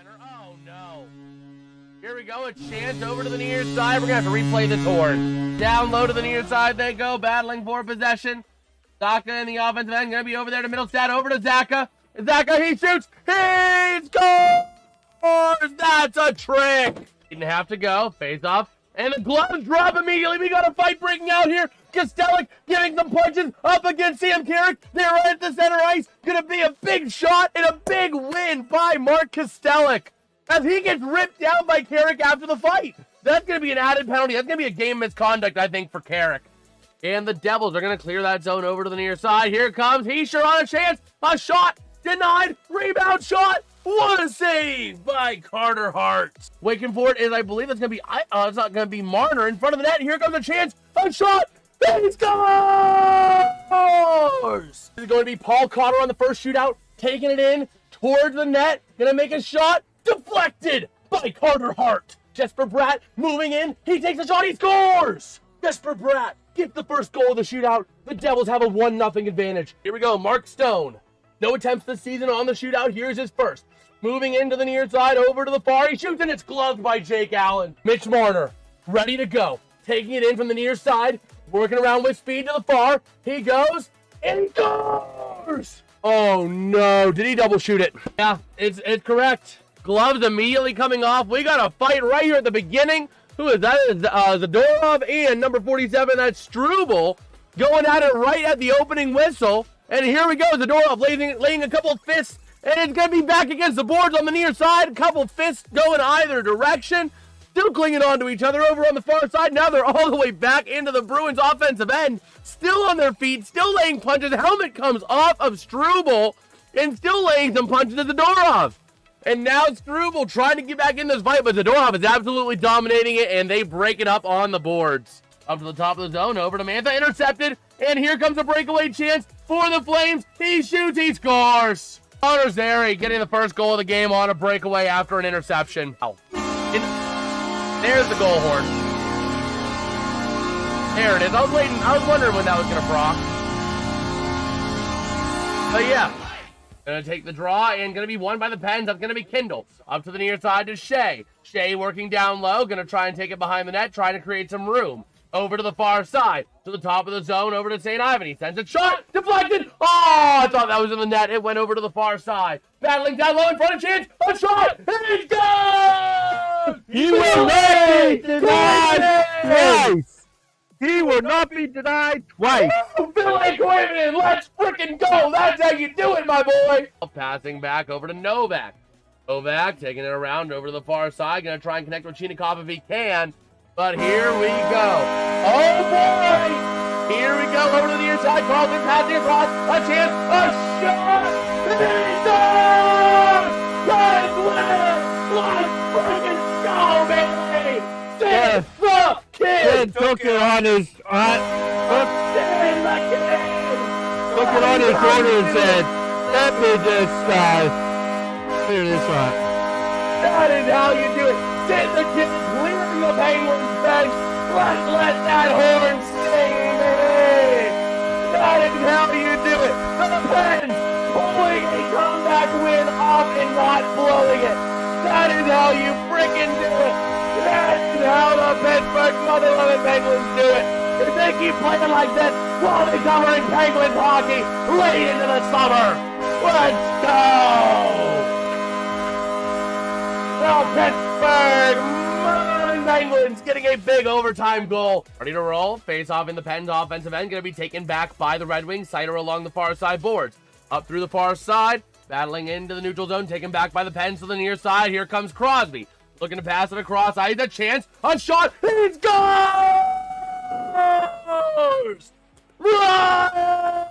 Oh, no. Here we go. A chance over to the near side. We're going to have to replay this horn. Down low to the near side they go. Battling for possession. Zaka in the offensive end. Going to be over there to Middlestad. Over to Zaka. Zaka, he shoots. He scores! That's a trick. Didn't have to go. Face off. And the gloves drop immediately. We got a fight breaking out here. Kostelic giving some punches up against Sam Carrick. They're right at the center ice. Gonna be a big shot and a big win by Mark Kostelic as he gets ripped down by Carrick after the fight. That's gonna be an added penalty. That's gonna be a game misconduct, I think, for Carrick. And the Devils are gonna clear that zone over to the near side. Here comes Heischer on a chance. A shot denied. Rebound shot. What a save by Carter Hart. Waiting for it is, I believe, it's going to be, it's not going to be Marner in front of the net. Here comes a chance. A shot. He scores! This is going to be Paul Cotter on the first shootout. Taking it in towards the net. Going to make a shot. Deflected by Carter Hart. Jesper Bratt moving in. He takes a shot. He scores! Jesper Bratt gets the first goal of the shootout. The Devils have a 1-0 advantage. Here we go. Mark Stone. No attempts this season on the shootout. Here's his first. Moving into the near side, over to the far. He shoots, and it's gloved by Jake Allen. Mitch Marner, ready to go. Taking it in from the near side. Working around with speed to the far. He goes, and he scores! Oh, no. Did he double shoot it? Yeah, it's correct. Gloves immediately coming off. We got a fight right here at the beginning. Who is that? Zadorov and number 47, that's Struble, going at it right at the opening whistle. And here we go, Zadorov laying a couple of fists, and it's going to be back against the boards on the near side. A couple of fists going either direction. Still clinging on to each other over on the far side. Now they're all the way back into the Bruins offensive end. Still on their feet, still laying punches. Helmet comes off of Struble, and still laying some punches to Zadorov. And now Struble trying to get back in this fight, but Zadorov is absolutely dominating it, and they break it up on the boards. Up to the top of the zone, over to Mantha, intercepted, and here comes a breakaway chance for the Flames. He shoots, he scores. Connor Zary getting the first goal of the game on a breakaway after an interception. Oh. There's the goal horn. There it is. I was wondering when that was gonna proc. But yeah. Gonna take the draw and gonna be won by the Pens. That's gonna be Kindle. Up to the near side to Shea. Shea working down low. Gonna try and take it behind the net. Trying to create some room. Over to the far side. To the top of the zone. Over to St. Ivan. He sends a shot. Deflected. Oh, I thought that was in the net. It went over to the far side. Battling down low in front of chance. A shot. He's gone! He will not be denied twice. He will not be denied twice. Bill Quaven, let's freaking go. That's how you do it, my boy. Passing back over to Novak. Novak taking it around over to the far side. Going to try and connect with Chinikov if he can. But here we go. Oh, boy. Here we go over to the near side. Carlton passing across. A chance. A shot. He's done. Let's win. Let's freaking go, baby. Sid the kid. Took it on his Sid the kid. took it on his shoulder and said, "Let me just clear this one." That is how you do it. Sid the kid clearing the Penguins bench. Let's let that horn sing, baby. That is how you do it. The Pens pulling a comeback win off and not blowing it. That is how you freaking do it. That is how the Pittsburgh Mother Loving Penguins do it. If they keep playing like this, we'll be covering Penguins hockey late into the summer. Let's go! The Pittsburgh Penguins getting a big overtime goal. Ready to roll. Face off in the Pens offensive end. Going to be taken back by the Red Wings. Sider along the far side boards. Up through the far side. Battling into the neutral zone. Taken back by the Pens to the near side. Here comes Crosby. Looking to pass it across. He's a chance. A shot. He scores! Run!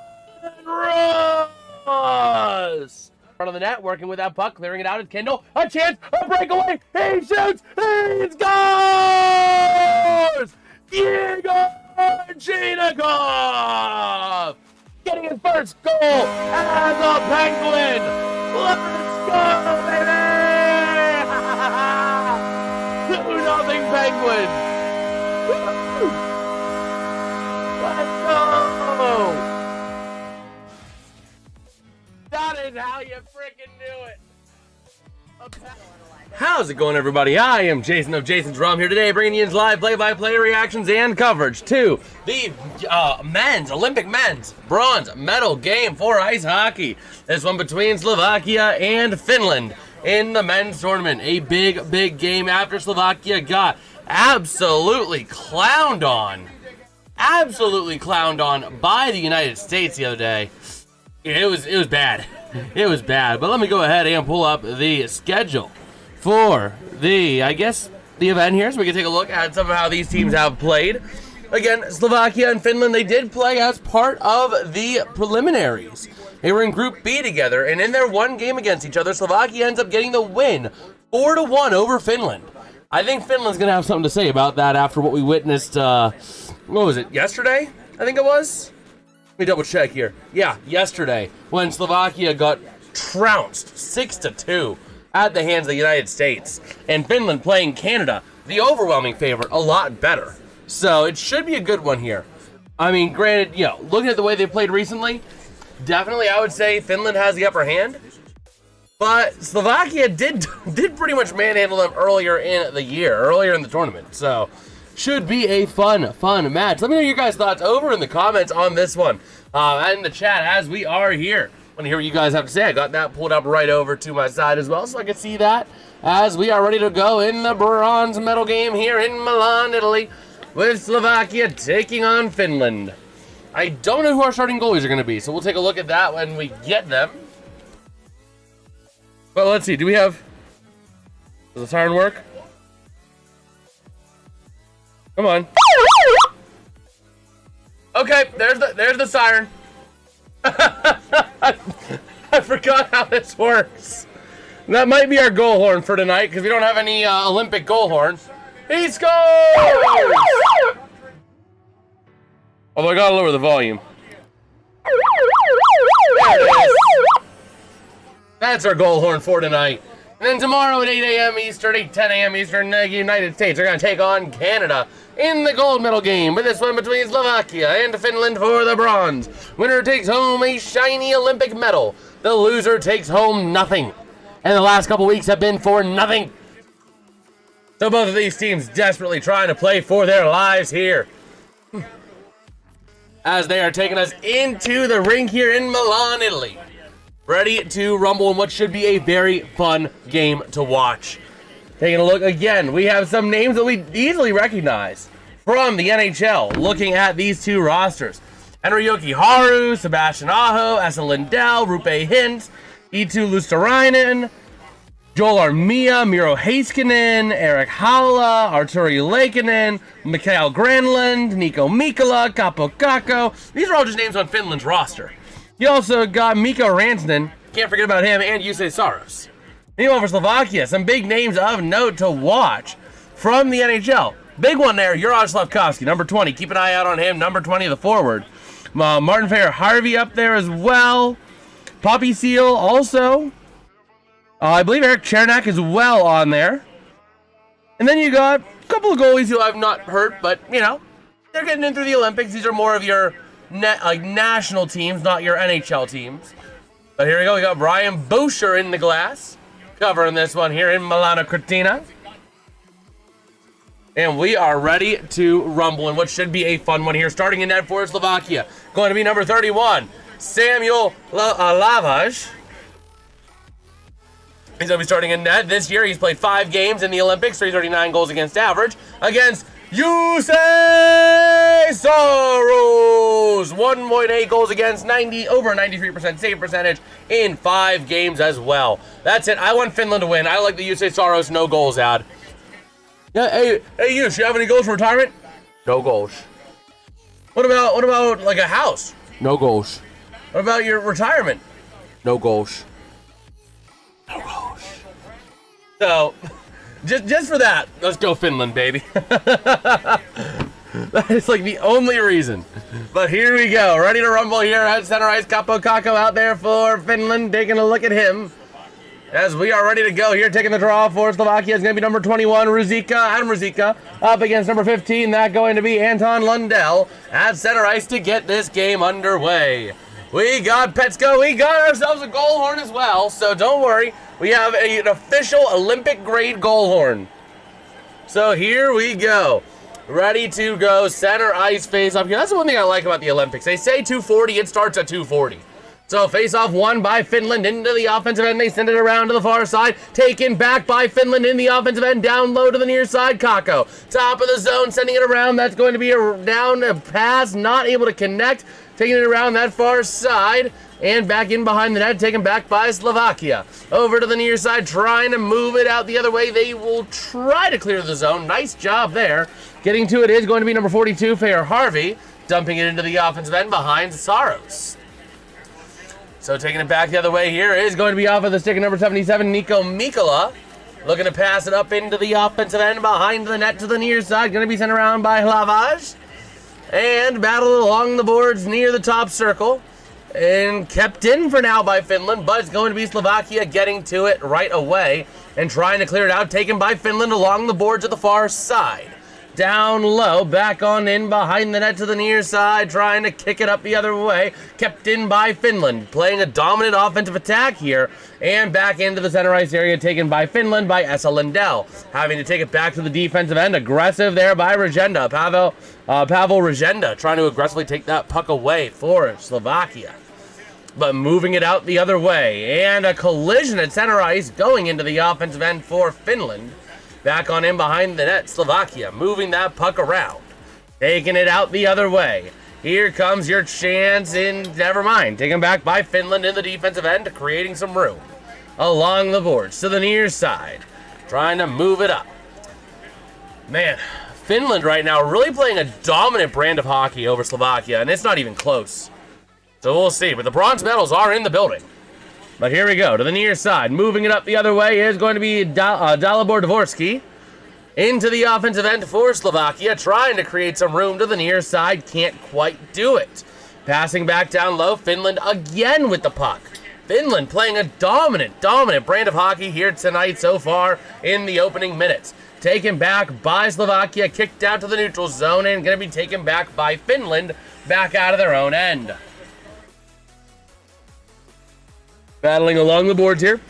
Russ! Front of the net, working with that puck, clearing it out. It's Kindle. A chance, a breakaway. He shoots. He scores! Igor Chinikov getting his first goal as a Penguin. Let's go, baby! 2-0 Penguins. Let's go! That is how you freaking do it. How's it going, everybody? I am Jason of JasonsRealm here today, bringing you live play-by-play reactions and coverage to the Olympic men's bronze medal game for ice hockey. This one between Slovakia and Finland in the men's tournament. A big game after Slovakia got absolutely clowned on by the United States the other day. It was bad. It was bad. But let me go ahead and pull up the schedule for the event here, so we can take a look at some of how these teams have played. Again, Slovakia and Finland, they did play as part of the preliminaries. They were in Group B together, and in their one game against each other, Slovakia ends up getting the win, 4-1 over Finland. I think Finland's going to have something to say about that after what we witnessed, what was it, yesterday? I think it was? Let me double check here. Yeah, yesterday, when Slovakia got trounced 6-2. At the hands of the United States, and Finland playing Canada, the overwhelming favorite, a lot better. So it should be a good one here. I mean, granted, looking at the way they played recently, definitely I would say Finland has the upper hand. But Slovakia did pretty much manhandle them earlier in the tournament. So should be a fun match. Let me know your guys' thoughts over in the comments on this one, and in the chat as we are here. I want to hear what you guys have to say. I got that pulled up right over to my side as well, so I can see that as we are ready to go in the bronze medal game here in Milan, Italy, with Slovakia taking on Finland. I don't know who our starting goalies are going to be, so we'll take a look at that when we get them. But let's see, does the siren work? Come on. Okay, there's the siren. I forgot how this works. That might be our goal horn for tonight because we don't have any Olympic goal horn. He scores! Although I gotta lower the volume. There it is. That's our goal horn for tonight. And then tomorrow at 8 a.m. Eastern, 10 a.m. Eastern, the United States are going to take on Canada in the gold medal game, with this one between Slovakia and Finland for the bronze. Winner takes home a shiny Olympic medal. The loser takes home nothing. And the last couple weeks have been for nothing. So both of these teams desperately trying to play for their lives here, as they are taking us into the rink here in Milan, Italy. Ready to rumble in what should be a very fun game to watch. Taking a look again, we have some names that we easily recognize from the NHL. Looking at these two rosters: Henri Haru, Sebastian Aho, Esa Lindell, Rupe Hintz, Eetu Luosterainen, Joel Armia, Miro Heiskanen, Eric Haula, Arturi Leikkanen, Mikael Granlund, Nico Mikkola, Kaapo Kakko. These are all just names on Finland's roster. You also got Mikko Rantanen, can't forget about him, and Jussi Saros. Meanwhile for Slovakia, some big names of note to watch from the NHL. Big one there, Juraj Slafkovsky, number 20. Keep an eye out on him, number 20, the forward. Martin Fair-Harvey up there as well. Poppy Seal also. I believe Eric Chernak as well on there. And then you got a couple of goalies who I've not heard, but, they're getting in through the Olympics. These are more of your national teams, not your NHL teams. But here we go. We got Brian Boucher in the glass, covering this one here in Milan Cortina. And we are ready to rumble in what should be a fun one here. Starting in net for Slovakia, going to be number 31, Samuel Lavage. He's going to be starting in net this year. He's played 5 games in the Olympics, 339 goals against average, against Jussi Saros, 1.8 goals against, over 93% save percentage in 5 games as well. That's it. I want Finland to win. I like the Jussi Saros no goals ad. Yeah, hey, you have any goals for retirement? No goals. What about like a house? No goals. What about your retirement? No goals. No goals. So, just for that, let's go Finland, baby. That is like the only reason. But here we go. Ready to rumble here at center ice. Kaapo Kakko out there for Finland. Taking a look at him. As we are ready to go here, taking the draw for Slovakia is going to be number 21, Adam Ruzicka, up against number 15, that going to be Anton Lundell at center ice to get this game underway. We got Petsko. We got ourselves a goal horn as well. So don't worry. We have an official Olympic grade goal horn. So here we go. Ready to go. Center ice face up here. That's the one thing I like about the Olympics. They say 240. It starts at 240. So face-off won by Finland into the offensive end. They send it around to the far side. Taken back by Finland in the offensive end. Down low to the near side. Kakko. Top of the zone. Sending it around. That's going to be a down pass. Not able to connect. Taking it around that far side. And back in behind the net. Taken back by Slovakia. Over to the near side. Trying to move it out the other way. They will try to clear the zone. Nice job there. Getting to it is going to be number 42, Fair Harvey. Dumping it into the offensive end behind Saros. So taking it back the other way here is going to be off of the stick of number 77, Nico Mikkola. Looking to pass it up into the offensive end behind the net to the near side. Going to be sent around by Hlavage. And battled along the boards near the top circle. And kept in for now by Finland, but it's going to be Slovakia getting to it right away. And trying to clear it out, taken by Finland along the boards at the far side. Down low, back on in behind the net to the near side, trying to kick it up the other way. Kept in by Finland, playing a dominant offensive attack here. And back into the center ice area, taken by Finland by Esa Lindell. Having to take it back to the defensive end, aggressive there by Regenda. Pavel Regenda trying to aggressively take that puck away for Slovakia. But moving it out the other way. And a collision at center ice going into the offensive end for Finland. Back on in behind the net, Slovakia moving that puck around. Taking it out the other way. Here comes your chance in, never mind. Taken back by Finland in the defensive end, creating some room. Along the boards to the near side. Trying to move it up. Man, Finland right now really playing a dominant brand of hockey over Slovakia, and it's not even close. So we'll see, but the bronze medals are in the building. But here we go, to the near side. Moving it up the other way is going to be Dalibor Dvorsky. Into the offensive end for Slovakia, trying to create some room to the near side. Can't quite do it. Passing back down low, Finland again with the puck. Finland playing a dominant brand of hockey here tonight so far in the opening minutes. Taken back by Slovakia, kicked out to the neutral zone, and going to be taken back by Finland back out of their own end. Battling along the boards here.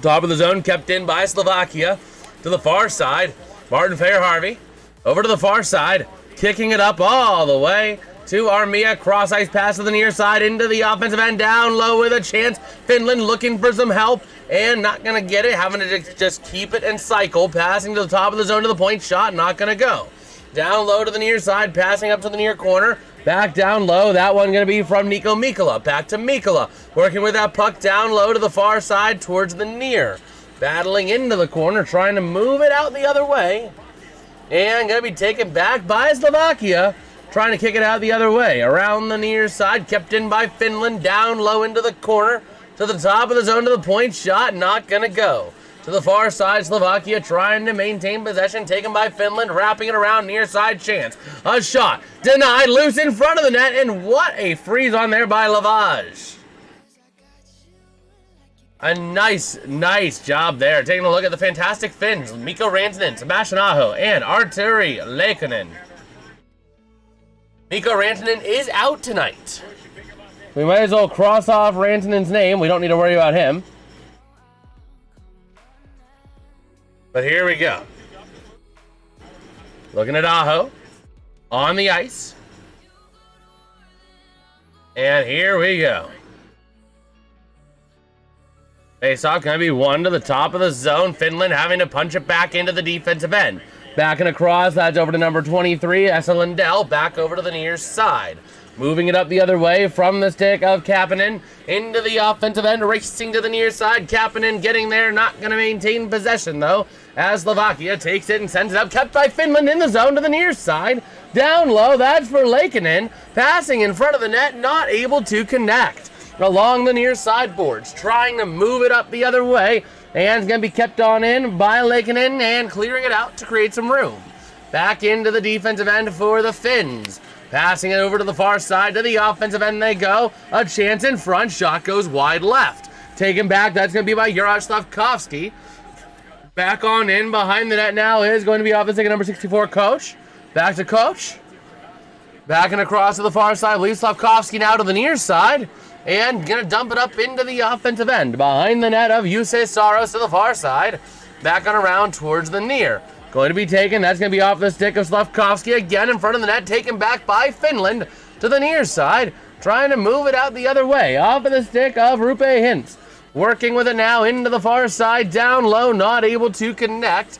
Top of the zone kept in by Slovakia. To the far side, Martin Fair-Harvey. Over to the far side, kicking it up all the way to Armia. Cross ice pass to the near side into the offensive end. Down low with a chance. Finland looking for some help and not going to get it. Having to just keep it and cycle. Passing to the top of the zone to the point. Shot not going to go. Down low to the near side. Passing up to the near corner. Back down low, that one going to be from Nico Mikkola. Back to Mikkola, working with that puck down low to the far side towards the near. Battling into the corner, trying to move it out the other way. And going to be taken back by Slovakia, trying to kick it out the other way. Around the near side, kept in by Finland, down low into the corner. To the top of the zone to the point, shot not going to go. To the far side, Slovakia trying to maintain possession, taken by Finland, wrapping it around near side chance. A shot, denied, loose in front of the net, and what a freeze on there by Lavage. A nice job there. Taking a look at the fantastic Finns, Mikko Rantanen, Sebastian Aho, and Arturi Leikonen. Mikko Rantanen is out tonight. We might as well cross off Rantanen's name. We don't need to worry about him. But here we go. Looking at Aho on the ice. And here we go. Faceoff going to be one to the top of the zone. Finland having to punch it back into the defensive end. Back and across, that's over to number 23, Esa Lindell, back over to the near side. Moving it up the other way from the stick of Kapanen into the offensive end, racing to the near side. Kapanen getting there, not going to maintain possession though, as Slovakia takes it and sends it up. Kept by Finland in the zone to the near side. Down low, that's for Leikonen. Passing in front of the net, not able to connect. Along the near side boards, trying to move it up the other way. And it's going to be kept on in by Leikonen and clearing it out to create some room. Back into the defensive end for the Finns. Passing it over to the far side to the offensive end they go. A chance in front. Shot goes wide left. Taken back. That's going to be by Juraj Slavkovsky. Back on in behind the net now is going to be off the stick of number 64, Coach. Back to Coach. Back and across to the far side. Leaves Slavkovsky now to the near side. and gonna dump it up into the offensive end behind the net of Saros to the far side. Back on around towards the near. Going to be taken. That's going to be off the stick of Slafkovsky again in front of the net. Taken back by Finland to the near side. Trying to move it out the other way. Off of the stick of Rupe Hintz. Working with it now into the far side. Down low. Not able to connect.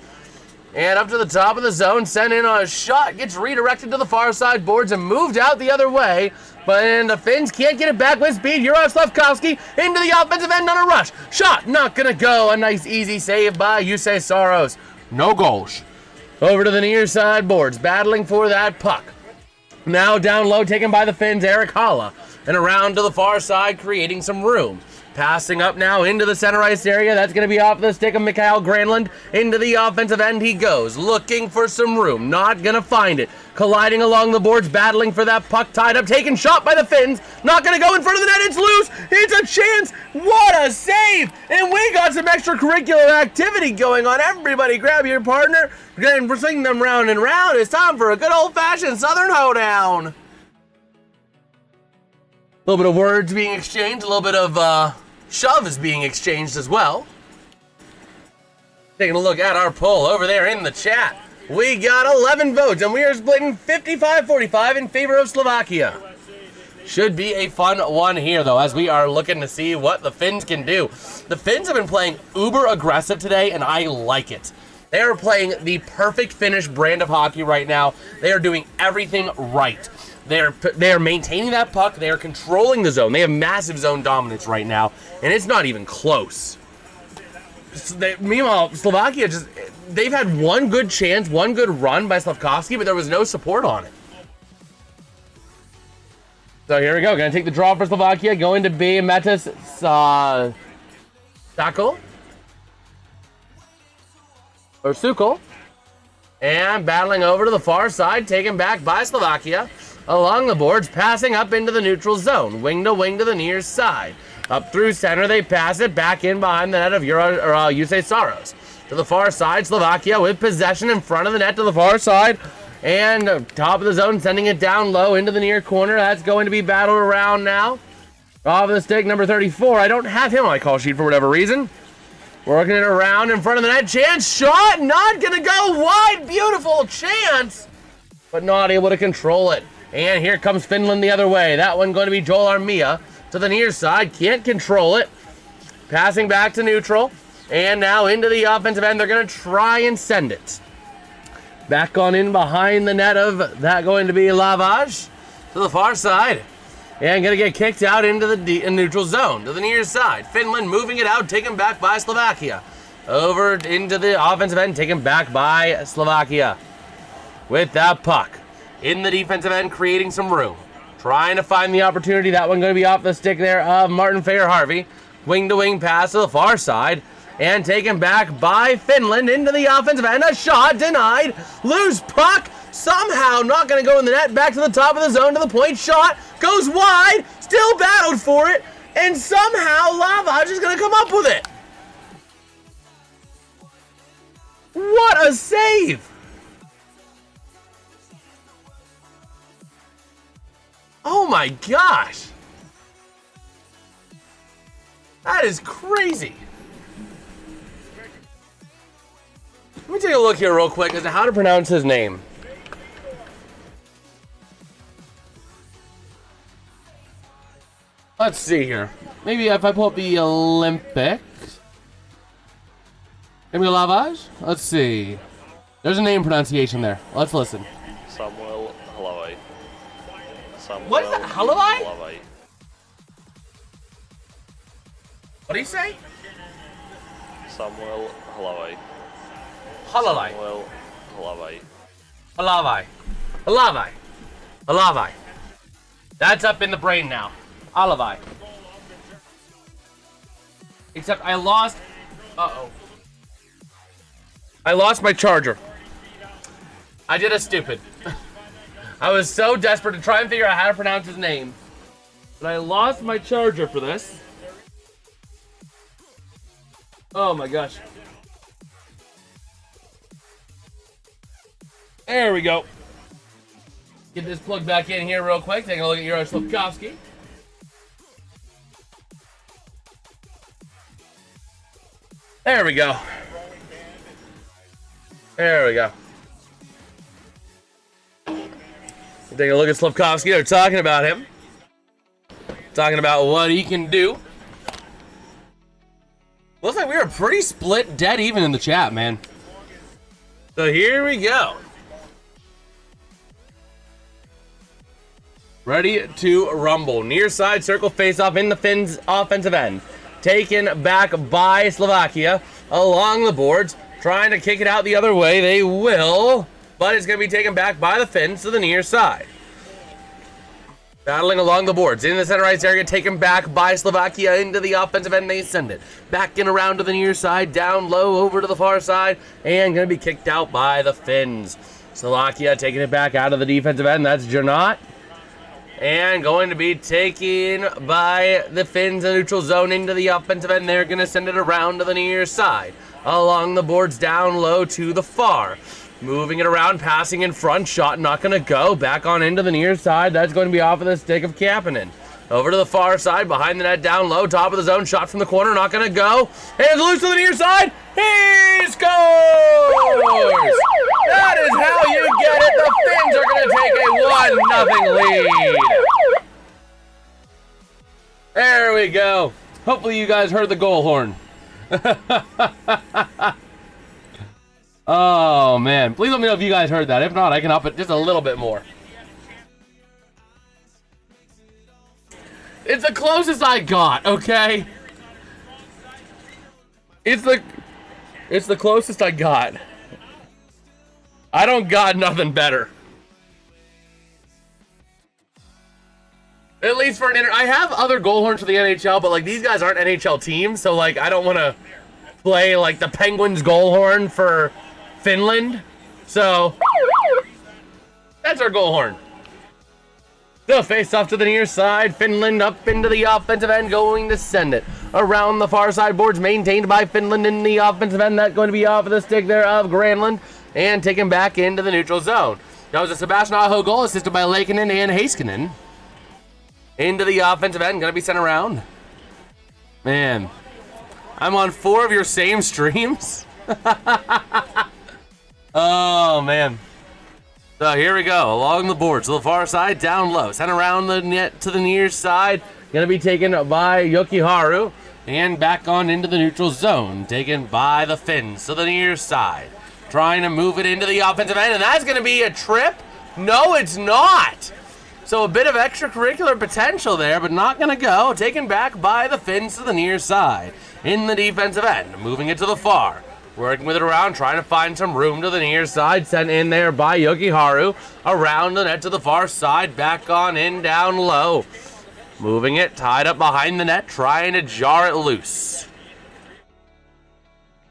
And up to the top of the zone. Sent in on a shot. Gets redirected to the far side boards and moved out the other way. But the Finns can't get it back with speed. Juraj Slafkovsky into the offensive end on a rush. Shot not going to go. A nice easy save by Saros. No goals. Over to the near side boards, battling for that puck. Now down low, taken by the Finns, Erik Haula. And around to the far side, creating some room. Passing up now into the center ice area. That's going to be off the stick of Mikael Granlund. Into the offensive end he goes, looking for some room. Not going to find it. Colliding along the boards, battling for that puck, tied up, taken shot by the Finns. Not going to go in front of the net. It's loose. It's a chance. What a save. And we got some extracurricular activity going on. Everybody grab your partner and swing them round and round. It's time for a good old-fashioned Southern hoedown. A little bit of words being exchanged. A little bit of shoves being exchanged as well. Taking a look at our poll over there in the chat. We got 11 votes, and we are splitting 55-45 in favor of Slovakia. Should be a fun one here, though, as we are looking to see what the Finns can do. The Finns have been playing uber aggressive today, and I like it. They are playing the perfect Finnish brand of hockey right now. They are doing everything right. They are maintaining that puck. They are controlling the zone. They have massive zone dominance right now, and it's not even close. Meanwhile, Slovakia they've had one good chance, one good run by Slafkovsky, but there was no support on it. So here we go. Going to take the draw for Slovakia. Going to be Metis Sako. Or Sukol. And battling over to the far side, taken back by Slovakia. Along the boards, passing up into the neutral zone. Wing to the near side. Up through center, they pass it back in behind the net of Saros. To the far side, Slovakia with possession in front of the net to the far side. And top of the zone, sending it down low into the near corner. That's going to be battled around now. Off the stick, number 34. I don't have him on my call sheet for whatever reason. Working it around in front of the net. Chance shot, not going to go wide. Beautiful chance, but not able to control it. And here comes Finland the other way. That one going to be Joel Armia to the near side. Can't control it. Passing back to neutral. And now into the offensive end. They're going to try and send it. Back on in behind the net of that going to be Lavage to the far side. And going to get kicked out into the neutral zone to the near side. Finland moving it out, taken back by Slovakia. Over into the offensive end, taken back by Slovakia. With that puck in the defensive end, creating some room. Trying to find the opportunity. That one going to be off the stick there of Martin Fair-Harvey. Wing-to-wing pass to the far side. And taken back by Finland into the offensive end. A shot denied. Loose puck. Somehow not going to go in the net. Back to the top of the zone to the point. Shot goes wide. Still battled for it. And somehow Lavage is going to come up with it. What a save. Oh my gosh. That is crazy. Let me take a look here real quick as to how to pronounce his name. Let's see here. Maybe if I pull up the Olympics. Maybe Lavage? Let's see. There's a name pronunciation there. Let's listen. Samuel Halavai. What is that? Halavai? What do you say? Samuel Halavai. Halavai. Samuel Halavai. Halavai. Halavai. Halavai. That's up in the brain now. Halavai. Except I lost... Uh-oh. I lost my charger. I did a stupid. I was so desperate to try and figure out how to pronounce his name. But I lost my charger for this. Oh my gosh. There we go. Get this plugged back in here real quick. Taking a look at Juraj Slafkovsky. There we go. There we go. Take a look at Slafkovsky. They're talking about him. Talking about what he can do. Looks like we were pretty split dead even in the chat, man. So here we go. Ready to rumble. Near side circle face-off in the Finns' offensive end. Taken back by Slovakia along the boards. Trying to kick it out the other way. They will. But it's going to be taken back by the Finns to the near side. Battling along the boards. In the center ice area. Taken back by Slovakia into the offensive end. They send it. Back and around to the near side. Down low over to the far side. And going to be kicked out by the Finns. Slovakia taking it back out of the defensive end. That's Janot. And going to be taken by the Finns in neutral zone into the offensive end. They're going to send it around to the near side. Along the boards, down low to the far. Moving it around, passing in front. Shot not going to go. Back on into the near side. That's going to be off of the stick of Kapanen. Over to the far side, behind the net, down low. Top of the zone, shot from the corner. Not going to go. Hands loose to the near side. He scores! That is how you get it. The Finns are going to take a 1-0 lead. There we go. Hopefully you guys heard the goal horn. Oh, man. Please let me know if you guys heard that. If not, I can up it just a little bit more. It's the closest I got, okay? It's the closest I got. I don't got nothing better. At least for an I have other goal horns for the NHL, but like these guys aren't NHL teams, so like I don't want to play like the Penguins goal horn for Finland. So that's our goal horn. The face off to the near side. Finland up into the offensive end, going to send it around the far side boards, maintained by Finland in the offensive end. That's going to be off of the stick there of Granlund and taken back into the neutral zone. That was a Sebastian Aho goal, assisted by Laakinen and Heiskanen. Into the offensive end, going to be sent around. Man, I'm on 4 of your same streams. Oh, man. So here we go, along the board to the far side, down low. Sent around the net to the near side. Going to be taken by Jokiharju. And back on into the neutral zone. Taken by the Finns to the near side. Trying to move it into the offensive end. And that's going to be a trip? No, it's not. So a bit of extracurricular potential there, but not going to go. Taken back by the Finns to the near side. In the defensive end. Moving it to the far. Working with it around, trying to find some room to the near side. Sent in there by Jokiharju. Around the net to the far side. Back on in, down low. Moving it, tied up behind the net. Trying to jar it loose.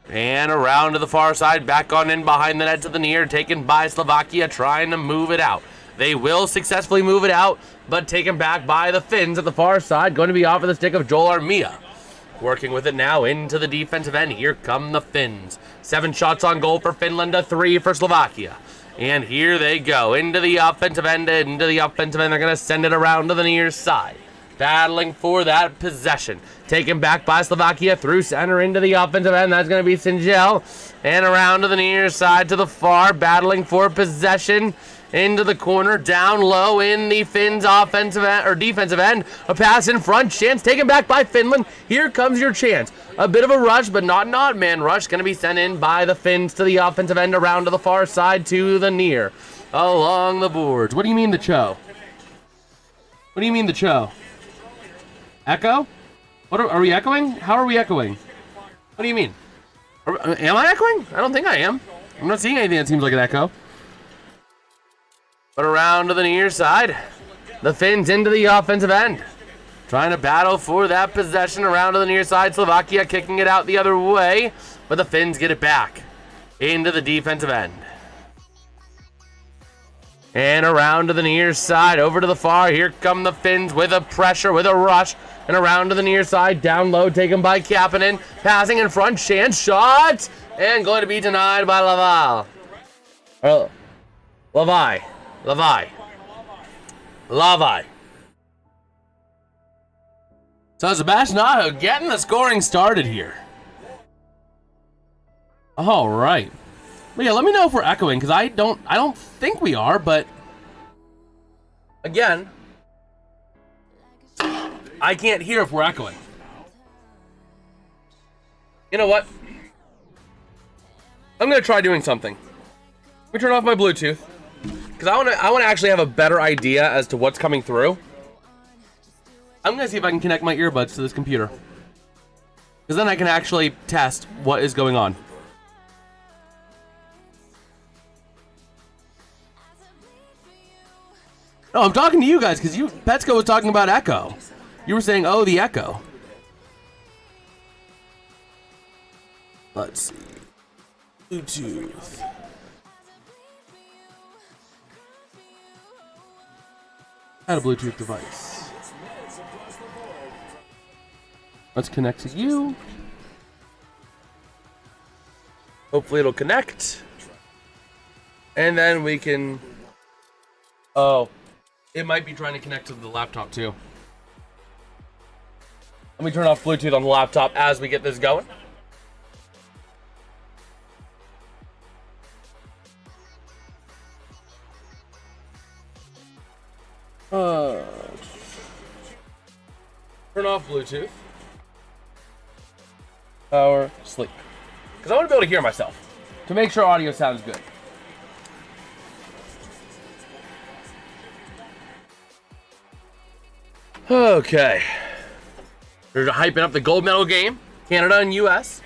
And around to the far side. Back on in behind the net to the near. Taken by Slovakia. Trying to move it out. They will successfully move it out. But taken back by the Finns at the far side. Going to be off of the stick of Joel Armia. Working with it now into the defensive end. Here come the Finns. 7 shots on goal for Finland, 3 for Slovakia. And here they go. Into the offensive end. They're going to send it around to the near side. Battling for that possession. Taken back by Slovakia through center into the offensive end. That's going to be Sinjel. And around to the near side to the far. Battling for possession. Into the corner, down low in the Finns offensive end, or defensive end. A pass in front, chance taken back by Finland. Here comes your chance. A bit of a rush, but not an odd man rush. Going to be sent in by the Finns to the offensive end, around to the far side to the near. Along the boards. What do you mean the Cho? What do you mean the Cho? Echo? What are we echoing? How are we echoing? What do you mean? Am I echoing? I don't think I am. I'm not seeing anything that seems like an echo. But around to the near side. The Finns into the offensive end. Trying to battle for that possession around to the near side. Slovakia kicking it out the other way. But the Finns get it back into the defensive end. And around to the near side. Over to the far. Here come the Finns with a pressure, with a rush. And around to the near side. Down low, taken by Kapanen. Passing in front. Chance shot. And going to be denied by Laval. Levi. So Sebastian Aho getting the scoring started here. All right. But yeah, let me know if we're echoing, because I don't think we are, but again, I can't hear if we're echoing. You know what? I'm gonna try doing something. Let me turn off my Bluetooth, because I wanna actually have a better idea as to what's coming through. I'm gonna see if I can connect my earbuds to this computer, because then I can actually test what is going on. No, I'm talking to you guys, because Petsko was talking about echo. You were saying, oh, the echo. Let's see. Bluetooth. Add a Bluetooth device. Let's connect to you. Hopefully it'll connect. And then we can... Oh. It might be trying to connect to the laptop too. Let me turn off Bluetooth on the laptop as we get this going. Turn off Bluetooth. Power, sleep. Because I want to be able to hear myself. To make sure audio sounds good. Okay. We're hyping up the gold medal game. Canada and US.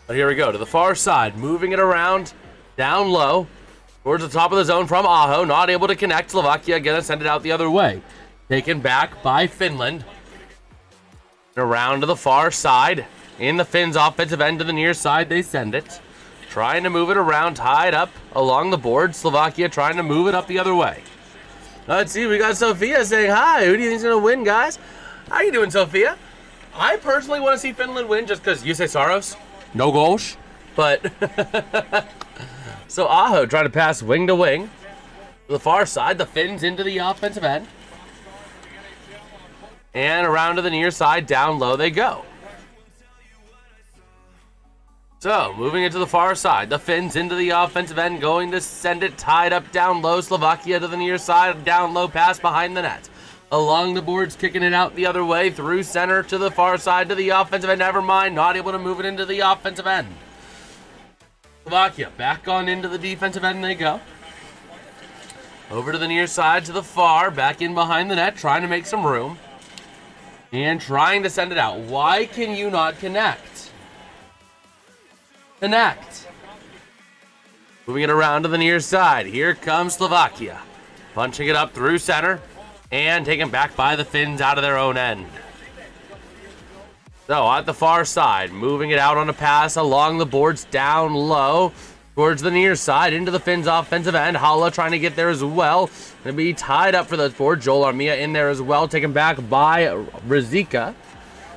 But here we go. To the far side. Moving it around. Down low. Towards the top of the zone from Aho. Not able to connect. Slovakia gonna send it out the other way. Taken back by Finland. And around to the far side. In the Finns' offensive end to the near side. They send it. Trying to move it around. Tied up along the board. Slovakia trying to move it up the other way. Let's see, we got Sophia saying hi. Who do you think's gonna win, guys? How you doing, Sophia? I personally want to see Finland win just because you say Saros. No goals. But so Aho trying to pass wing to wing. To the far side, the Finns into the offensive end. And around to the near side, down low they go. So, moving it to the far side, the Finns into the offensive end, going to send it tied up down low. Slovakia to the near side, down low pass behind the net. Along the boards, kicking it out the other way, through center to the far side to the offensive end. Never mind, not able to move it into the offensive end. Slovakia back on into the defensive end they go. Over to the near side to the far, back in behind the net, trying to make some room. And trying to send it out. Why can you not connect? Connect. Moving it around to the near side. Here comes Slovakia. Punching it up through center. And taken back by the Finns out of their own end. So at the far side. Moving it out on a pass along the boards down low. Towards the near side. Into the Finns' offensive end. Hala trying to get there as well. Going to be tied up for those board. Joel Armia in there as well. Taken back by Rizika.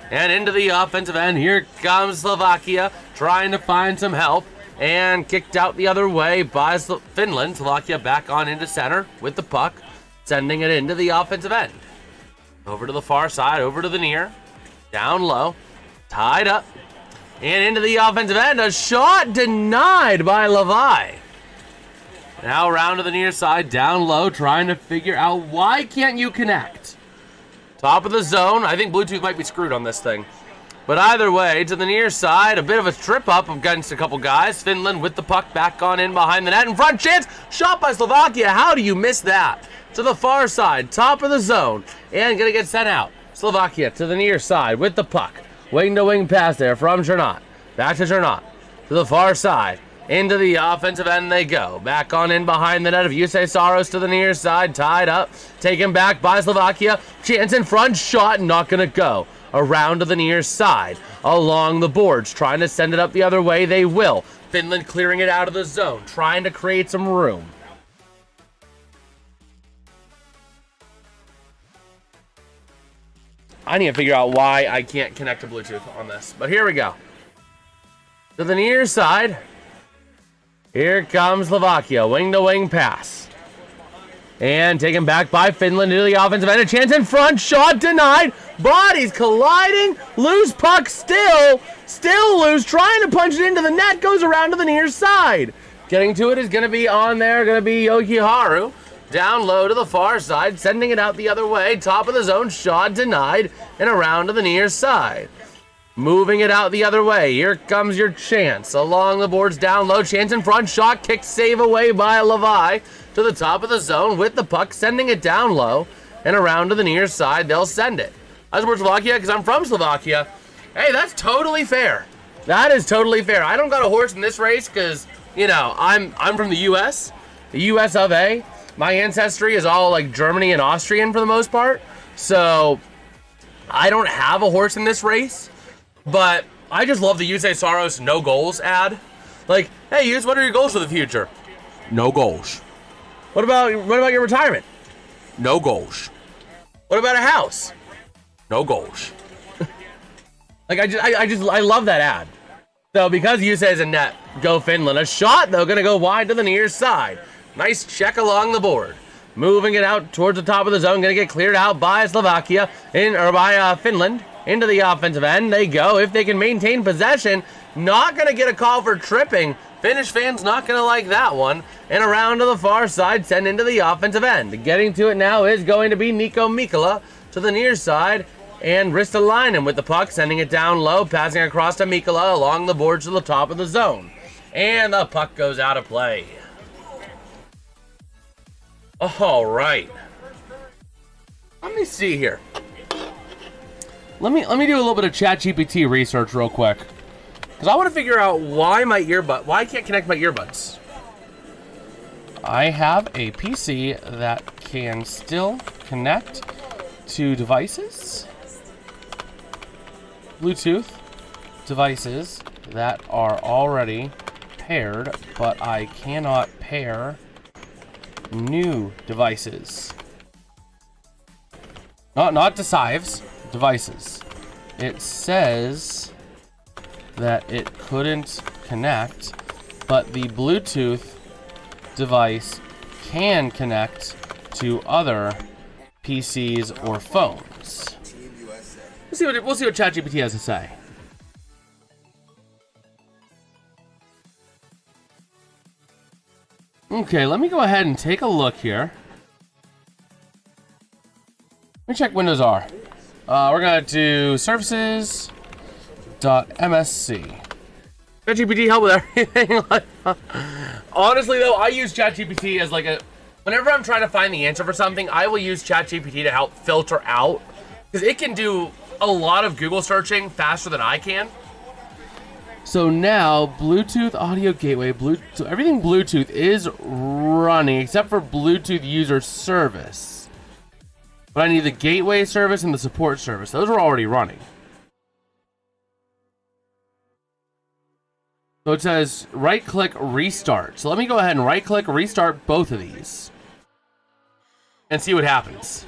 And into the offensive end, here comes Slovakia, trying to find some help, and kicked out the other way by Finland. Slovakia back on into center with the puck, sending it into the offensive end. Over to the far side, over to the near, down low, tied up, and into the offensive end. A shot denied by Levi. Now around to the near side, down low, trying to figure out why can't you connect. Top of the zone. I think Bluetooth might be screwed on this thing. But either way, to the near side, a bit of a trip up against a couple guys. Finland with the puck back on in behind the net. In front, chance. Shot by Slovakia. How do you miss that? To the far side, top of the zone. And going to get sent out. Slovakia to the near side with the puck. Wing to wing pass there from Chernot. Back to Chernot. To the far side. Into the offensive end they go. Back on in behind the net of Yusei Saros to the near side. Tied up. Taken back by Slovakia. Chance in front. Shot. Not going to go. Around to the near side. Along the boards. Trying to send it up the other way. They will. Finland clearing it out of the zone. Trying to create some room. I need to figure out why I can't connect to Bluetooth on this. But here we go. To the near side. Here comes Slovakia. Wing to wing pass. And taken back by Finland into the offensive end. A chance in front. Shot denied. Bodies colliding. Loose puck still loose. Trying to punch it into the net. Goes around to the near side. Getting to it is going to be on there. Going to be Yokiharu. Down low to the far side. Sending it out the other way. Top of the zone. Shot denied. And around to the near side. Moving it out the other way. Here comes your chance. Along the boards, down low. Chance in front. Shot, kick, save away by Levi. To the top of the zone with the puck. Sending it down low. And around to the near side. They'll send it. I support Slovakia because I'm from Slovakia. Hey, that's totally fair. That is totally fair. I don't got a horse in this race because, you know, I'm from the U.S. The U.S. of A. My ancestry is all like Germany and Austrian for the most part. So I don't have a horse in this race. But I just love the Yusei Saros no goals ad. Like, hey, Yus, what are your goals for the future? No goals. What about your retirement? No goals. What about a house? No goals. Like, I love that ad. So because Yusei is a net, go Finland. A shot though, gonna go wide to the near side. Nice check along the board. Moving it out towards the top of the zone, gonna get cleared out by Slovakia by Finland. Into the offensive end they go. If they can maintain possession, not going to get a call for tripping. Finnish fans not going to like that one. And around to the far side, send into the offensive end. Getting to it now is going to be Nico Mikkola to the near side. And Ristolainen with the puck, sending it down low, passing across to Mikkola along the boards to the top of the zone. And the puck goes out of play. All right. Let me see here. Let me do a little bit of ChatGPT research real quick, because I want to figure out why I can't connect my earbuds. I have a PC that can still connect to devices, Bluetooth devices that are already paired, but I cannot pair new devices. Not decives. Devices. It says that it couldn't connect, but the Bluetooth device can connect to other PCs or phones. We'll see what ChatGPT has to say. Okay, let me go ahead and take a look here. Let me check Windows R. We're gonna do services.msc. ChatGPT help with everything. Honestly though, I use ChatGPT as like whenever I'm trying to find the answer for something, I will use ChatGPT to help filter out, because it can do a lot of Google searching faster than I can. So now Bluetooth audio gateway, so everything Bluetooth is running except for Bluetooth user service. But I need the gateway service and the support service. Those are already running. So it says right-click restart. So let me go ahead and right-click restart both of these and see what happens.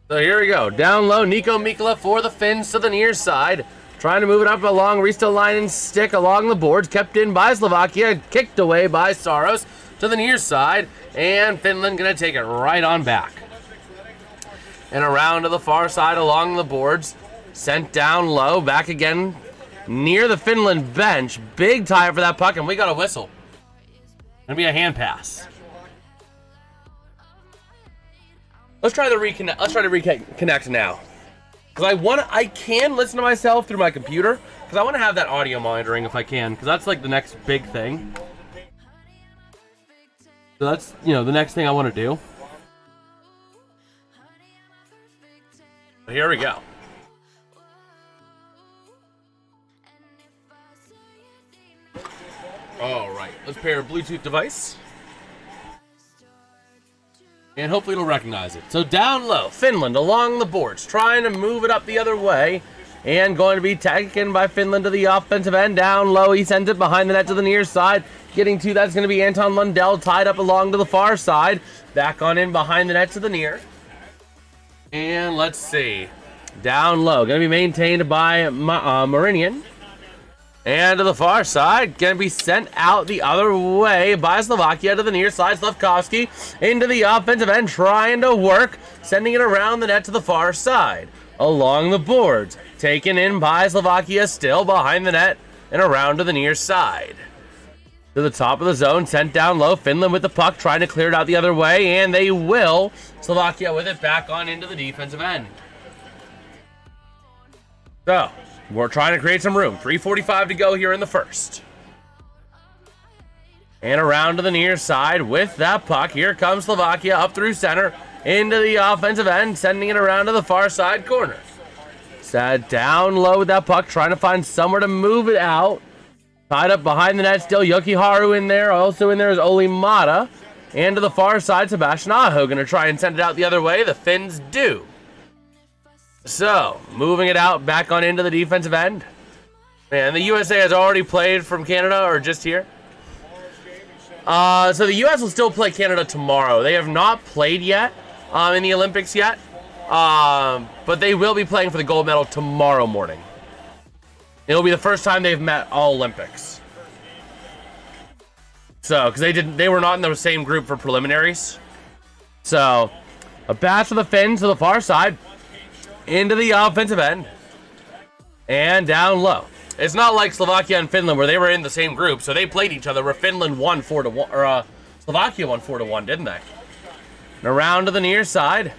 So here we go. Down low, Nico Mikkola for the Finns to the near side. Trying to move it up along Ristolainen's stick along the boards. Kept in by Slovakia. Kicked away by Saros to the near side. And Finland going to take it right on back. And around to the far side along the boards. Sent down low. Back again near the Finland bench. Big tie for that puck. And we got a whistle. Going to be a hand pass. Let's try to reconnect now. Because I can listen to myself through my computer. Because I want to have that audio monitoring if I can. Because that's like the next big thing. So that's, the next thing I want to do. But here we go. All right, let's pair a Bluetooth device. And hopefully it'll recognize it. So down low, Finland along the boards, trying to move it up the other way. And going to be taken by Finland to the offensive end. Down low, he sends it behind the net to the near side. Getting to, that's going to be Anton Lundell, tied up along to the far side. Back on in behind the net to the near. And let's see. Down low, going to be maintained by Marinian. And to the far side, going to be sent out the other way by Slovakia to the near side. Slavkovsky into the offensive end, trying to work, sending it around the net to the far side. Along the boards, taken in by Slovakia, still behind the net, and around to the near side. To the top of the zone, sent down low. Finland with the puck, trying to clear it out the other way, and they will. Slovakia with it back on into the defensive end. So, we're trying to create some room. 3:45 to go here in the first. And around to the near side with that puck. Here comes Slovakia up through center into the offensive end, sending it around to the far side corner. Set down low with that puck, trying to find somewhere to move it out. Tied up behind the net, still Yokiharu in there. Also in there is Olimata. And to the far side, Sebastian Aho going to try and send it out the other way. The Finns do. So, moving it out back on into the defensive end. Man, the USA has already played from Canada, or just here. So the US will still play Canada tomorrow. They have not played yet in the Olympics yet. But they will be playing for the gold medal tomorrow morning. It'll be the first time they've met all Olympics. So, because they were not in the same group for preliminaries. So, a pass for the Finns to the far side. Into the offensive end. And down low. It's not like Slovakia and Finland where they were in the same group, so they played each other where Finland won 4-1, or Slovakia won 4-1, didn't they? And around to the near side.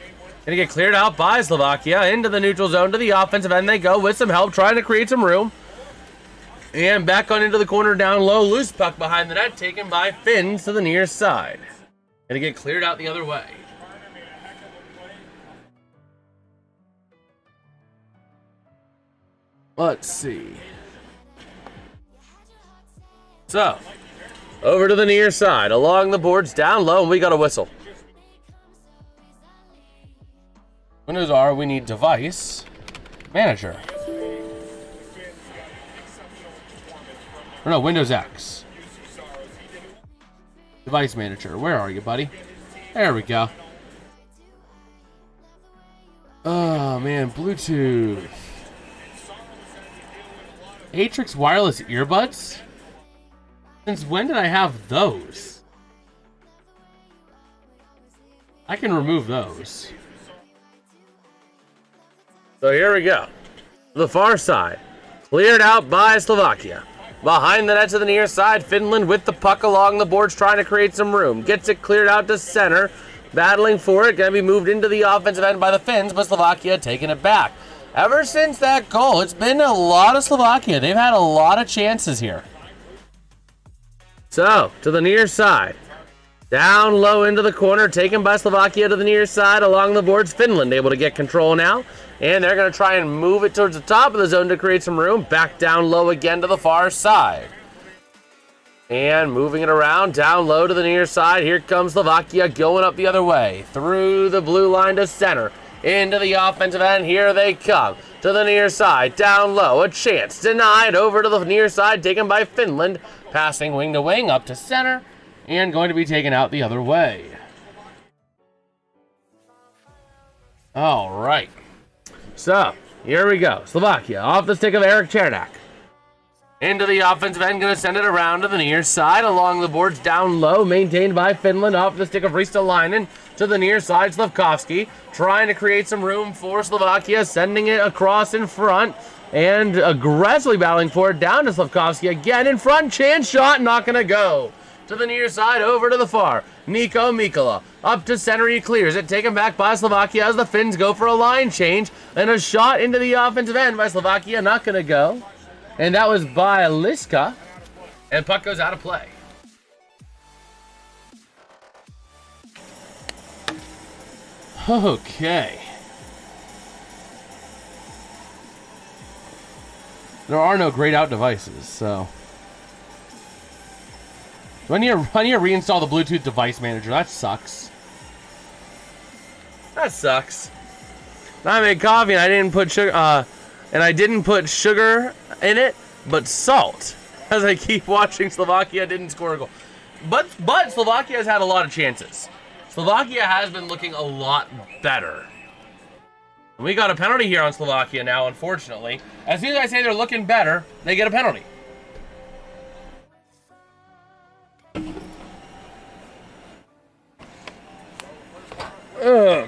Gonna get cleared out by Slovakia. Into the neutral zone to the offensive end they go with some help, trying to create some room. And back on into the corner down low. Loose puck behind the net, taken by Finns to the near side. Gonna get cleared out the other way. Let's see. So, over to the near side, along the boards, down low, and we got a whistle. Windows R, we need device manager. Or no, Windows X. Device manager. Where are you, buddy? There we go. Oh, man. Bluetooth. Atrix wireless earbuds? Since when did I have those? I can remove those. So here we go. The far side. Cleared out by Slovakia. Behind the net to the near side, Finland with the puck along the boards, trying to create some room. Gets it cleared out to center. Battling for it. Going to be moved into the offensive end by the Finns, but Slovakia taking it back. Ever since that goal, it's been a lot of Slovakia. They've had a lot of chances here. So, to the near side. Down low into the corner, taken by Slovakia to the near side along the boards. Finland able to get control now. And they're going to try and move it towards the top of the zone to create some room. Back down low again to the far side. And moving it around, down low to the near side. Here comes Slovakia going up the other way. Through the blue line to center. Into the offensive end. Here they come. To the near side. Down low. A chance. Denied. Over to the near side. Taken by Finland. Passing wing to wing up to center. And going to be taken out the other way. All right. So, here we go. Slovakia off the stick of Eric Chernak. Into the offensive end, going to send it around to the near side. Along the boards, down low, maintained by Finland. Off the stick of Ristolainen to the near side. Slavkovsky trying to create some room for Slovakia. Sending it across in front. And aggressively battling for it. Down to Slavkovsky again in front. Chance shot, not going to go. To the near side, over to the far. Nico Mikkola up to center, he clears it. Taken back by Slovakia as the Finns go for a line change. And a shot into the offensive end by Slovakia, not going to go. And that was by Liska. And puck goes out of play. Okay. There are no grayed out devices, so... I need to reinstall the Bluetooth device manager. That sucks. That sucks. I made coffee and I didn't put sugar, in it, but salt. As I keep watching, Slovakia didn't score a goal. But Slovakia has had a lot of chances. Slovakia has been looking a lot better. We got a penalty here on Slovakia now, unfortunately. As soon as I say they're looking better, they get a penalty.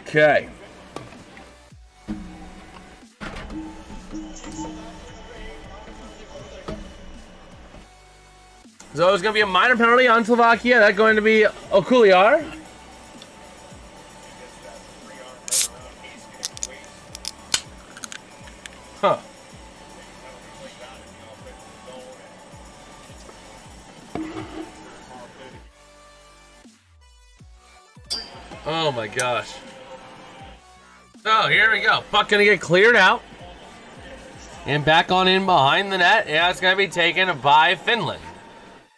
Okay. So it's going to be a minor penalty on Slovakia. That's going to be Okuliar. Huh. Oh my gosh. So here we go. Puck going to get cleared out. And back on in behind the net. Yeah, it's going to be taken by Finland.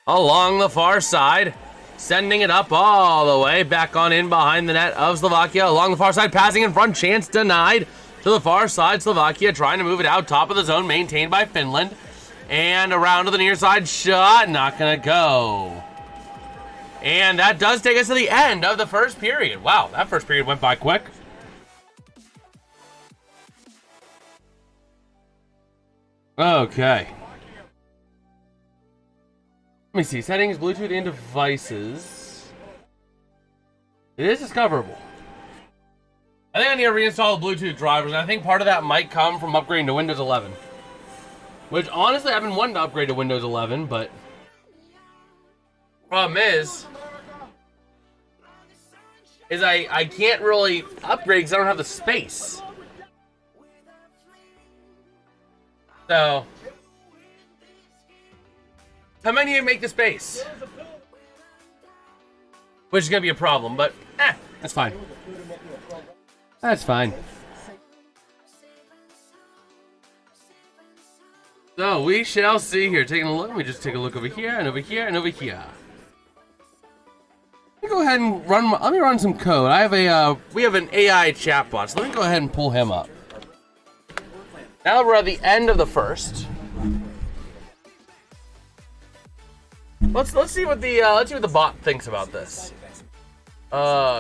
Along the far side, sending it up all the way back on in behind the net of Slovakia. Along the far side, passing in front, chance denied to the far side. Slovakia trying to move it out, top of the zone, maintained by Finland. And around to the near side, shot, not gonna go. And that does take us to the end of the first period. Wow, that first period went by quick. Okay. Let me see. Settings, Bluetooth, and devices. It is discoverable. I think I need to reinstall the Bluetooth drivers, and I think part of that might come from upgrading to Windows 11. Which, honestly, I've been wanting to upgrade to Windows 11, but... problem is I can't really upgrade because I don't have the space. So... how many of you make the space? Which is going to be a problem, but that's fine. That's fine. So we shall see here. Taking a look. Let me just take a look over here and over here and over here. Let me go ahead and run. Let me run some code. I have we have an AI chatbot. So let me go ahead and pull him up. Now that we're at the end of the first. Let's see what the bot thinks about this.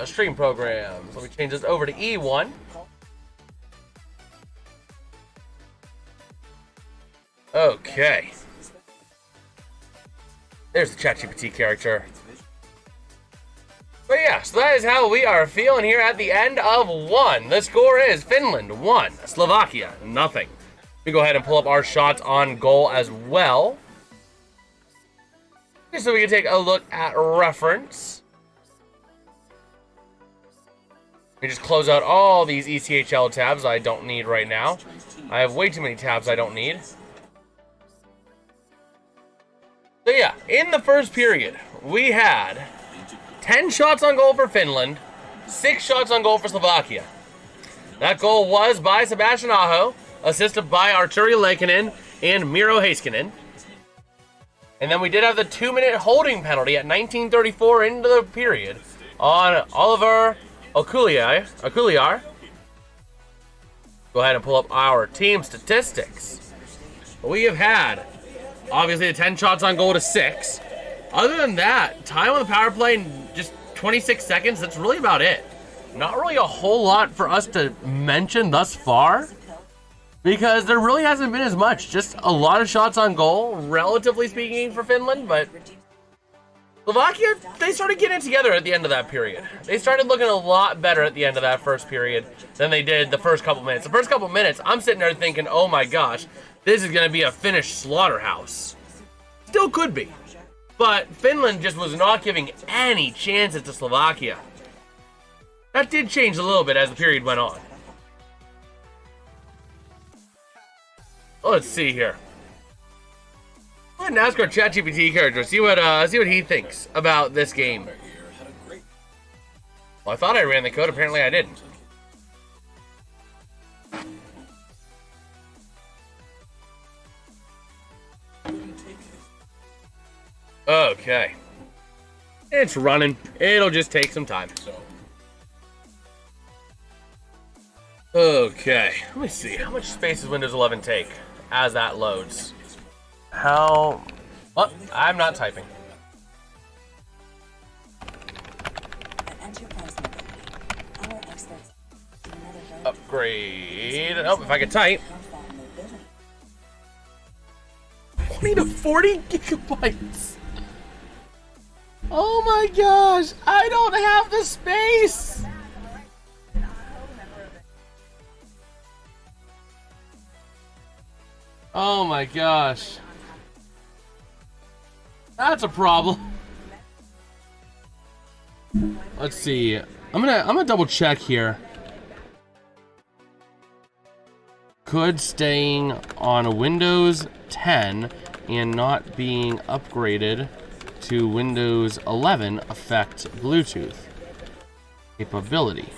Stream programs. Let me change this over to E1. Okay. There's the ChatGPT character. But yeah, so that is how we are feeling here at the end of 1. The score is Finland 1, Slovakia nothing. We go ahead and pull up our shots on goal as well. Just so we can take a look at reference. Let me just close out all these ECHL tabs I don't need right now. I have way too many tabs I don't need. So yeah, in the first period, we had 10 shots on goal for Finland, 6 shots on goal for Slovakia. That goal was by Sebastian Aho, assisted by Arturi Leikinen and Miro Heiskanen. And then we did have the 2-minute holding penalty at 19:34 into the period on Oliver Okuliar. Go ahead and pull up our team statistics. We have had, obviously, the 10 shots on goal to 6. Other than that, time on the power play, just 26 seconds. That's really about it. Not really a whole lot for us to mention thus far, because there really hasn't been as much. Just a lot of shots on goal, relatively speaking, for Finland. But Slovakia, they started getting it together at the end of that period. They started looking a lot better at the end of that first period than they did the first couple minutes. The first couple minutes, I'm sitting there thinking, oh my gosh, this is going to be a Finnish slaughterhouse. Still could be. But Finland just was not giving any chances to Slovakia. That did change a little bit as the period went on. Let's see here. Go ahead and ask our ChatGPT character, see what he thinks about this game. Well, I thought I ran the code. Apparently, I didn't. Okay. It's running. It'll just take some time. Okay. Let me see. How much space does Windows 11 take as that loads? How... What? I'm not typing. Upgrade. Oh, if I could type. 20 to 40 gigabytes. Oh my gosh. I don't have the space. Oh my gosh. That's a problem. Let's see. I'm gonna double check here. Could staying on Windows 10 and not being upgraded to Windows 11 affect Bluetooth capability?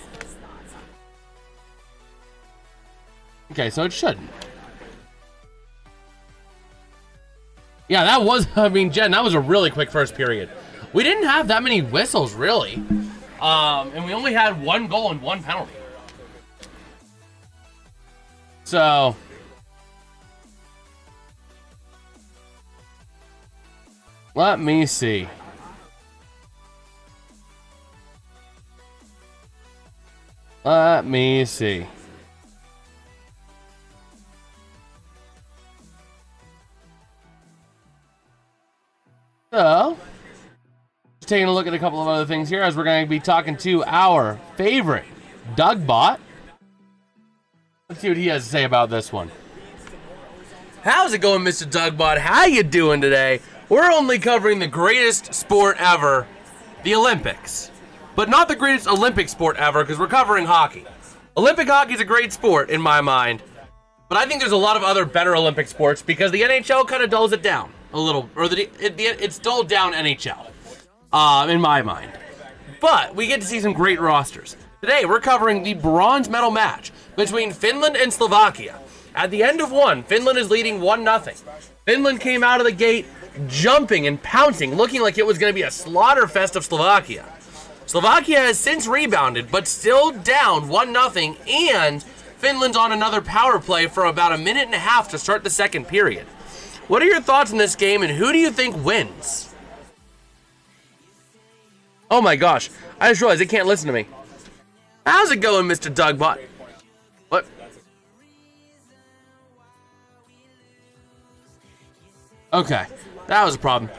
Okay, so it shouldn't. Yeah, that was, I mean, Jen, that was a really quick first period. We didn't have that many whistles, really. And we only had 1 goal and 1 penalty. So, let me see. Let me see. So, just taking a look at a couple of other things here as we're going to be talking to our favorite, Doug Bott. Let's see what he has to say about this one. How's it going, Mr. Doug Bott? How you doing today? We're only covering the greatest sport ever, the Olympics. But not the greatest Olympic sport ever, because we're covering hockey. Olympic hockey is a great sport, in my mind. But I think there's a lot of other better Olympic sports, because the NHL kind of dulls it down a little. Or it's dulled down NHL, in my mind. But we get to see some great rosters. Today, we're covering the bronze medal match between Finland and Slovakia. At the end of one, Finland is leading 1-0. Finland came out of the gate jumping and pouncing, looking like it was going to be a slaughter fest of Slovakia. Slovakia has since rebounded, but still down 1-0, and Finland's on another power play for about 1.5 minutes to start the second period. What are your thoughts on this game, and who do you think wins? Oh my gosh, I just realized they can't listen to me. How's it going, Mr. Doug Bott? What? Okay, that was a problem.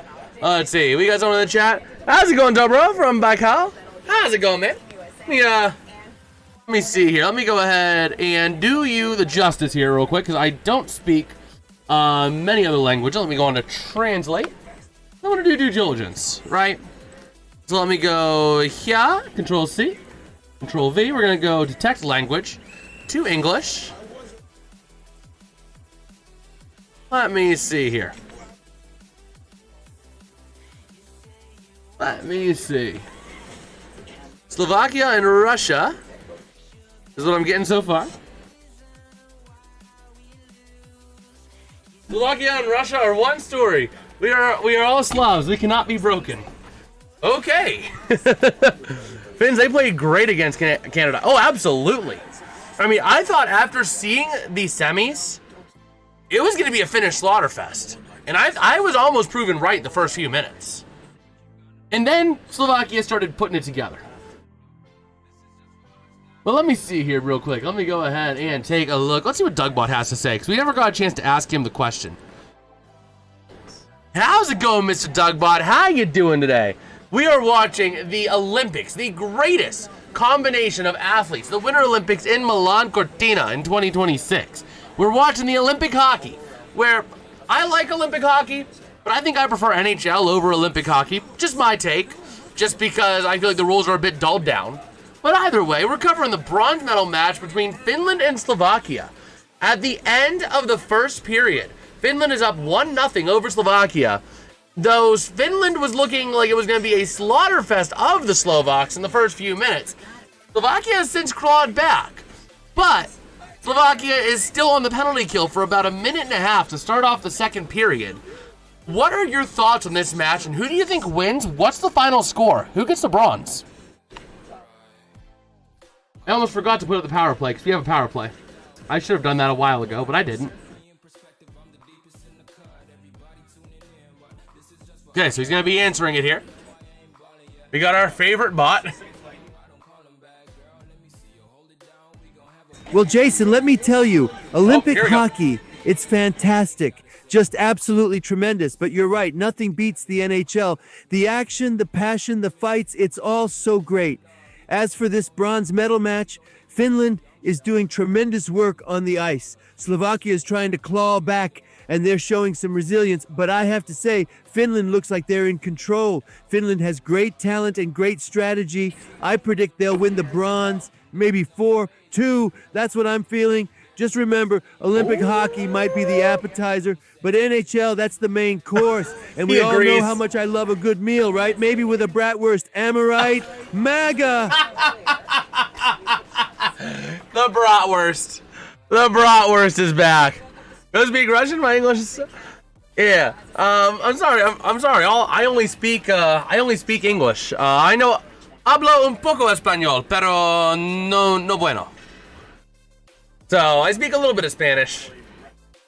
Let's see, we got someone in the chat. How's it going, Dobro from Baikal? How's it going, man? Let me see here. Let me go ahead and do you the justice here real quick, because I don't speak many other languages. Let me go on to translate. I want to do due diligence, right? So let me go here, Control C. Control V, we're going to go to text language to English. Let me see here. Let me see. Slovakia and Russia is what I'm getting so far. Slovakia and Russia are one story. We are all Slavs. We cannot be broken. Okay. Finns, they played great against Canada. Oh, absolutely. I mean, I thought after seeing the semis, it was going to be a Finnish slaughterfest. And I was almost proven right the first few minutes. And then Slovakia started putting it together. Well, let me see here real quick. Let me go ahead and take a look. Let's see what Doug Bott has to say, because we never got a chance to ask him the question. How's it going, Mr. Doug Bott? How you doing today? We are watching the Olympics, the greatest combination of athletes, the Winter Olympics in Milan Cortina in 2026. We're watching the Olympic hockey, where I like Olympic hockey, but I think I prefer NHL over Olympic hockey. Just my take, just because I feel like the rules are a bit dulled down. But either way, we're covering the bronze medal match between Finland and Slovakia. At the end of the first period, Finland is up 1-0 over Slovakia. Though Finland was looking like it was going to be a slaughterfest of the Slovaks in the first few minutes, Slovakia has since clawed back. But Slovakia is still on the penalty kill for about 1.5 minutes to start off the second period. What are your thoughts on this match, and who do you think wins? What's the final score? Who gets the bronze? I almost forgot to put up the power play, because we have a power play. I should have done that a while ago, but I didn't. Okay, so he's going to be answering it here. We got our favorite bot. Well, Jason, let me tell you, Olympic hockey, it's fantastic. Just absolutely tremendous. But you're right, nothing beats the NHL. The action, the passion, the fights, it's all so great. As for this bronze medal match, Finland is doing tremendous work on the ice. Slovakia is trying to claw back and they're showing some resilience. But I have to say, Finland looks like they're in control. Finland has great talent and great strategy. I predict they'll win the bronze, maybe 4-2. That's what I'm feeling. Just remember, Olympic hockey might be the appetizer, but NHL, that's the main course. And we all know how much I love a good meal, right? Maybe with a bratwurst. Am I right? MAGA! The bratwurst. The bratwurst is back. You speak Russian? My English is... Yeah. I'm sorry. I'm sorry. I only speak English. I know... Hablo un poco español, pero no bueno. So, I speak a little bit of Spanish.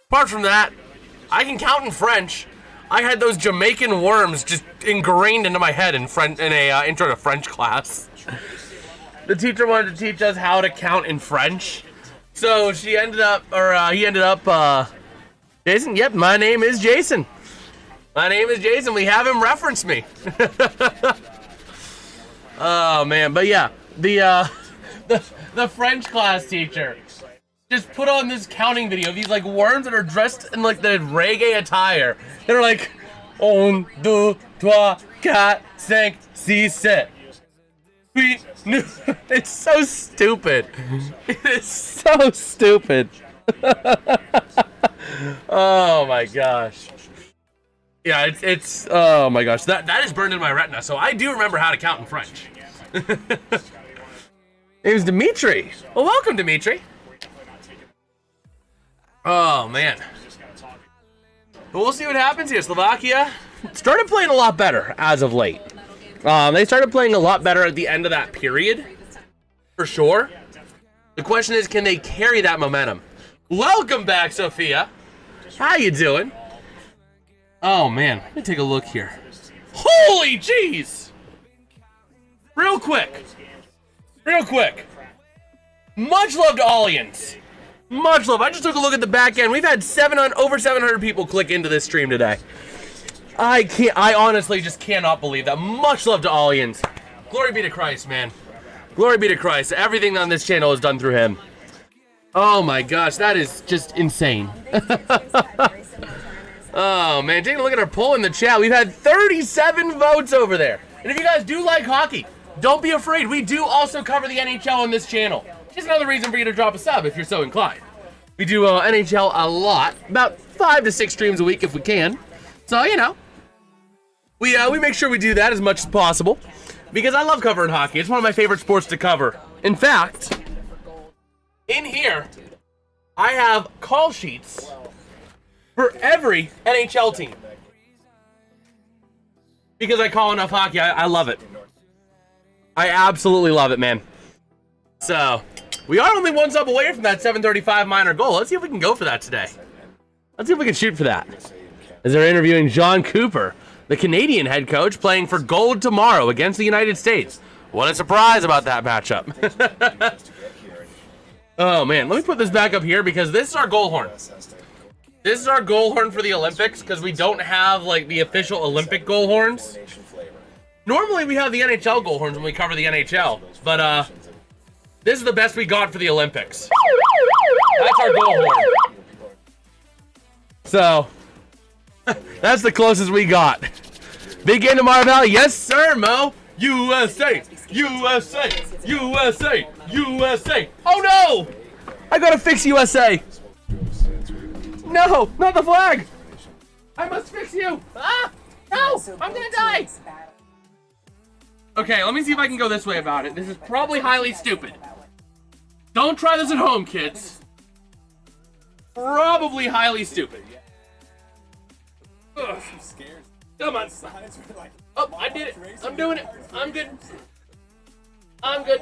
Apart from that, I can count in French. I had those Jamaican worms just ingrained into my head in a intro to French class. The teacher wanted to teach us how to count in French. So, he ended up, Jason, yep, my name is Jason. My name is Jason. We have him reference me. Oh, man. But yeah, the French class teacher just put on this counting video of these like worms that are dressed in like the reggae attire. They're like, 1, 2, 3, 4, 5, 6, 7. It's so stupid. It is so stupid. Oh my gosh. Yeah, it's oh my gosh. That is burned in my retina, so I do remember how to count in French. Name's Dimitri. Well, welcome, Dimitri. Oh, man. But we'll see what happens here. Slovakia started playing a lot better as of late. They started playing a lot better at the end of that period, for sure. The question is, can they carry that momentum? Welcome back, Sophia. How you doing? Oh, man. Let me take a look here. Holy jeez! Real quick. Much love to Allians. Much love. I just took a look at the back end. We've had over 700 people click into this stream today. I honestly just cannot believe that. Much love to Allians. Glory be to Christ, man. Glory be to Christ. Everything on this channel is done through him. Oh my gosh, that is just insane. Oh man, taking a look at our poll in the chat. We've had 37 votes over there. And if you guys do like hockey, don't be afraid. We do also cover the NHL on this channel. Just another reason for you to drop a sub if you're so inclined. We do NHL a lot, about 5 to 6 streams a week if we can. So, you know, we make sure we do that as much as possible because I love covering hockey. It's one of my favorite sports to cover. In fact, in here, I have call sheets for every NHL team because I call enough hockey. I love it. I absolutely love it, man. So, we are only one sub away from that 735 minor goal. Let's see if we can go for that today. Let's see if we can shoot for that. As they're interviewing John Cooper, the Canadian head coach, playing for gold tomorrow against the United States. What a surprise about that matchup. Oh, man. Let me put this back up here because this is our goal horn. This is our goal horn for the Olympics because we don't have, like, the official Olympic goal horns. Normally, we have the NHL goal horns when we cover the NHL, but, this is the best we got for the Olympics. That's our goal horn. So, that's the closest we got. Big game to Marvell. Yes, sir, Mo. USA, USA, USA, USA. Oh, no. I gotta fix USA. No, not the flag. I must fix you. Ah, no, I'm gonna die. Okay, let me see if I can go this way about it. This is probably highly stupid. Don't try this at home, kids. Probably highly stupid. Ugh. Come on. Oh, I did it. I'm doing it. I'm good. I'm good.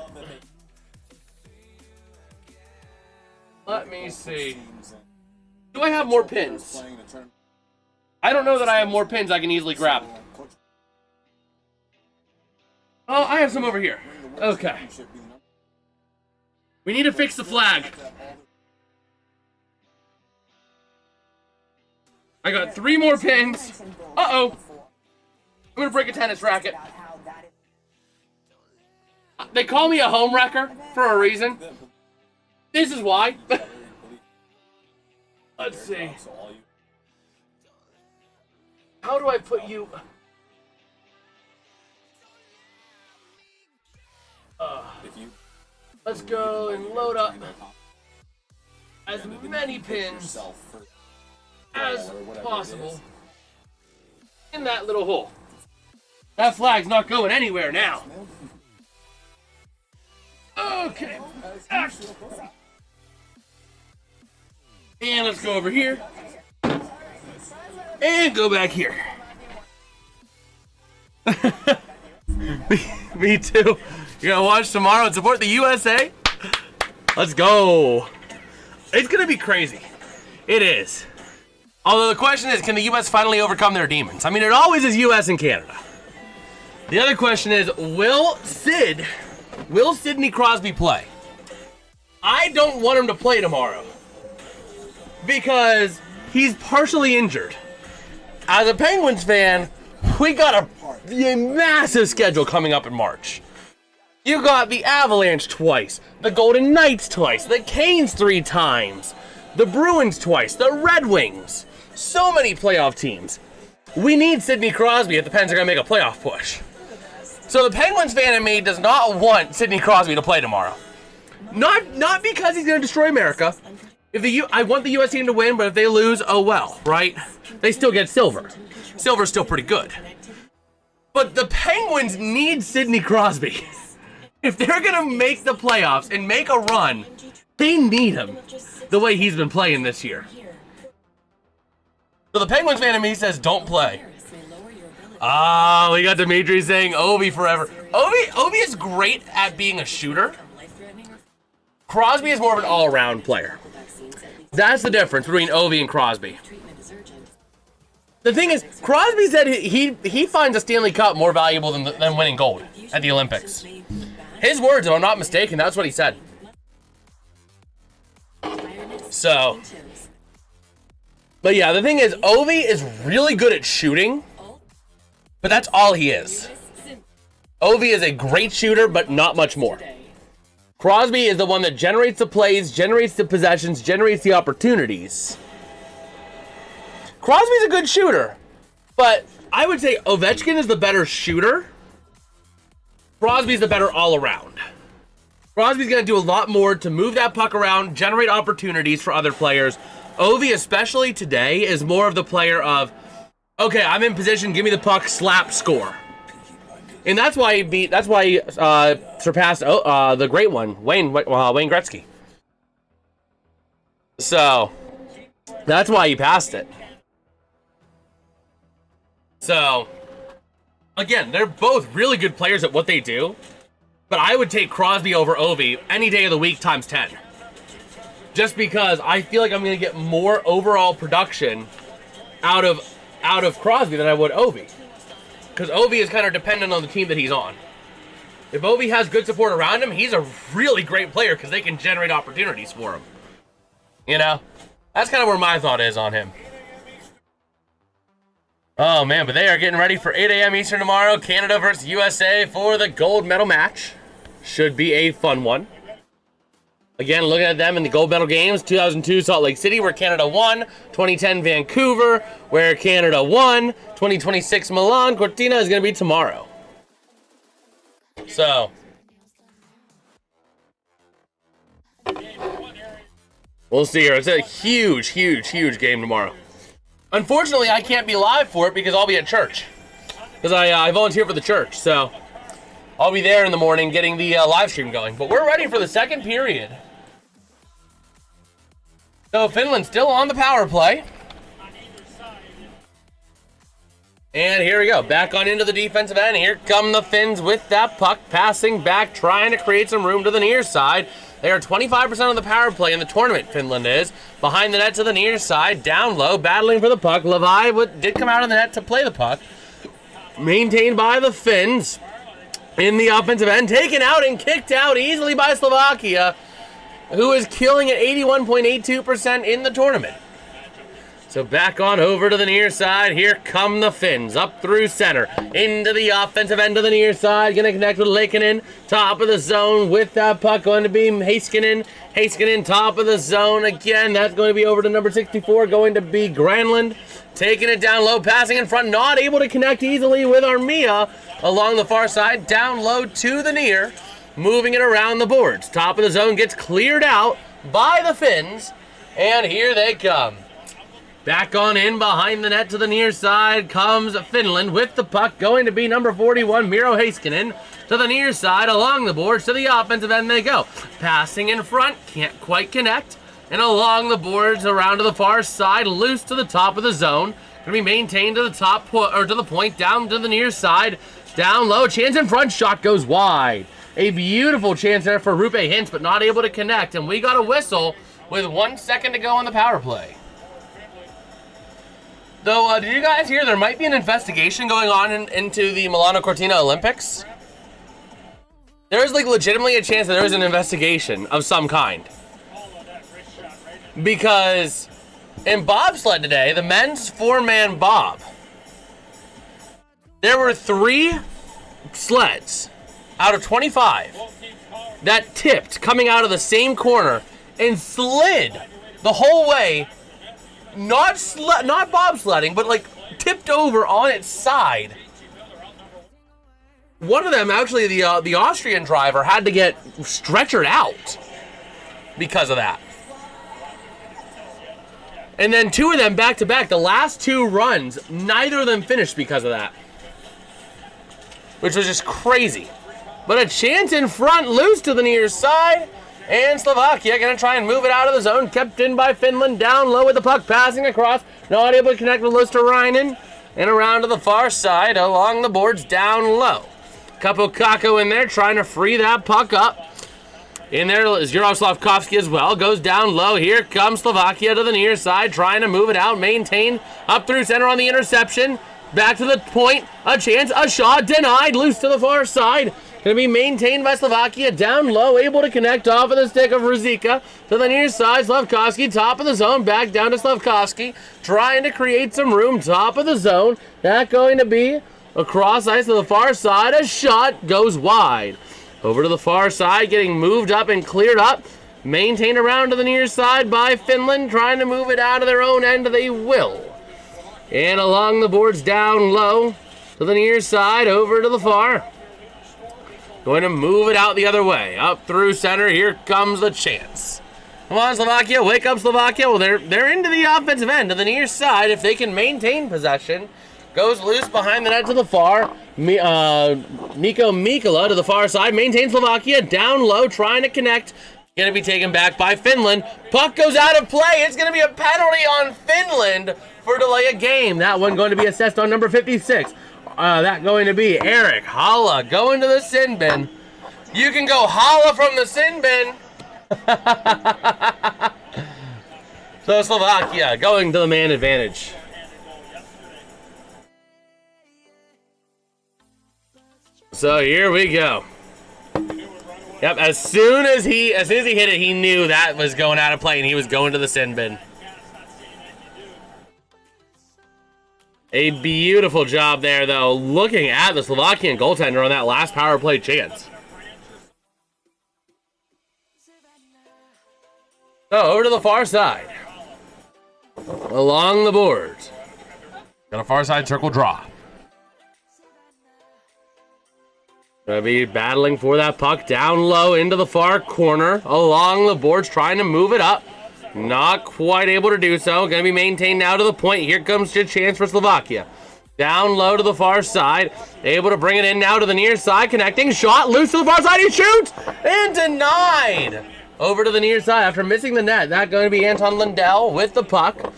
Let me see. Do I have more pins? I don't know that I have more pins I can easily grab. Oh, I have some over here. Okay. We need to fix the flag. I got 3 more pins. Uh-oh. I'm gonna break a tennis racket. They call me a home wrecker for a reason. This is why. Let's see. how do I put you? Let's go and load up as many pins as possible in that little hole. That flag's not going anywhere now. Okay. And let's go over here. And go back here. Me too. You're gonna watch tomorrow and support the USA? Let's go. It's gonna be crazy. It is. Although the question is, can the US finally overcome their demons? I mean, it always is US and Canada. The other question is, will Sidney Crosby play? I don't want him to play tomorrow because he's partially injured. As a Penguins fan, we got a massive schedule coming up in March. You got the Avalanche twice, the Golden Knights twice, the Canes 3 times, the Bruins twice, the Red Wings. So many playoff teams. We need Sidney Crosby if the Pens are going to make a playoff push. So the Penguins fan in me does not want Sidney Crosby to play tomorrow. Not because he's going to destroy America. I want the US team to win, but if they lose, oh well, right? They still get silver. Silver's still pretty good. But the Penguins need Sidney Crosby. If they're going to make the playoffs and make a run, they need him the way he's been playing this year. So the Penguins fan in me says don't play. Ah, we got Dimitri saying Ovi forever. Ovi is great at being a shooter. Crosby is more of an all-around player. That's the difference between Ovi and Crosby. The thing is, Crosby said he finds a Stanley Cup more valuable than winning gold at the Olympics. His words, if I'm not mistaken, that's what he said. So, but yeah, the thing is, Ovi is really good at shooting, but that's all he is. Ovi is a great shooter, but not much more. Crosby is the one that generates the plays, generates the possessions, generates the opportunities. Crosby's a good shooter, but I would say Ovechkin is the better shooter. Crosby's the better all-around. Crosby's going to do a lot more to move that puck around, generate opportunities for other players. Ovi, especially today, is more of the player of, okay, I'm in position, give me the puck, slap, score. And that's why he surpassed the great one, Wayne Gretzky. So, that's why he passed it. So, again, they're both really good players at what they do, but I would take Crosby over Ovi any day of the week times 10. Just because I feel like I'm going to get more overall production out of Crosby than I would Ovi. Because Ovi is kind of dependent on the team that he's on. If Ovi has good support around him, he's a really great player because they can generate opportunities for him. You know? That's kind of where my thought is on him. Oh, man, but they are getting ready for 8 a.m. Eastern tomorrow. Canada versus USA for the gold medal match. Should be a fun one. Again, looking at them in the gold medal games, 2002 Salt Lake City, where Canada won. 2010 Vancouver, where Canada won. 2026 Milan Cortina is going to be tomorrow. So, we'll see here. It's a huge, huge, huge game tomorrow. Unfortunately, I can't be live for it because I'll be at church. Because I volunteer for the church, so I'll be there in the morning getting the live stream going. But we're ready for the second period. So Finland still on the power play. And here we go. Back on into the defensive end. Here come the Finns with that puck. Passing back, trying to create some room to the near side. They are 25% of the power play in the tournament, Finland is. Behind the net to the near side, down low, battling for the puck. Levi did come out of the net to play the puck. Maintained by the Finns in the offensive end. Taken out and kicked out easily by Slovakia, who is killing at 81.82% in the tournament. So back on over to the near side. Here come the Finns. Up through center. Into the offensive end of the near side. Going to connect with Leikkanen. Top of the zone with that puck. Going to be Heiskanen. Heiskanen top of the zone again. That's going to be over to number 64. Going to be Granlund. taking it down low, passing in front, not able to connect easily with Armia along the far side, down low to the near, moving it around the boards. Top of the zone gets cleared out by the Finns, and here they come. Back on in behind the net to the near side comes Finland with the puck, going to be number 41, Miro Heiskanen. To the near side, along the boards, to the offensive end they go. Passing in front, can't quite connect. And along the boards, around to the far side, loose to the top of the zone. Gonna be maintained to the top, or to the point, down to the near side. Down low, chance in front, shot goes wide. A beautiful chance there for Rupe Hintz, but not able to connect. And we got a whistle with 1 second to go on the power play. Though, did you guys hear there might be an investigation going on into the Milan Cortina Olympics? There's like legitimately a chance that there is an investigation of some kind. Because in bobsled today, the men's 4-man bob, there were 3 sleds out of 25 that tipped coming out of the same corner and slid the whole way, not bobsledding, but like tipped over on its side. One of them, actually, the Austrian driver, had to get stretchered out because of that. And then 2 of them back to back, the last 2 runs, neither of them finished because of that. Which was just crazy. But a chance in front, loose to the near side. And Slovakia going to try and move it out of the zone. Kept in by Finland, down low with the puck, passing across. Not able to connect with Luosterainen. And around to the far side, along the boards, down low. Kapokako in there, trying to free that puck up. In there is Jaroslavkovsky as well. Goes down low. Here comes Slovakia to the near side, trying to move it out. Maintain up through center on the interception. Back to the point. A chance. A shot. Denied. Loose to the far side. Going to be maintained by Slovakia. Down low. Able to connect off of the stick of Ruzicka. To the near side. Slavkovsky. Top of the zone. Back down to Slavkovsky. Trying to create some room. Top of the zone. That going to be across ice to the far side. A shot goes wide. Over to the far side. Getting moved up and cleared up. Maintained around to the near side by Finland. Trying to move it out of their own end. They will. And along the boards down low. To the near side. Over to the far. Going to move it out the other way. Up through center. Here comes the chance. Come on, Slovakia. Wake up, Slovakia. Well, they're into the offensive end. To the near side. If they can maintain possession. Goes loose behind the net to the far. Nico Mikkola to the far side. Maintains Slovakia. Down low. Trying to connect. Going to be taken back by Finland. Puck goes out of play. It's going to be a penalty on Finland for delay of game. That one going to be assessed on number 56. That going to be Eric Halla going to the sin bin. You can go Halla from the sin bin. So Slovakia going to the man advantage. So here we go. Yep, as soon as he hit it, he knew that was going out of play and he was going to the sin bin. A beautiful job there, though, looking at the Slovakian goaltender on that last power play chance. So, over to the far side. Along the boards. Got a far side circle draw. Gonna be battling for that puck down low into the far corner. Along the boards, trying to move it up. Not quite able to do so. Going to be maintained now to the point. Here comes a chance for Slovakia. Down low to the far side. Able to bring it in now to the near side. Connecting. Shot. Loose to the far side. He shoots. And denied. Over to the near side after missing the net. That going to be Anton Lundell with the puck.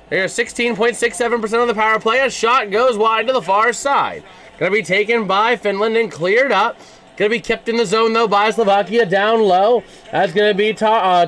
There's 16.67% of the power play. A shot goes wide to the far side. Going to be taken by Finland and cleared up. Going to be kept in the zone, though, by Slovakia down low. That's going to be Tatar.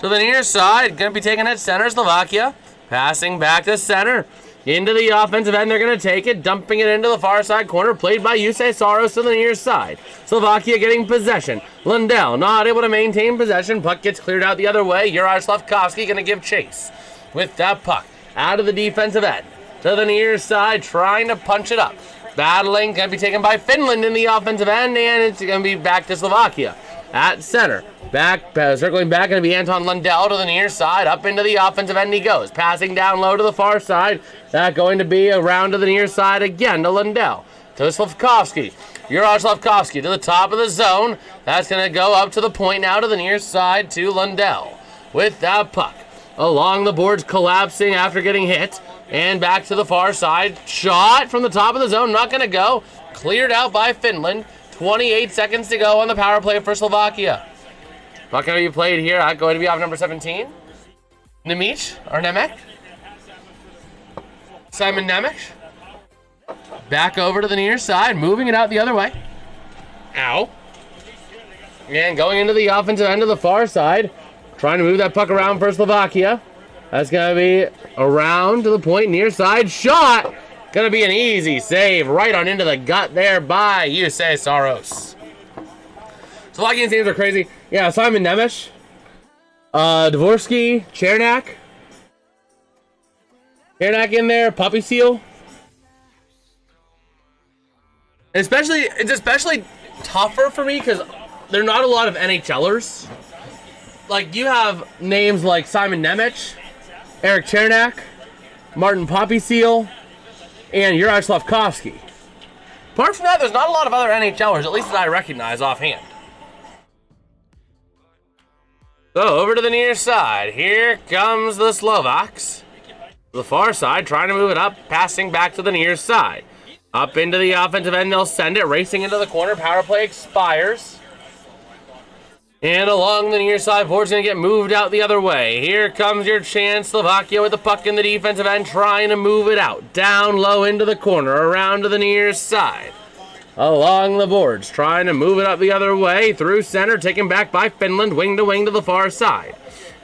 To the near side. Going to be taken at center, Slovakia. Passing back to center. Into the offensive end. They're going to take it. Dumping it into the far side corner. Played by Jussi Saros to the near side. Slovakia getting possession. Lundell not able to maintain possession. Puck gets cleared out the other way. Juraj Slavkovsky going to give chase with that puck. Out of the defensive end. To the near side. Trying to punch it up. Battling, going to be taken by Finland in the offensive end, and it's going to be back to Slovakia. At center, Circling back, going to be Anton Lundell to the near side. Up into the offensive end he goes. Passing down low to the far side. That going to be around to the near side again to Lundell. To Slavkovsky. Juraj Slavkovsky to the top of the zone. That's going to go up to the point now to the near side to Lundell. With that puck. Along the boards, collapsing after getting hit. And back to the far side. Shot from the top of the zone. Not going to go. Cleared out by Finland. 28 seconds to go on the power play for Slovakia. Not going to be played here. Going to be off number 17. Nemec, or Nemec. Simon Nemec. Back over to the near side, moving it out the other way. Ow. And going into the offensive end of the far side. Trying to move that puck around for Slovakia. That's going to be around to the point, near side. Shot! Going to be an easy save right on into the gut there by Jussi Saros. Slovakian teams are crazy. Yeah, Simon Nemec. Dvorsky, Chernak. Chernak in there, Puppy Seal. It's especially tougher for me because there are not a lot of NHLers. Like, you have names like Simon Nemec, Eric Chernak, Martin Poppy Seal, and Juraj Slavkovsky. Apart from that, there's not a lot of other NHLers, at least that I recognize offhand. So, over to the near side. Here comes the Slovaks. The far side, trying to move it up, passing back to the near side. Up into the offensive end, they'll send it, racing into the corner. Power play expires. And along the near side, board's going to get moved out the other way. Here comes your chance. Slovakia with the puck in the defensive end, trying to move it out. Down low into the corner, around to the near side. Along the boards, trying to move it up the other way. Through center, taken back by Finland, wing to wing to the far side.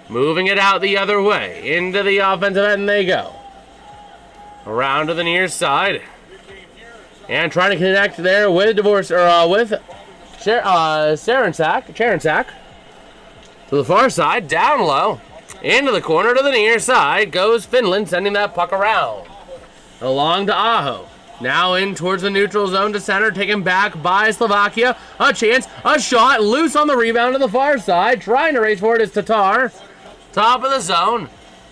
Moving it out the other way. Into the offensive end they go. Around to the near side. And trying to connect there with Cherensak. To the far side, down low. Into the corner to the near side goes Finland, sending that puck around. Along to Aho. Now in towards the neutral zone to center, taken back by Slovakia. A chance, a shot, loose on the rebound to the far side. Trying to race for it is Tatar. Top of the zone.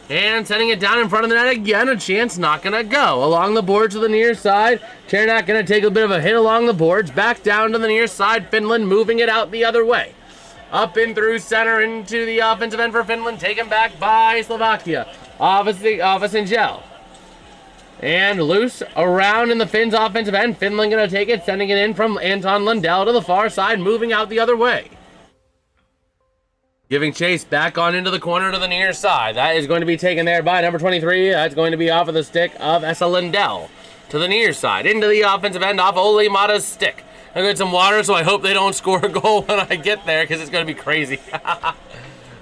And sending it down in front of the net again. A chance, not going to go. Along the boards to the near side. Chernak going to take a bit of a hit along the boards. Back down to the near side. Finland moving it out the other way. Up in through center into the offensive end for Finland. Taken back by Slovakia. Avasingel. And loose around in the Finns' offensive end. Finland going to take it. Sending it in from Anton Lundell to the far side. Moving out the other way. Giving chase back on into the corner to the near side. That is going to be taken there by number 23. That's going to be off of the stick of Esa Lundell. To the near side. Into the offensive end off Ole Mata's stick. I got some water, so I hope they don't score a goal when I get there because it's going to be crazy.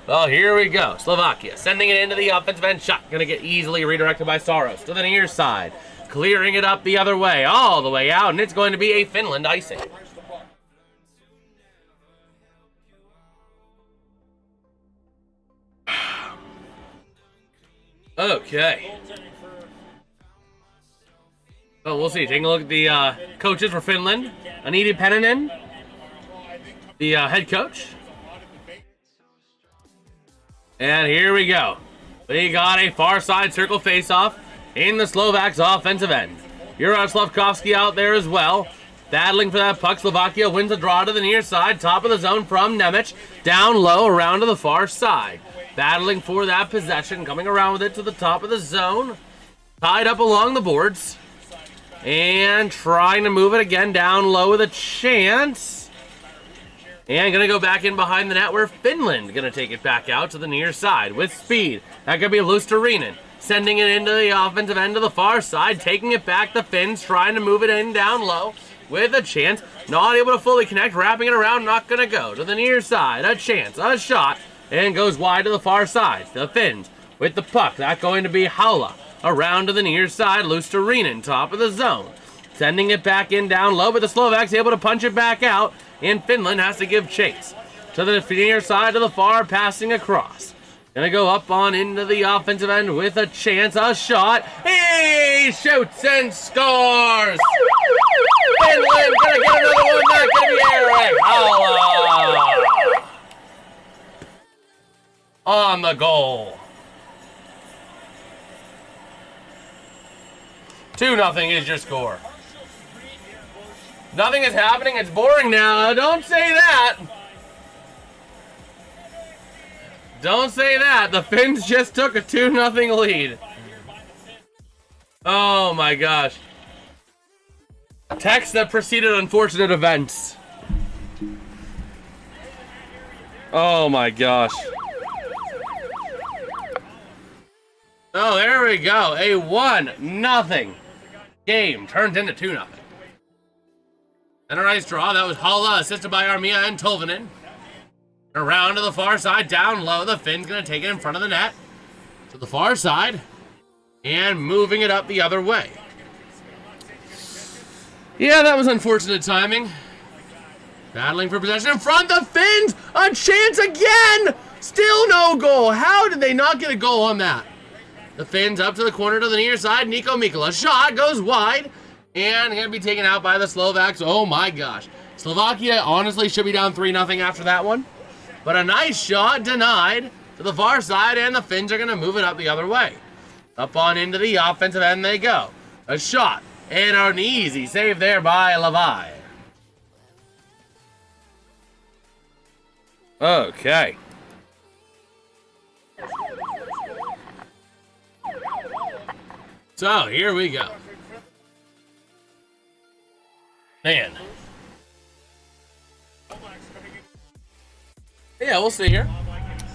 Well, here we go. Slovakia sending it into the offensive end. Shot going to get easily redirected by Saros. To the near side. Clearing it up the other way. All the way out. And it's going to be a Finland icing. Okay. Oh, we'll see. Taking a look at the coaches for Finland. Anita Pennanen, the head coach. And here we go. We got a far side circle face-off in the Slovaks' offensive end. Juraj Slavkovsky out there as well. Battling for that puck. Slovakia wins a draw to the near side. Top of the zone from Nemec. Down low around to the far side. Battling for that possession, coming around with it to the top of the zone. Tied up along the boards. And trying to move it again down low with a chance. And going to go back in behind the net where Finland going to take it back out to the near side with speed. That could be Luostarinen. Sending it into the offensive end of the far side. Taking it back, the Finns trying to move it in down low with a chance. Not able to fully connect, wrapping it around, not going to go. To the near side, a chance, a shot. And goes wide to the far side. The Finns with the puck. That's going to be Haula. Around to the near side. Luostarinen, top of the zone. Sending it back in down low. But the Slovaks able to punch it back out. And Finland has to give chase. To the near side to the far. Passing across. Gonna go up on into the offensive end with a chance. A shot. He shoots and scores. Finland gonna get another one. Not gonna be Eric Haula. on the goal. 2-0 is your score. Nothing is happening. It's boring now. Don't say that. Don't say that. The Finns just took a 2-0 lead. Oh my gosh. Text that preceded unfortunate events. Oh my gosh. Oh, there we go. A 1-0 game turned into 2-0. And a nice draw. That was Halla, assisted by Armia and Tolvanen. Around to the far side, down low. The Finn's going to take it in front of the net. To the far side. And moving it up the other way. Yeah, that was unfortunate timing. Battling for possession in front. The Finns, a chance again. Still no goal. How did they not get a goal on that? The Finns up to the corner to the near side. Nico Mikkola. Shot goes wide. And going to be taken out by the Slovaks. Oh my gosh. Slovakia honestly should be down 3-0 after that one. But a nice shot denied to the far side. And the Finns are going to move it up the other way. Up on into the offensive end they go. A shot. And an easy save there by Levi. Okay. So, here we go. Man. Yeah, we'll see here.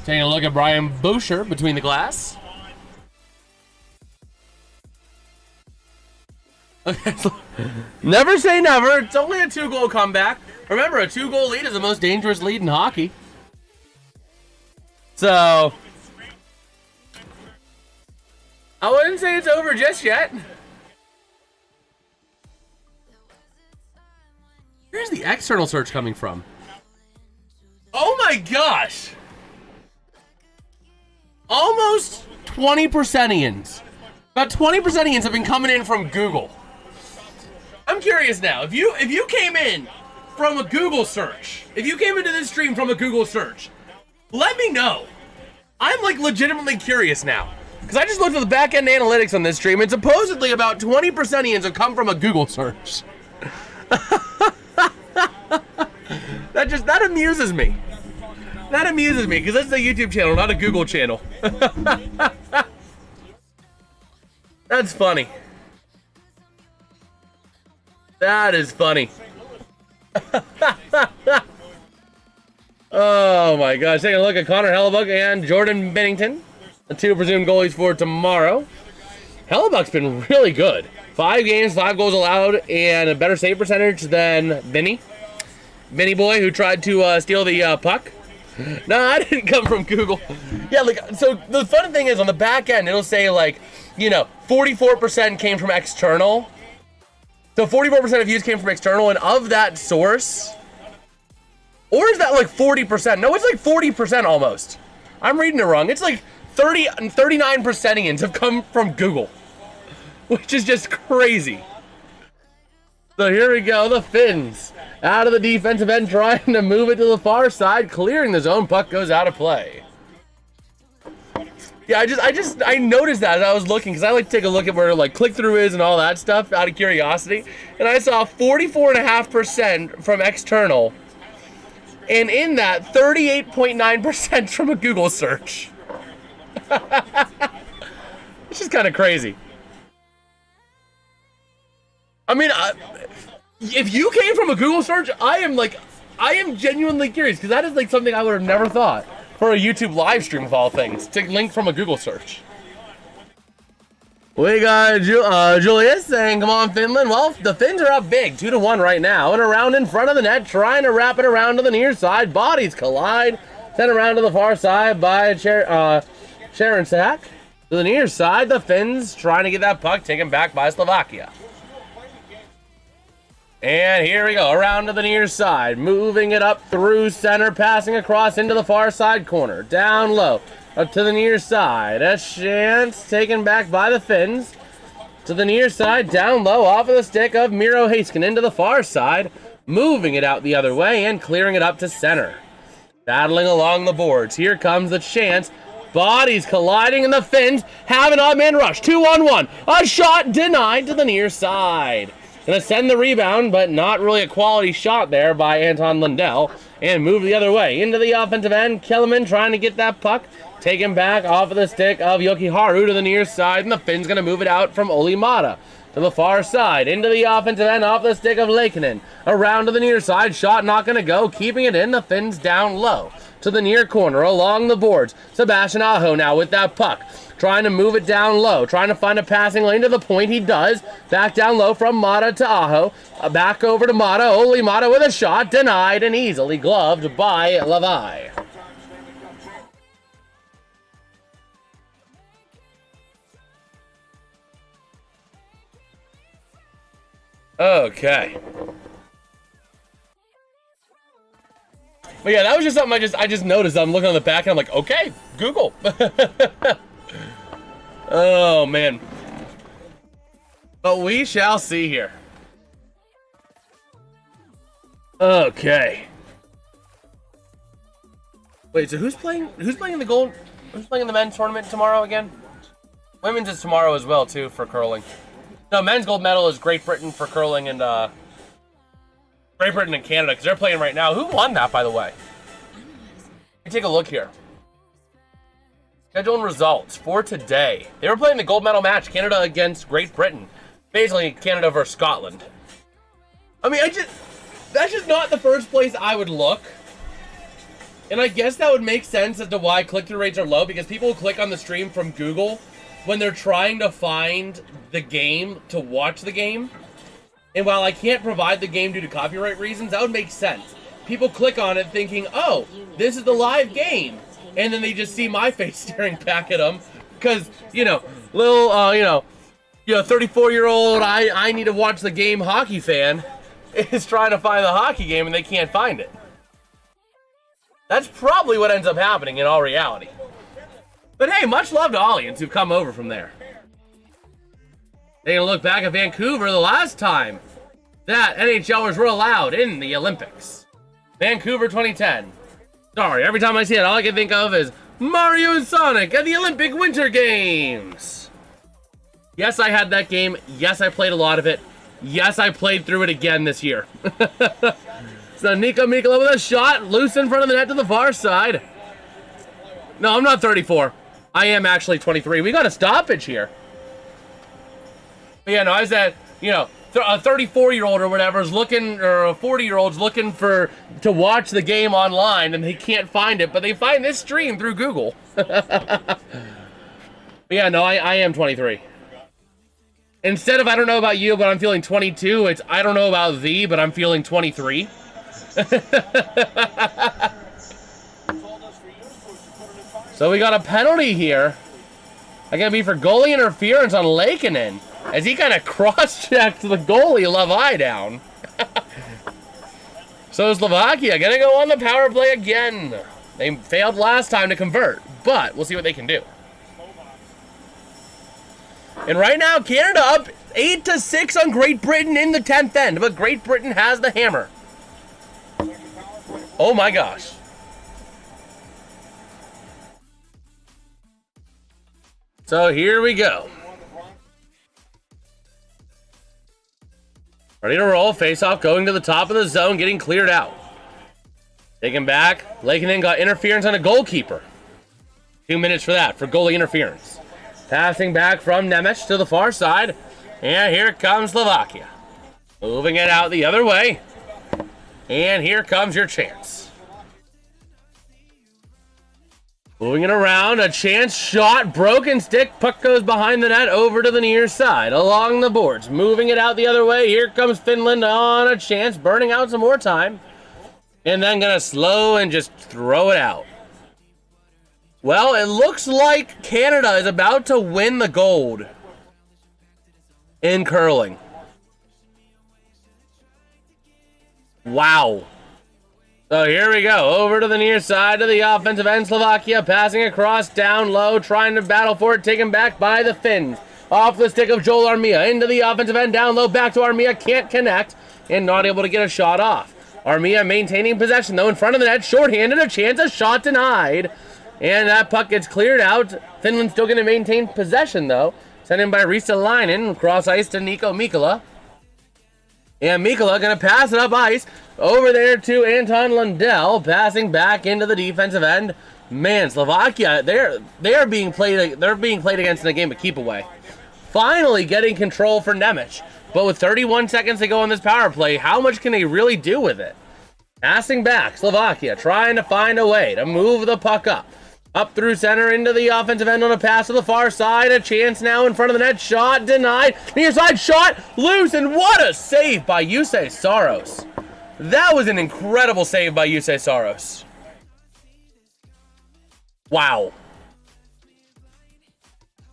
Taking a look at Brian Boucher between the glass. Never say never. It's only a 2-goal comeback. Remember, a 2-goal lead is the most dangerous lead in hockey. So, I wouldn't say it's over just yet. Where's the external search coming from? Oh my gosh. Almost 20%ians. About 20%ians have been coming in from Google. I'm curious now, if you came in from a Google search, if you came into this stream from a Google search, let me know. I'm like legitimately curious now. Because I just looked at the back end analytics on this stream, and supposedly about 20%ians have come from a Google search. That amuses me. That amuses me, because this is a YouTube channel, not a Google channel. That's funny. That is funny. Oh my gosh. Taking a look at Connor Hellebuck and Jordan Bennington, the two presumed goalies for tomorrow. Hellebuck's been really good. 5 games, 5 goals allowed, and a better save percentage than Vinny boy, who tried to steal the puck. No, I didn't come from Google. Yeah, like, so the funny thing is, on the back end, it'll say, like, 44% came from external. So 44% of views came from external, and of that source, or is that like 40%? No, it's like 40% almost. I'm reading it wrong. It's like 39%ians have come from Google, which is just crazy. So here we go, the Finns out of the defensive end, trying to move it to the far side, clearing the zone. Puck goes out of play. Yeah, I noticed that as I was looking, because I like to take a look at where like click-through is and all that stuff out of curiosity, and I saw 44.5% from external, and in that 38.9% from a Google search. It's just kind of crazy. I mean, if you came from a Google search, I am genuinely curious, because that is like something I would have never thought for a YouTube live stream of all things, to link from a Google search. We got Julius saying, come on, Finland. Well, the Finns are up big, 2-1 right now, and around in front of the net, trying to wrap it around to the near side. Bodies collide, sent around to the far side by Sharon Sack. To the near side, the Finns trying to get that puck taken back by Slovakia. And here we go, around to the near side, moving it up through center, passing across into the far side corner, down low, up to the near side. A chance taken back by the Finns. To the near side, down low, off of the stick of Miro Haskin into the far side, moving it out the other way and clearing it up to center. Battling along the boards. Here comes the chance. Bodies colliding in the Finns. Have an odd man rush. 2-on-1. A shot denied to the near side. Gonna send the rebound, but not really a quality shot there by Anton Lundell. And move the other way. Into the offensive end. Kellerman trying to get that puck. Taken back off of the stick of Jokiharju to the near side. And the Finns gonna move it out from Olimata. To the far side, into the offensive end, off the stick of Leikinen. Around to the near side, shot not going to go, keeping it in, the Finns down low. To the near corner, along the boards. Sebastian Aho now with that puck. Trying to move it down low, trying to find a passing lane to the point, he does. Back down low from Mata to Aho. Back over to Mata, Oli Mata with a shot, denied and easily gloved by Levi. Okay. But yeah, that was just something I just noticed. I'm looking on the back and I'm like, okay, Google. Oh man. But we shall see here. Okay. Wait, so who's playing in the gold? Who's playing in the men's tournament tomorrow again? Women's is tomorrow as well too for curling. No, men's gold medal is Great Britain for curling and Great Britain and Canada because they're playing right now. Who won that, by the way? Let me take a look here. Schedule and results for today. They were playing the gold medal match, Canada against Great Britain. Basically, Canada versus Scotland. I mean, that's just not the first place I would look. And I guess that would make sense as to why click-through rates are low, because people click on the stream from Google when they're trying to find the game to watch the game. And while I can't provide the game due to copyright reasons, that would make sense. People click on it thinking, oh, this is the live game. And then they just see my face staring back at them. Because, little, 34-year-old, I need to watch the game hockey fan is trying to find the hockey game and they can't find it. That's probably what ends up happening in all reality. But hey, much love to audience who've come over from there. Taking a look back at Vancouver the last time that NHLers were allowed in the Olympics. Vancouver 2010. Sorry, every time I see it, all I can think of is Mario and Sonic at the Olympic Winter Games. Yes, I had that game. Yes, I played a lot of it. Yes, I played through it again this year. So Nico Mikkola with a shot, loose in front of the net to the far side. No, I'm not 34. I am actually 23. We got a stoppage here. But yeah, no, I said, a 34-year-old or whatever is looking, or a 40-year-old's looking to watch the game online and they can't find it, but they find this stream through Google. But yeah, no, I am 23. Instead of I don't know about you, but I'm feeling 22, it's I don't know about thee, but I'm feeling 23. So we got a penalty here. I gotta be for goalie interference on Leikinen as he kind of cross-checked the goalie Levi down. So Slovakia gonna go on the power play again. They failed last time to convert, but we'll see what they can do. And right now, Canada up 8-6 on Great Britain in the 10th end, but Great Britain has the hammer. Oh my gosh. So here we go. Ready to roll. Face-off going to the top of the zone, getting cleared out. Taken back. Leikinen got interference on a goalkeeper. 2 minutes for that, for goalie interference. Passing back from Nemec to the far side. And here comes Slovakia. Moving it out the other way. And here comes your chance. Moving it around, a chance shot, broken stick, puck goes behind the net, over to the near side, along the boards, moving it out the other way. Here comes Finland on a chance, burning out some more time, and then gonna slow and just throw it out. Well, it looks like Canada is about to win the gold in curling. Wow. So here we go, over to the near side to the offensive end. Slovakia passing across down low, trying to battle for it, taken back by the Finns. Off the stick of Joel Armia, into the offensive end, down low, back to Armia, can't connect, and not able to get a shot off. Armia maintaining possession, though, in front of the net. Shorthanded, a chance, a shot denied. And that puck gets cleared out. Finland still going to maintain possession, though. Sent in by Ristolainen, cross ice to Nico Mikkola. And Mikkola going to pass it up ice over there to Anton Lundell, passing back into the defensive end. Man, Slovakia, they're being played against in a game of keep away. Finally getting control for Nemec. But with 31 seconds to go on this power play, how much can they really do with it? Passing back, Slovakia trying to find a way to move the puck up. Up through center into the offensive end on a pass to the far side. A chance now in front of the net. Shot denied. Near side shot loose. And what a save by Jussi Saros. That was an incredible save by Jussi Saros. Wow.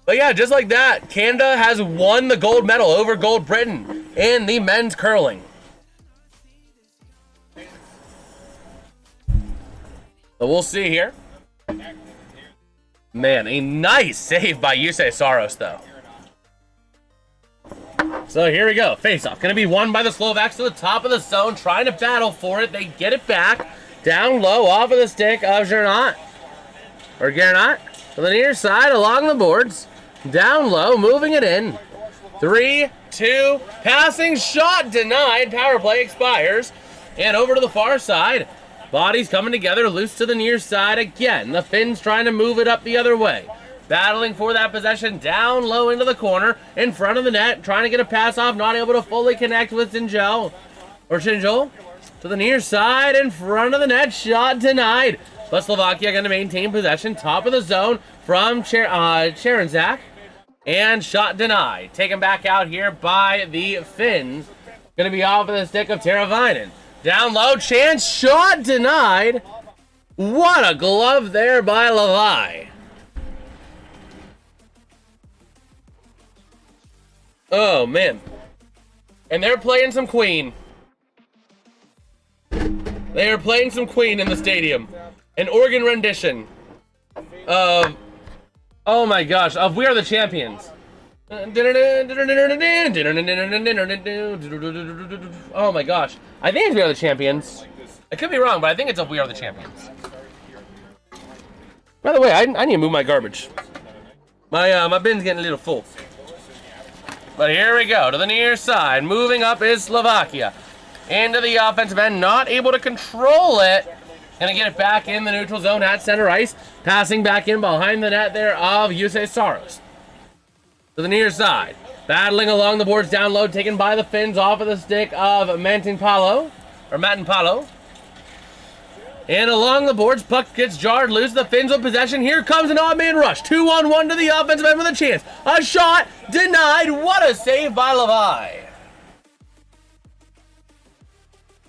But yeah, just like that, Canada has won the gold medal over Gold Britain in the men's curling. So we'll see here. Man, a nice save by Jussi Saros, though. So here we go. Face-off. Going to be won by the Slovaks to the top of the zone. Trying to battle for it. They get it back. Down low off of the stick of Gernot. Or Gernot. To the near side along the boards. Down low. Moving it in. 3, 2. Passing shot denied. Power play expires. And over to the far side. Bodies coming together, loose to the near side again. The Finns trying to move it up the other way. Battling for that possession down low into the corner, in front of the net, trying to get a pass off, not able to fully connect with Sinjel. To the near side, in front of the net, shot denied. But Slovakia going to maintain possession, top of the zone from Cherenczak. And shot denied. Taken back out here by the Finns. Going to be off of the stick of Teravainen. Down low, chance, shot denied. What a glove there by Levi. Oh, man. And they're playing some Queen. They are playing some Queen in the stadium. An organ rendition of, oh my gosh, of We Are the Champions. Oh my gosh. I think it's We Are the Champions. I could be wrong, but I think it's We Are the Champions. By the way, I need to move my garbage. My bin's getting a little full. But here we go, to the near side. Moving up is Slovakia. Into the offensive end, not able to control it. Gonna get it back in the neutral zone at center ice. Passing back in behind the net there of Jussi Saros. To the near side. Battling along the boards down low, taken by the Finns off of the stick of Matin Palo. And along the boards, puck gets jarred loose. The Finns with possession. Here comes an odd man rush. 2-on-1 to the offensive end with a chance. A shot denied. What a save by Levi.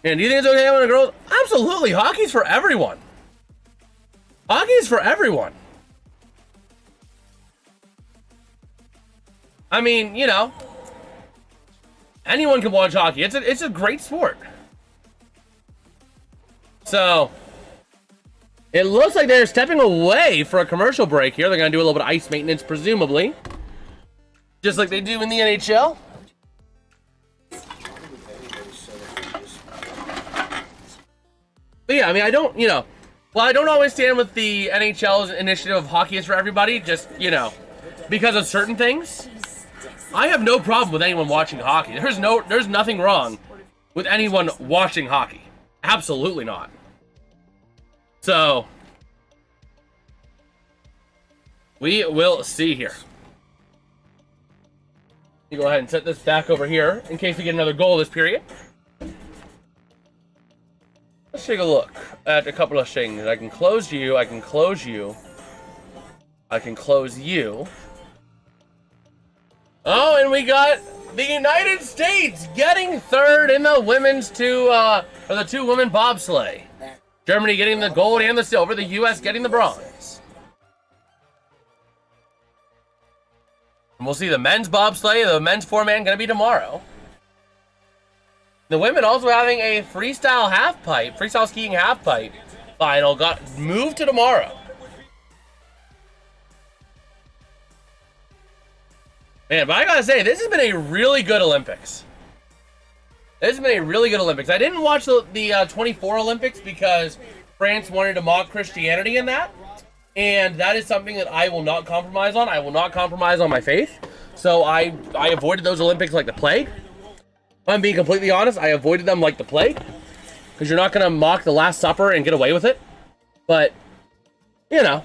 And do you think it's okay when a girl? Absolutely. Hockey's for everyone. Hockey's for everyone. I mean, you know, anyone can watch hockey. It's a great sport. So, it looks like they're stepping away for a commercial break here. They're going to do a little bit of ice maintenance, presumably. Just like they do in the NHL. But yeah, I mean, I don't always stand with the NHL's initiative of hockey is for everybody, just, you know, because of certain things. I have no problem with anyone watching hockey. There's nothing wrong with anyone watching hockey. Absolutely not. So, we will see here. You go ahead and set this back over here in case we get another goal this period. Let's take a look at a couple of things. I can close you. I can close you. I can close you. Oh, and we got the United States getting third in the women's the two-women bobsleigh. Germany getting the gold and the silver. The U.S. getting the bronze. And we'll see the men's bobsleigh, the men's four-man, going to be tomorrow. The women also having a freestyle skiing half pipe final got moved to tomorrow. Man, but I gotta say, this has been a really good Olympics. This has been a really good Olympics. I didn't watch the 24 Olympics because France wanted to mock Christianity in that. And that is something that I will not compromise on. I will not compromise on my faith. So I avoided those Olympics like the plague. If I'm being completely honest, I avoided them like the plague. Because you're not going to mock the Last Supper and get away with it. But, you know,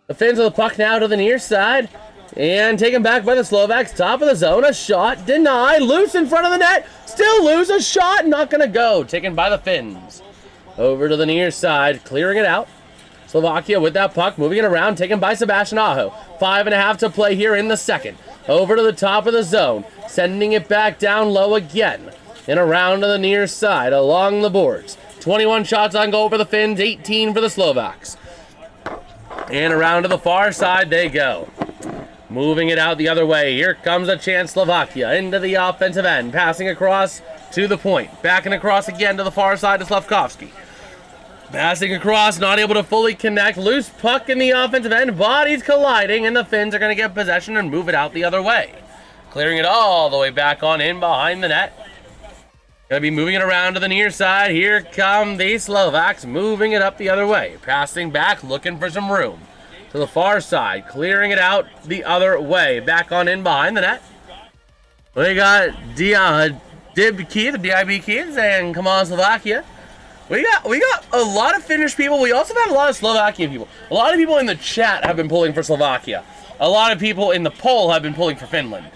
the Finns of the puck now to the near side. And taken back by the Slovaks. Top of the zone. A shot denied. Loose in front of the net. Still loose. A shot not going to go. Taken by the Finns. Over to the near side. Clearing it out. Slovakia with that puck. Moving it around. Taken by Sebastian Aho. 5.5 to play here in the second. Over to the top of the zone. Sending it back down low again. And around to the near side. Along the boards. 21 shots on goal for the Finns. 18 for the Slovaks. And around to the far side they go. Moving it out the other way. Here comes a chance. Slovakia into the offensive end. Passing across to the point. Backing across again to the far side to Slavkovsky. Passing across. Not able to fully connect. Loose puck in the offensive end. Bodies colliding. And the Finns are going to get possession and move it out the other way. Clearing it all the way back on in behind the net. Going to be moving it around to the near side. Here come the Slovaks. Moving it up the other way. Passing back. Looking for some room. To the far side, clearing it out the other way. Back on in behind the net. We got DIB Keith, and come on Slovakia. We got a lot of Finnish people. We also have a lot of Slovakian people. A lot of people in the chat have been pulling for Slovakia. A lot of people in the poll have been pulling for Finland.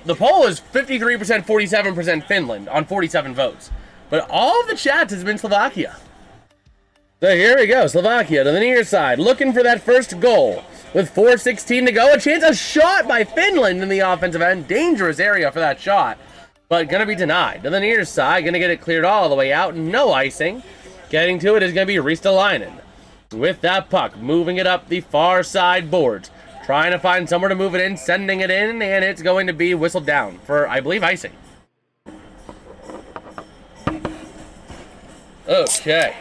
The poll is 53%, 47% Finland on 47 votes. But all of the chats has been Slovakia. So here we go, Slovakia to the near side, looking for that first goal. With 4:16 to go, a chance, a shot by Finland in the offensive end. Dangerous area for that shot, but gonna be denied. To the near side, gonna get it cleared all the way out, no icing. Getting to it is gonna be Ristolainen. With that puck, moving it up the far side boards. Trying to find somewhere to move it in, sending it in, and it's going to be whistled down for, I believe, icing. Okay.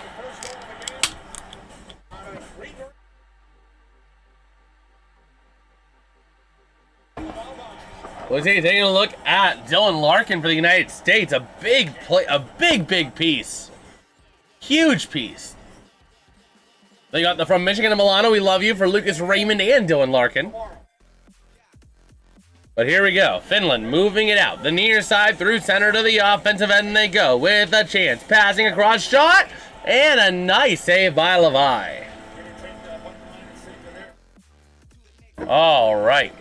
We'll see, taking a look at Dylan Larkin for the United States. A big play, a big piece. Huge piece. They got the from Michigan to Milano, we love you, for Lucas Raymond and Dylan Larkin. But here we go. Finland moving it out. The near side through center to the offensive end they go with a chance. Passing across, shot, and a nice save by Levi. All right.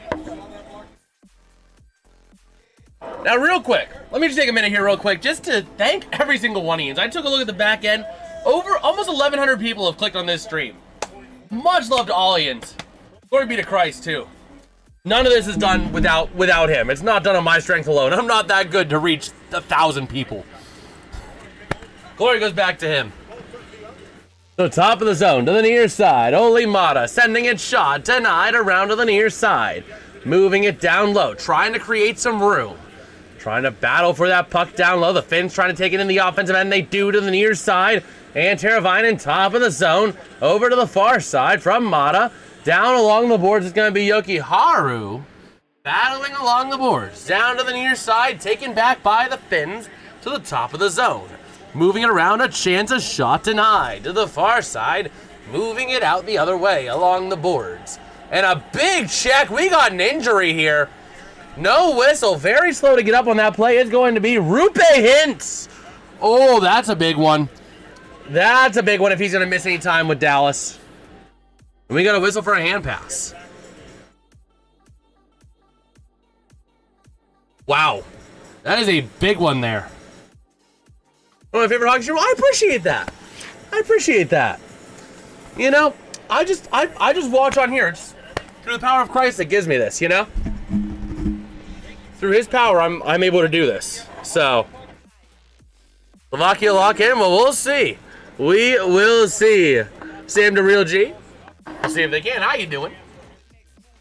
Now, real quick, let me just take a minute here real quick just to thank every single one of you. I took a look at the back end. Over almost 1,100 people have clicked on this stream. Much love to all Ians. Glory be to Christ, too. None of this is done without him. It's not done on my strength alone. I'm not that good to reach 1,000 people. Glory goes back to him. So top of the zone to the near side. Oli Mata sending it shot. Denied around to the near side. Moving it down low. Trying to create some room. Trying to battle for that puck down low. The Finns trying to take it in the offensive end. They do to the near side. And Teravainen top of the zone. Over to the far side from Mata. Down along the boards is going to be Yoki Haru. Battling along the boards. Down to the near side. Taken back by the Finns to the top of the zone. Moving it around. A chance, a shot denied. To the far side. Moving it out the other way along the boards. And a big check. We got an injury here. No whistle. Very slow to get up on that play. It's going to be Rupe Hintz. Oh, that's a big one. That's a big one if he's going to miss any time with Dallas. And we got a whistle for a hand pass. Wow. That is a big one there. One of my favorite hockey streamers. I appreciate that. I appreciate that. You know, I just watch on here. It's through the power of Christ that gives me this, you know? Through his power, I'm able to do this. So, Slovakia lock in. Well, we'll see. We will see. Sam to Real G. We'll see if they can. How you doing?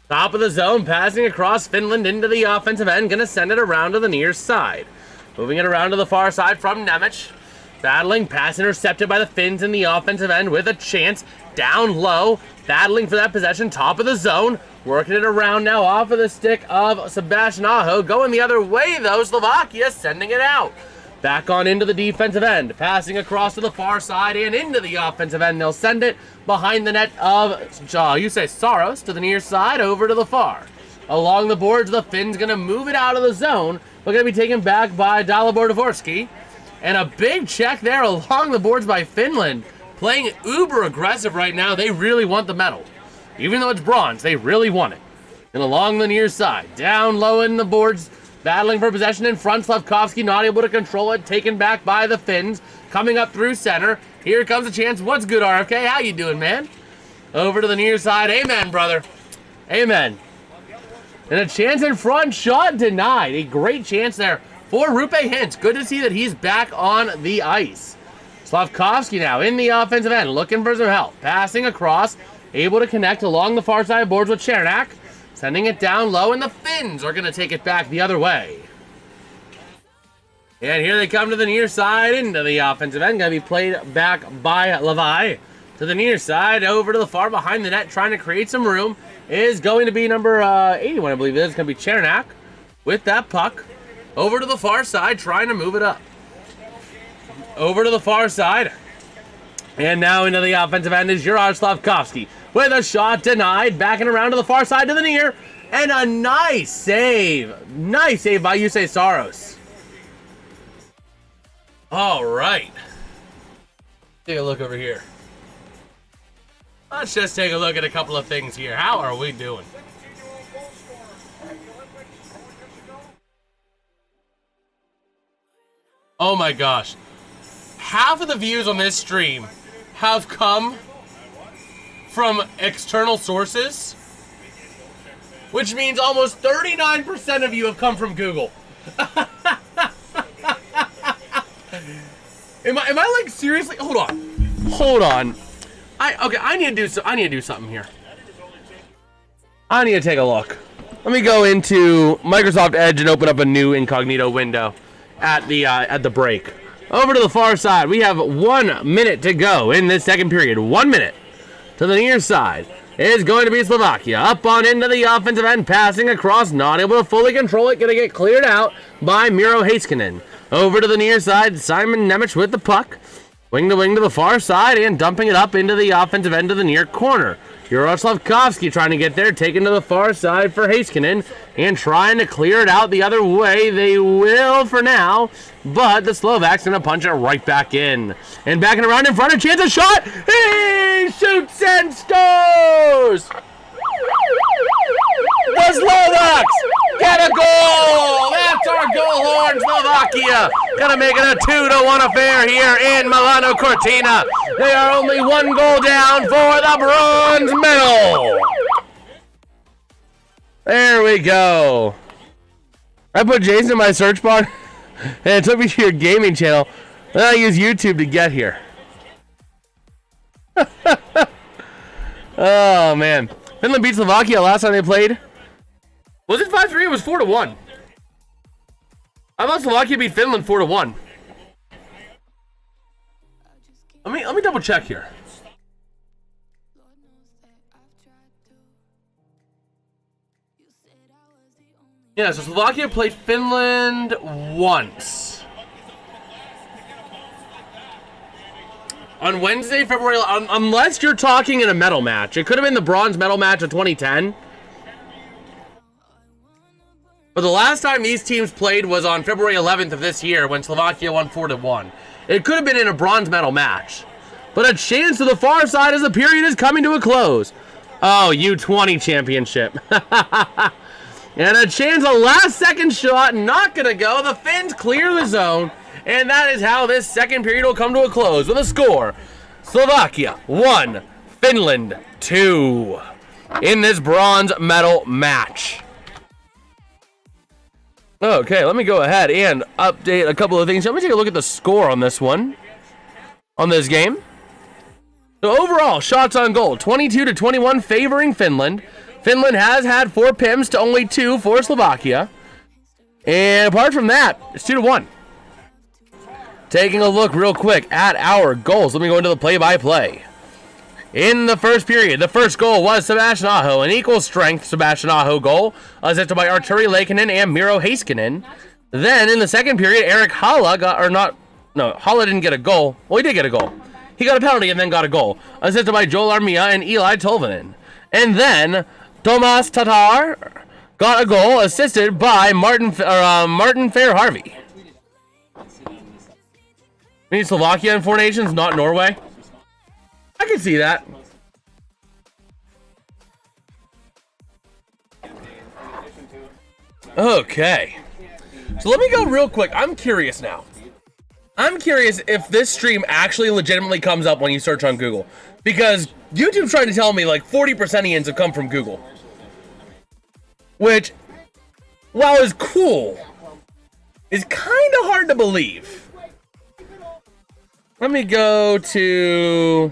Top of the zone, passing across Finland into the offensive end. Gonna send it around to the near side. Moving it around to the far side from Nemec. Battling, pass intercepted by the Finns in the offensive end with a chance. Down low, battling for that possession. Top of the zone. Working it around now off of the stick of Sebastian Aho. Going the other way, though. Slovakia sending it out. Back on into the defensive end. Passing across to the far side and into the offensive end. They'll send it behind the net of, you say Saros, to the near side, over to the far. Along the boards, the Finns going to move it out of the zone. We're going to be taken back by Dalibor Dvorsky. And a big check there along the boards by Finland. Playing uber aggressive right now. They really want the medal. Even though it's bronze, they really want it. And along the near side, down low in the boards, battling for possession in front. Slavkovsky not able to control it. Taken back by the Finns. Coming up through center. Here comes a chance. What's good, RFK? How you doing, man? Over to the near side. Amen, brother. Amen. And a chance in front. Shot denied. A great chance there for Rupe Hintz. Good to see that he's back on the ice. Slavkovsky now in the offensive end. Looking for some help. Passing across. Able to connect along the far side boards with Chernak. Sending it down low, and the Finns are going to take it back the other way. And here they come to the near side into the offensive end. Going to be played back by Levi. To the near side, over to the far behind the net, trying to create some room, is going to be number 81, I believe it is. It's going to be Chernak with that puck. Over to the far side, trying to move it up. Over to the far side. And now into the offensive end is Juraj Slavkovsky with a shot denied. Backing around to the far side to the near. And a nice save. Nice save by Yusei Saros. All right. Take a look over here. Let's just take a look at a couple of things here. How are we doing? Oh my gosh. Half of the views on this stream have come from external sources, which means almost 39% of you have come from Google. Am I like seriously? Hold on. I need to do something here. I need to take a look. Let me go into Microsoft Edge and open up a new incognito window at the break. Over to the far side, we have 1 minute to go in this second period. 1 minute. To the near side is going to be Slovakia. Up on into the offensive end, passing across, not able to fully control it. Going to get cleared out by Miro Heiskanen. Over to the near side, Simon Nemec with the puck. Wing to the far side and dumping it up into the offensive end of the near corner. Slavkovsky trying to get there, taken to the far side for Heiskanen and trying to clear it out the other way. They will for now, but the Slovaks going to punch it right back in. And backing around in front, a chance, a shot. He shoots and scores! The Slovaks get a goal! That's our goal horn, Slovakia! Gonna make it a 2-1 affair here in Milan Cortina. They are only 1 goal down for the bronze medal. There we go. I put Jason in my search bar, and it took me to your gaming channel. Then I use YouTube to get here. Oh, man. Finland beat Slovakia last time they played. Was it 5-3? It was 4-1. I thought Slovakia beat Finland 4-1. Let me double check here. Yeah, so Slovakia played Finland once. On Wednesday, February, unless you're talking in a medal match. It could have been the bronze medal match of 2010. But the last time these teams played was on February 11th of this year when Slovakia won 4-1. It could have been in a bronze medal match. But a chance to the far side as the period is coming to a close. Oh, U20 championship. And a chance, a last second shot, not going to go. The Finns clear the zone. And that is how this second period will come to a close with a score. Slovakia 1, Finland 2 in this bronze medal match. Okay, let me go ahead and update a couple of things. Let me take a look at the score on this one, on this game. So overall, shots on goal, 22-21 favoring Finland. Finland has had 4 PIMs to only 2 for Slovakia. And apart from that, it's 2-1. Taking a look real quick at our goals. Let me go into the play-by-play. In the first period, the first goal was Sebastian Aho, an equal strength Sebastian Aho goal, assisted by Arturi Leikkanen and Miro Heiskanen. Then in the second period, Eric Halle Halle didn't get a goal. Well, he did get a goal. He got a penalty and then got a goal, assisted by Joel Armia and Eli Tolvanen. And then Tomas Tatar got a goal, assisted by Martin Fair-Harvey. We need Slovakia and 4 Nations, not Norway. I can see that. Okay. So let me go real quick. I'm curious now. I'm curious if this stream actually legitimately comes up when you search on Google. Because YouTube's trying to tell me like 40%ians have come from Google. Which, while is cool, is kind of hard to believe. Let me go to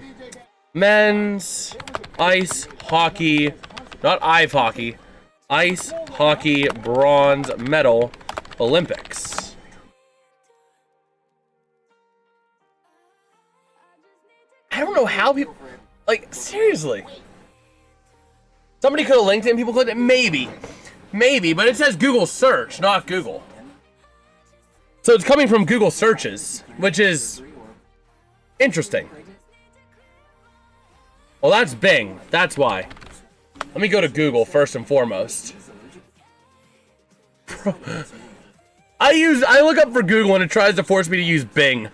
men's ice hockey, not ice hockey, ice hockey bronze medal Olympics. I don't know how people, like, seriously. Somebody could have linked it and people clicked it, maybe, but it says Google search, not Google. So it's coming from Google searches, which is interesting. Well, that's Bing, that's why. Let me go to Google first and foremost. I look up for Google and it tries to force me to use Bing.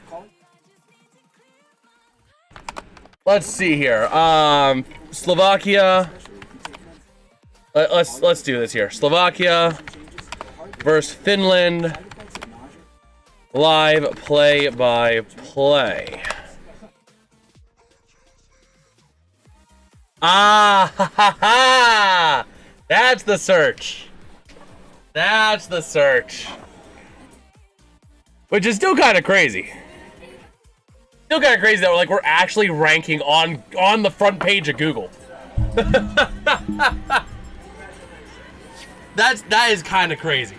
Let's see here. Slovakia. Let's do this here. Slovakia versus Finland. Live play-by-play. Ah, ha, ha, ha. That's the search. That's the search. Which is still kind of crazy. Still kind of crazy that we're actually ranking on the front page of Google. That is kind of crazy.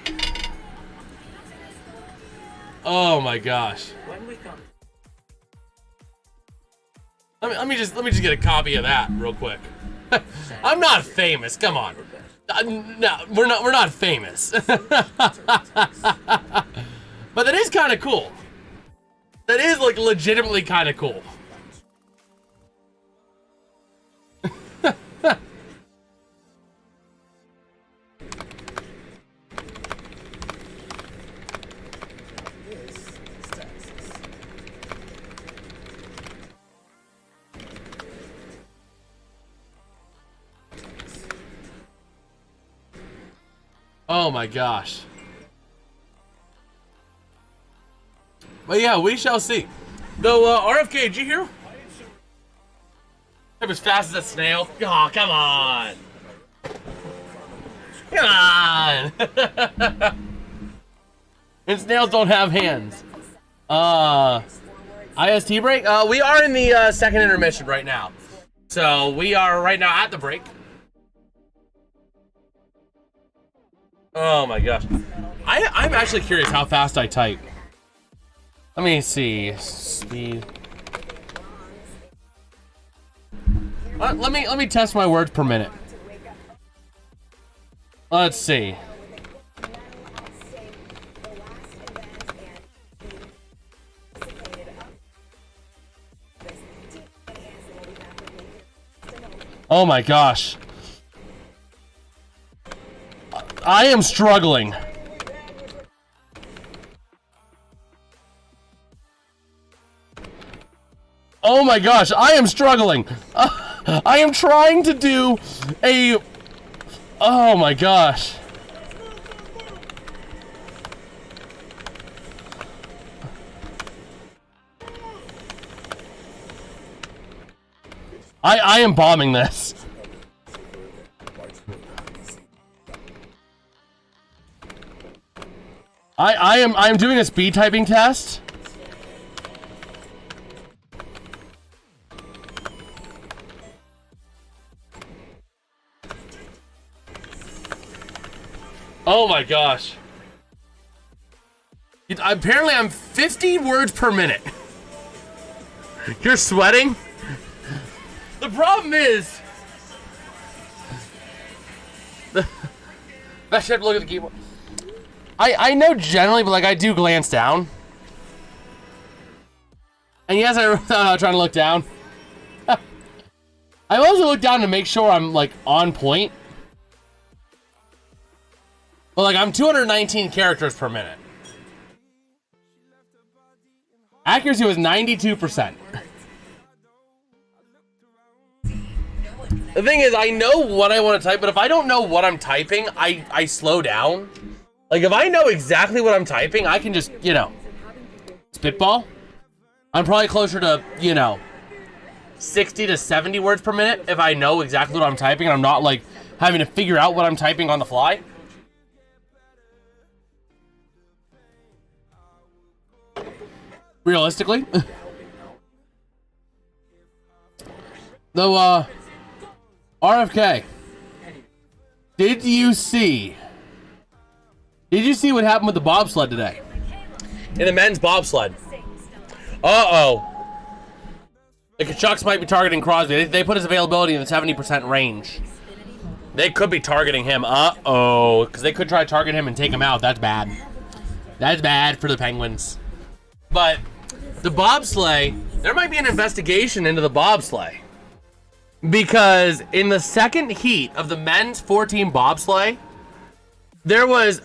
Oh my gosh. Let me just get a copy of that real quick. I'm not famous. Come on. No, we're not famous. But that is kind of cool. That is like legitimately kind of cool. Oh my gosh. But yeah, we shall see. Though, RFK, did you hear? I'm as fast as a snail. Oh, come on. Come on. And snails don't have hands. IST break? We are in the second intermission right now. So we are right now at the break. Oh my gosh. I'm actually curious how fast I type. Let me see. Speed. Let me test my words per minute. Let's see. Oh my gosh. I am struggling. Oh my gosh, I am struggling. I am trying to do a... Oh my gosh. I am bombing this. I'm doing a speed typing test. Oh my gosh. Apparently I'm 50 words per minute. You're sweating? The problem is... I should have to look at the keyboard. I know generally, but like I do glance down. And yes, I'm trying to look down. I also look down to make sure I'm like on point. But like I'm 219 characters per minute. Accuracy was 92%. The thing is, I know what I want to type, but if I don't know what I'm typing, I slow down. Like, if I know exactly what I'm typing, I can just, you know, spitball. I'm probably closer to, you know, 60 to 70 words per minute if I know exactly what I'm typing and I'm not, like, having to figure out what I'm typing on the fly. Realistically. Though, RFK, did you see what happened with the bobsled today? In the men's bobsled. Uh-oh. The Kachucks might be targeting Crosby. They put his availability in the 70% range. They could be targeting him. Uh-oh. Because they could try to target him and take him out. That's bad. That's bad for the Penguins. But the bobsleigh, there might be an investigation into the bobsleigh. Because in the second heat of the men's 4-team bobsleigh, there was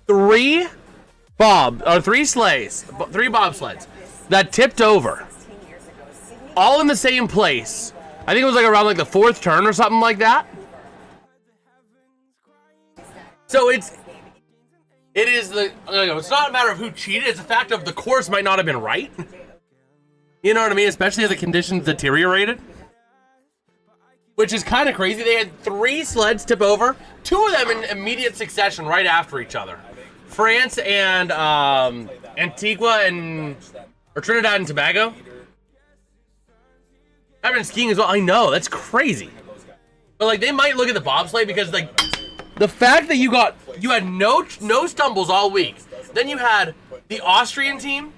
three bobsleds that tipped over. All in the same place. I think it was like around like the fourth turn or something like that. So it's not a matter of who cheated, it's a fact of the course might not have been right. You know what I mean? Especially as the conditions deteriorated. Which is kind of crazy. They had 3 sleds tip over, 2 of them in immediate succession right after each other. France and Antigua or Trinidad and Tobago. I've been skiing as well. I know, that's crazy. But like they might look at the bobsleigh because like the fact that you had no stumbles all week. Then you had the Austrian team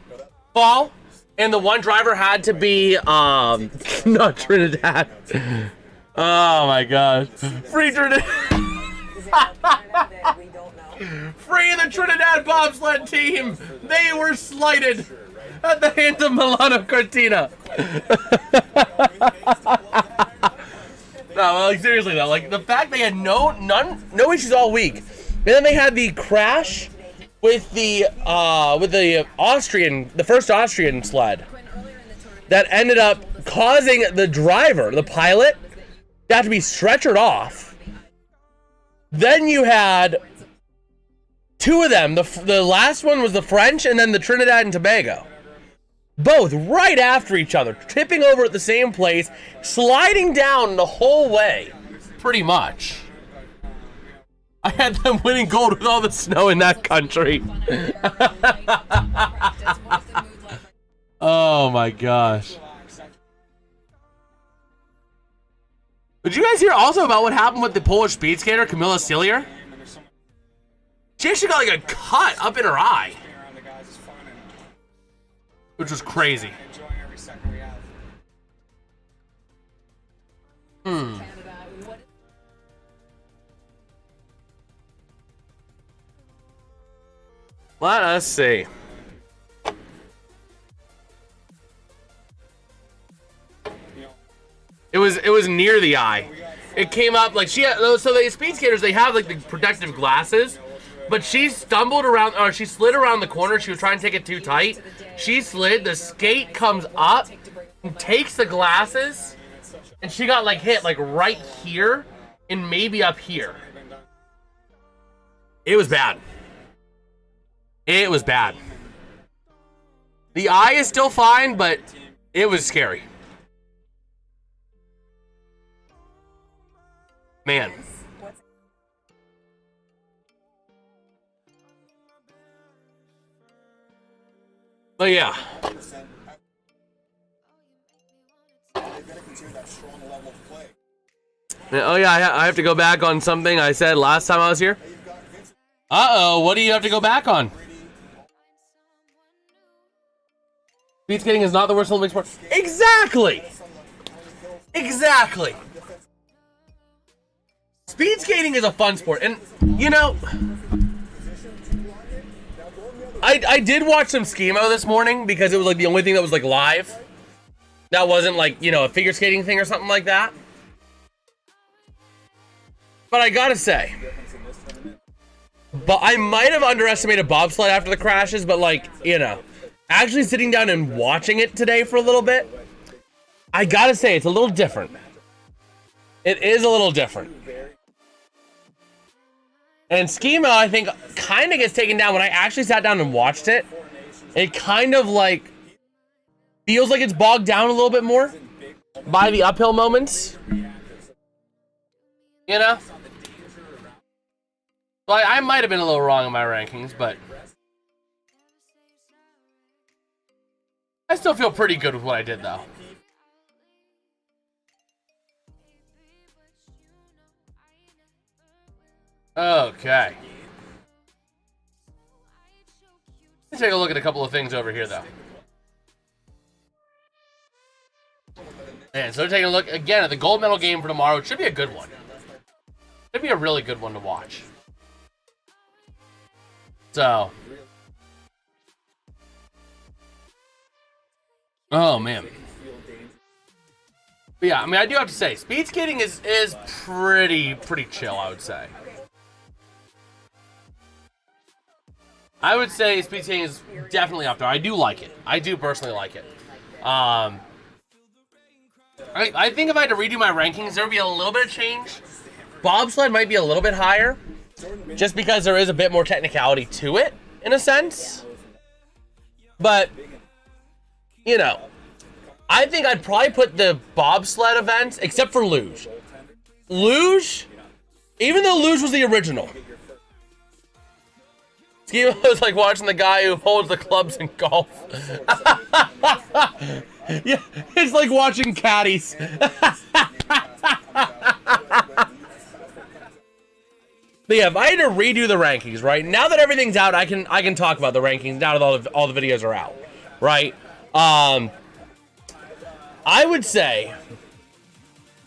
fall, and the one driver had to be not Trinidad. Oh my gosh. Free Trinidad. Free the Trinidad bobsled team. They were slighted at the hands of Milan Cortina. No, like seriously though, like the fact they had no issues all week, and then they had the crash with the first Austrian sled that ended up causing the driver, the pilot, to have to be stretchered off. Then you had 2 of them. The last one was the French, and then the Trinidad and Tobago. Both right after each other, tipping over at the same place, sliding down the whole way, pretty much. I had them winning gold with all the snow in that country. Oh my gosh. Did you guys hear also about what happened with the Polish speed skater, Kamila Silier? She actually got like a cut up in her eye. Which was crazy. Let us see. It was near the eye. It came up like she had, so the speed skaters, they have like the protective glasses, but she stumbled around, or she slid around the corner. She was trying to take it too tight. She slid, the skate comes up and takes the glasses, and she got like hit like right here and maybe up here. It was bad. It was bad. The eye is still fine, but it was scary. Man. But yeah. Oh yeah, I have to go back on something I said last time I was here. Uh-oh, what do you have to go back on? Speed skating is not the worst Olympic sport. Exactly! Exactly! Speed skating is a fun sport, and, you know, I did watch some Skimo this morning because it was like the only thing that was like live. That wasn't like, you know, a figure skating thing or something like that. But I gotta say, but I might have underestimated bobsled after the crashes, but like, you know, actually sitting down and watching it today for a little bit, I gotta say it's a little different. It is a little different. And Skimo, I think, kind of gets taken down when I actually sat down and watched it. It kind of like feels like it's bogged down a little bit more by the uphill moments. You know? Well, I might have been a little wrong in my rankings, but I still feel pretty good with what I did, though. Okay. Let's take a look at a couple of things over here, though. And so taking a look again at the gold medal game for tomorrow. It should be a good one. Should be a really good one to watch. So. Oh, man. But yeah, I mean, I do have to say, speed skating is pretty chill, I would say. I would say speed skating is definitely up there. I do like it. I do personally like it. I think if I had to redo my rankings, there would be a little bit of change. Bobsled might be a little bit higher, just because there is a bit more technicality to it, in a sense. But, you know, I think I'd probably put the bobsled events, except for luge. Luge, even though luge was the original, Skimo was like watching the guy who holds the clubs in golf. Yeah, it's like watching caddies. But yeah, if I had to redo the rankings, right? Now that everything's out, I can talk about the rankings now that all the videos are out, right? I would say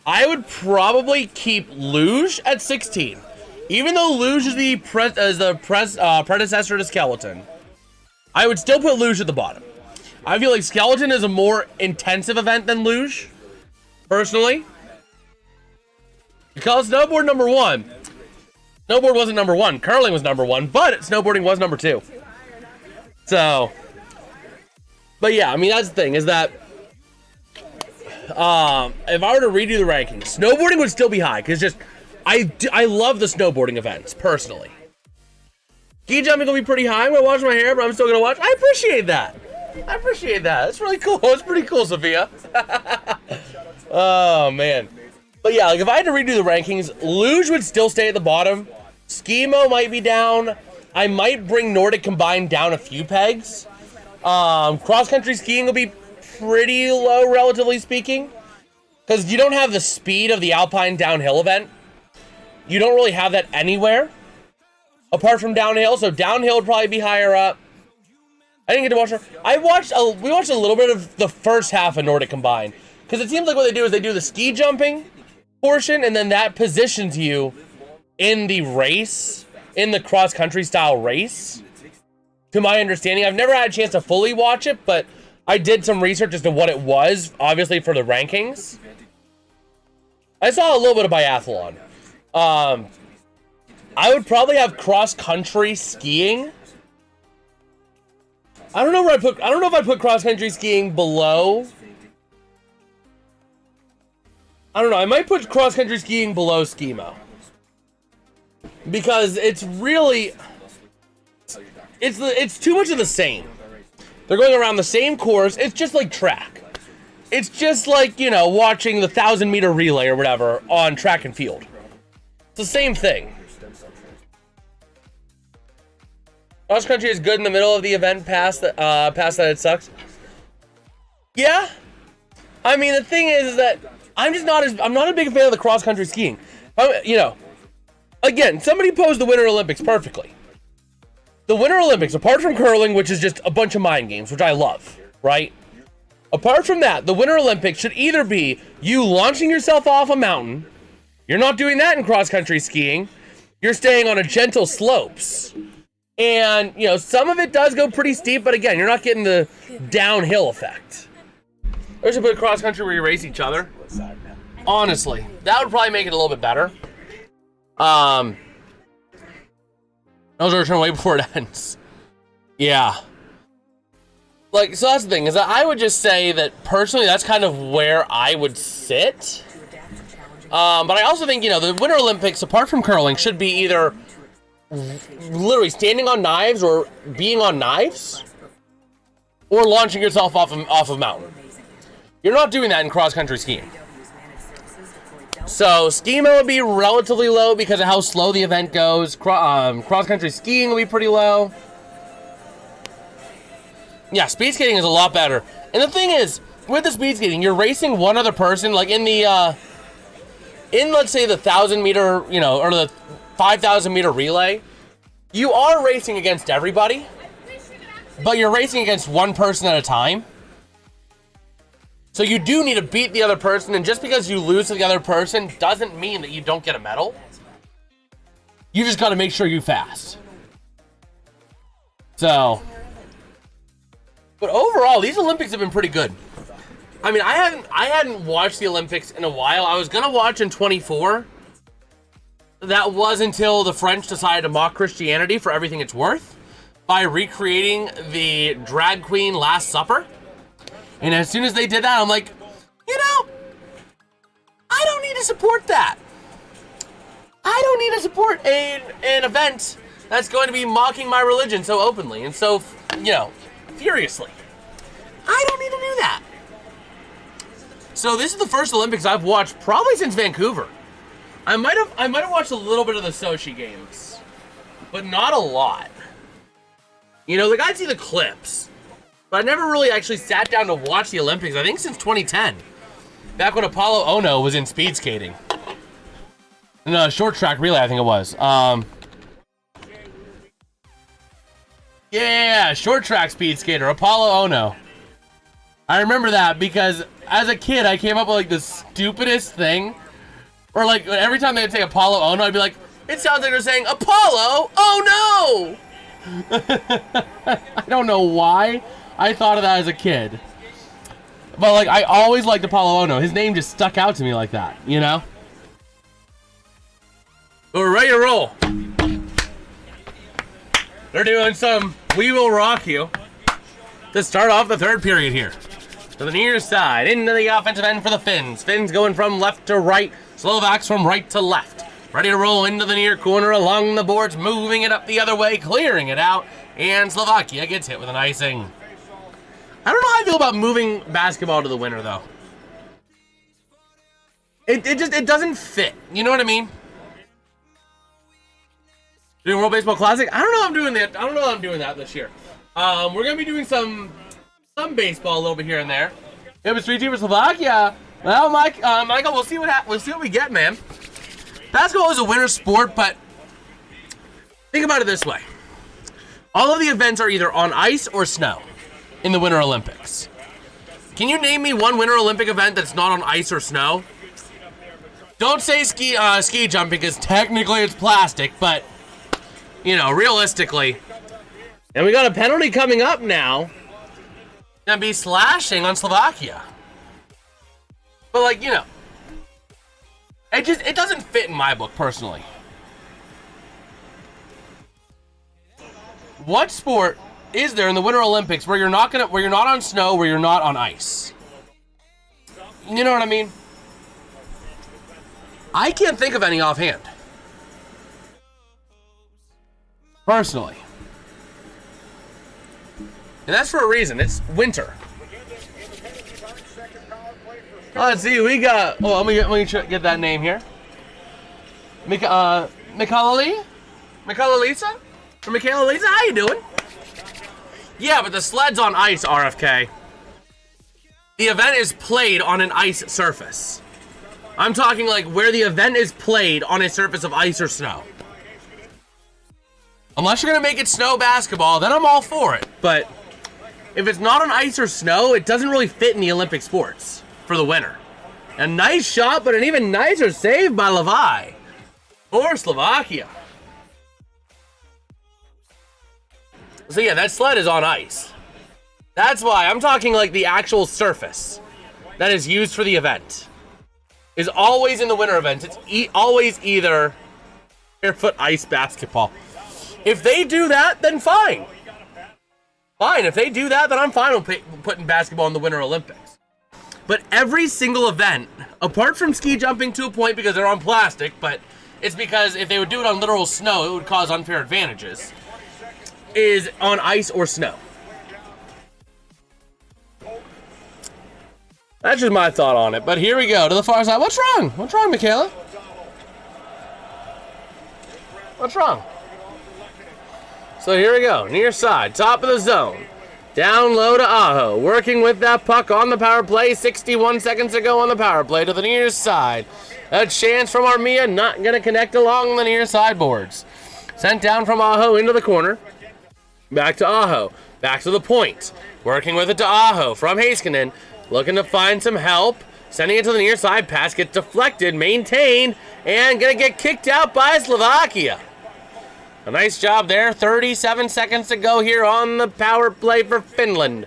I would probably keep luge at 16. Even though luge is the predecessor to skeleton, I would still put luge at the bottom. I feel like skeleton is a more intensive event than luge, personally. Because snowboard number one. Snowboard wasn't number one. Curling was number one, but snowboarding was number two. So, but yeah, I mean, that's the thing, is that if I were to redo the rankings, snowboarding would still be high, because just I love the snowboarding events, personally. Ski jumping will be pretty high. I'm going to wash my hair, but I'm still going to watch. I appreciate that. I appreciate that. That's really cool. It's pretty cool, Sophia. Oh, man. But yeah, like if I had to redo the rankings, luge would still stay at the bottom. Skimo might be down. I might bring Nordic Combined down a few pegs. Cross-country skiing will be pretty low, relatively speaking. Because you don't have the speed of the Alpine downhill event. You don't really have that anywhere, apart from downhill. So downhill would probably be higher up. I didn't get to watch her. We watched a little bit of the first half of Nordic Combined, because it seems like what they do is they do the ski jumping portion, and then that positions you in the race, in the cross-country style race. To my understanding, I've never had a chance to fully watch it, but I did some research as to what it was, obviously for the rankings. I saw a little bit of biathlon. I would probably have cross-country skiing. I don't know if I put cross-country skiing below. I don't know. I might put cross-country skiing below Skimo, because it's really it's too much of the same. They're going around the same course. It's just like track. It's just like, you know, watching the 1,000-meter relay or whatever on track and field. It's the same thing. Cross country is good in the middle of the event. Past that, it sucks. Yeah. I mean, the thing is that I'm not a big fan of the cross country skiing. You know, again, somebody posed the Winter Olympics perfectly. The Winter Olympics, apart from curling, which is just a bunch of mind games, which I love, right? Apart from that, the Winter Olympics should either be you launching yourself off a mountain. You're not doing that in cross country skiing. You're staying on a gentle slopes. And, you know, some of it does go pretty steep, but again, you're not getting the downhill effect. Or should put cross country where you race each other. Honestly, that would probably make it a little bit better. I was going to turn away before it ends. Yeah. Like, so that's the thing, is that I would just say that personally, that's kind of where I would sit. But I also think, you know, the Winter Olympics, apart from curling, should be either literally standing on knives or being on knives or launching yourself off a mountain. You're not doing that in cross-country skiing. So skiing would be relatively low because of how slow the event goes. Cross-country skiing will be pretty low. Yeah, speed skating is a lot better. And the thing is, with the speed skating, you're racing one other person, like in the, let's say the 1,000 meter, you know, or the 5,000 meter relay, you are racing against everybody, but you're racing against one person at a time. So you do need to beat the other person, and just because you lose to the other person doesn't mean that you don't get a medal. You just got to make sure you're fast. So, but overall, these Olympics have been pretty good. I mean, I hadn't watched the Olympics in a while. I was gonna watch in 24. That was until the French decided to mock Christianity for everything it's worth by recreating the drag queen Last Supper. And as soon as they did that, I'm like, you know, I don't need to support that. I don't need to support an event that's going to be mocking my religion so openly and so, you know, furiously. I don't need to do that. So this is the first Olympics I've watched probably since Vancouver. I might have watched a little bit of the Sochi games, but not a lot. You know, like I'd see the clips, but I never really actually sat down to watch the Olympics. I think since 2010, back when Apollo Ono was in speed skating. No, short track relay, I think it was. Yeah, short track speed skater, Apollo Ono. I remember that because as a kid, I came up with like the stupidest thing. Or like every time they'd say Apollo Ono, I'd be like, it sounds like they're saying Apollo, oh no! I don't know why I thought of that as a kid. But like, I always liked Apollo Ono. His name just stuck out to me like that, you know? We're ready to roll. They're doing some We Will Rock You to start off the third period here. To the near side, into the offensive end for the Finns. Finns going from left to right, Slovaks from right to left. Ready to roll into the near corner along the boards, moving it up the other way, clearing it out, and Slovakia gets hit with an icing. I don't know how I feel about moving basketball to the winter, though. It doesn't fit. You know what I mean? Doing World Baseball Classic? I don't know if I'm doing that. I don't know if I'm doing that this year. We're gonna be doing some baseball a little bit here and there. It was 3-2 for Slovakia. Well, Michael, we'll see what we get, man. Basketball is a winter sport, but think about it this way: all of the events are either on ice or snow in the Winter Olympics. Can you name me one Winter Olympic event that's not on ice or snow? Don't say ski jumping, because technically it's plastic, but you know, realistically. And we got a penalty coming up now. Gonna be slashing on Slovakia. But like, you know, it doesn't fit in my book personally. What sport is there in the Winter Olympics where you're not on snow, where you're not on ice? You know what I mean? I can't think of any offhand. Personally. And that's for a reason. It's winter. Let's see. We got. Oh, let me get that name here. Michaela Lisa? Or Michaela Lisa? How you doing? Yeah, but the sled's on ice, RFK. The event is played on an ice surface. I'm talking like where the event is played on a surface of ice or snow. Unless you're gonna make it snow basketball, then I'm all for it. But if it's not on ice or snow, it doesn't really fit in the Olympic sports for the winter. A nice shot, but an even nicer save by Levi for Slovakia. So yeah, that sled is on ice. That's why I'm talking like the actual surface that is used for the event is always in the winter events. It's always either barefoot ice basketball. If they do that, then fine. Fine, if they do that, then I'm fine with putting basketball in the Winter Olympics. But every single event, apart from ski jumping to a point because they're on plastic, but it's because if they would do it on literal snow, it would cause unfair advantages, is on ice or snow. That's just my thought on it. But here we go to the far side. What's wrong? What's wrong, Michaela? What's wrong? So here we go, near side, top of the zone. Down low to Aho, working with that puck on the power play. 61 seconds to go on the power play to the near side. A chance from Armia, not going to connect along the near side boards. Sent down from Aho into the corner. Back to Aho, back to the point. Working with it to Aho from Heiskanen. Looking to find some help. Sending it to the near side, pass gets deflected, maintained, and going to get kicked out by Slovakia. A nice job there. 37 seconds to go here on the power play for Finland.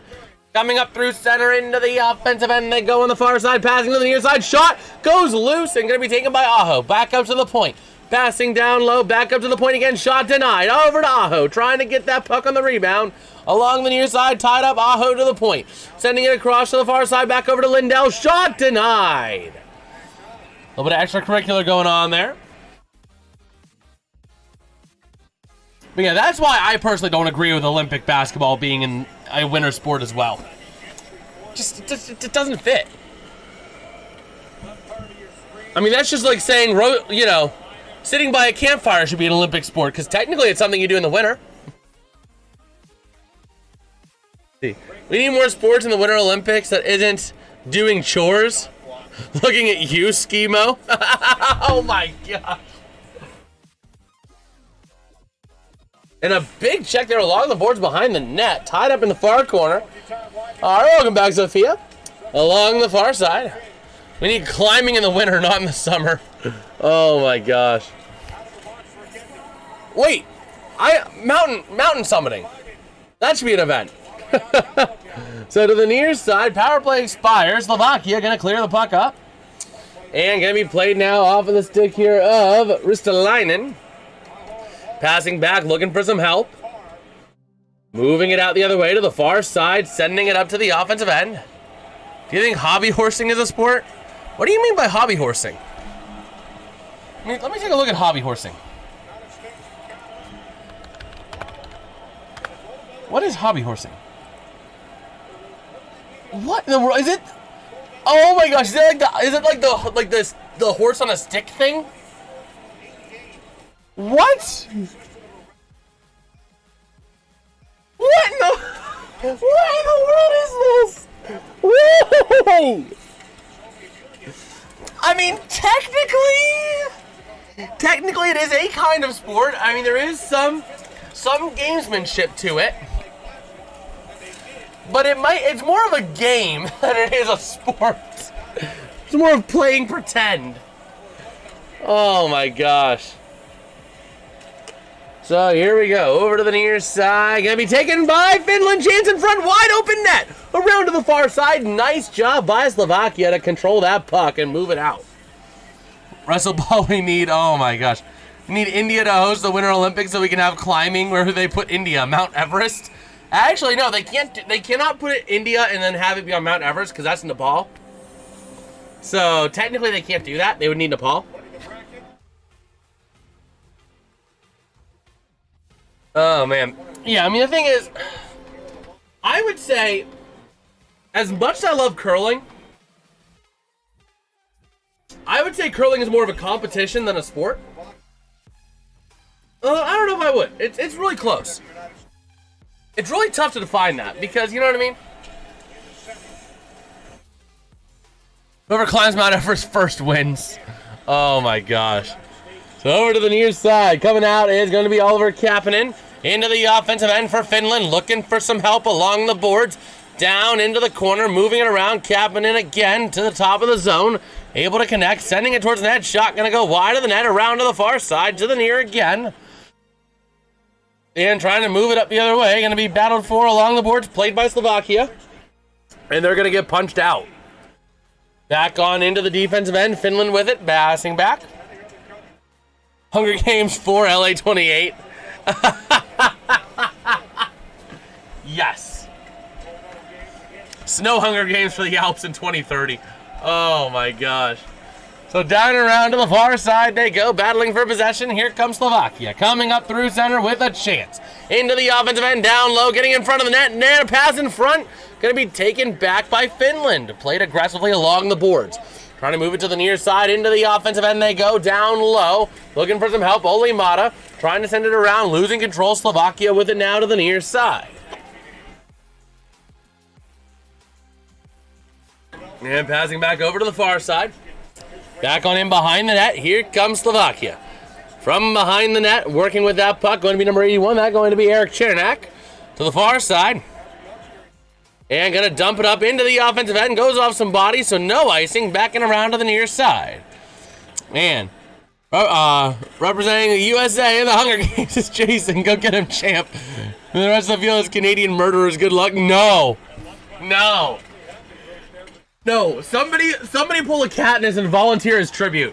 Coming up through center into the offensive end. They go on the far side, passing to the near side. Shot goes loose and going to be taken by Aho. Back up to the point. Passing down low, back up to the point again. Shot denied. Over to Aho, trying to get that puck on the rebound. Along the near side, tied up. Aho to the point. Sending it across to the far side, back over to Lindell. Shot denied. A little bit of extracurricular going on there. But yeah, that's why I personally don't agree with Olympic basketball being in a winter sport as well. It doesn't fit. I mean, that's just like saying, you know, sitting by a campfire should be an Olympic sport, because technically it's something you do in the winter. We need more sports in the Winter Olympics that isn't doing chores. Looking at you, Skimo. Oh my god. And a big check there along the boards behind the net. Tied up in the far corner. All right, welcome back, Sophia. Along the far side. We need climbing in the winter, not in the summer. Oh my gosh. Wait. Mountain summiting. That should be an event. So to the near side, power play expires. Slovakia going to clear the puck up. And going to be played now off of the stick here of Ristolainen. Passing back, looking for some help. Moving it out the other way to the far side, sending it up to the offensive end. Do you think hobby horsing is a sport? What do you mean by hobby horsing? Let me take a look at hobby horsing. What is hobby horsing? What in the world is it? Oh my gosh! Is it like the horse on a stick thing? What? What in the world is this? Whoa! I mean, technically it is a kind of sport. I mean, there is some gamesmanship to it. But it's more of a game than it is a sport. It's more of playing pretend. Oh my gosh. So here we go, over to the near side. Gonna be taken by Finland. Chance in front, wide open net. Around to the far side. Nice job by Slovakia to control that puck and move it out. Wrestle ball we need, oh my gosh. We need India to host the Winter Olympics so we can have climbing. Where do they put India? Mount Everest? Actually, no, they cannot put it India and then have it be on Mount Everest because that's Nepal. So technically they can't do that. They would need Nepal. Oh, man. Yeah, I mean, the thing is, I would say, as much as I love curling, I would say curling is more of a competition than a sport. I don't know if I would. It's really close. It's really tough to define that, because, you know what I mean? Whoever climbs Mount Everest first wins. Oh, my gosh. So over to the near side, coming out is going to be Oliver Kapanen. Into the offensive end for Finland, looking for some help along the boards. Down into the corner, moving it around. Kapanen again to the top of the zone. Able to connect, sending it towards the net. Shot going to go wide of the net, around to the far side, to the near again. And trying to move it up the other way. Going to be battled for along the boards, played by Slovakia. And they're going to get punched out. Back on into the defensive end. Finland with it, passing back. Hunger Games for LA 28. Yes. Snow Hunger Games for the Alps in 2030. Oh my gosh. So down and around to the far side they go, battling for possession. Here comes Slovakia, coming up through center with a chance. Into the offensive end, down low, getting in front of the net. Nair pass in front, going to be taken back by Finland. Played aggressively along the boards. Trying to move it to the near side, into the offensive end they go, down low. Looking for some help, Olimata. Trying to send it around, losing control. Slovakia with it now to the near side. And passing back over to the far side. Back on in behind the net. Here comes Slovakia. From behind the net, working with that puck. Going to be number 81. That going to be Eric Chernak. To the far side. And going to dump it up into the offensive end. Goes off some bodies, so no icing. Backing around to the near side. And representing the USA in the Hunger Games is Jason. Go get him, champ. And the rest of the field is Canadian murderers. Good luck. No. No. No, somebody pull a Katniss and volunteer as tribute.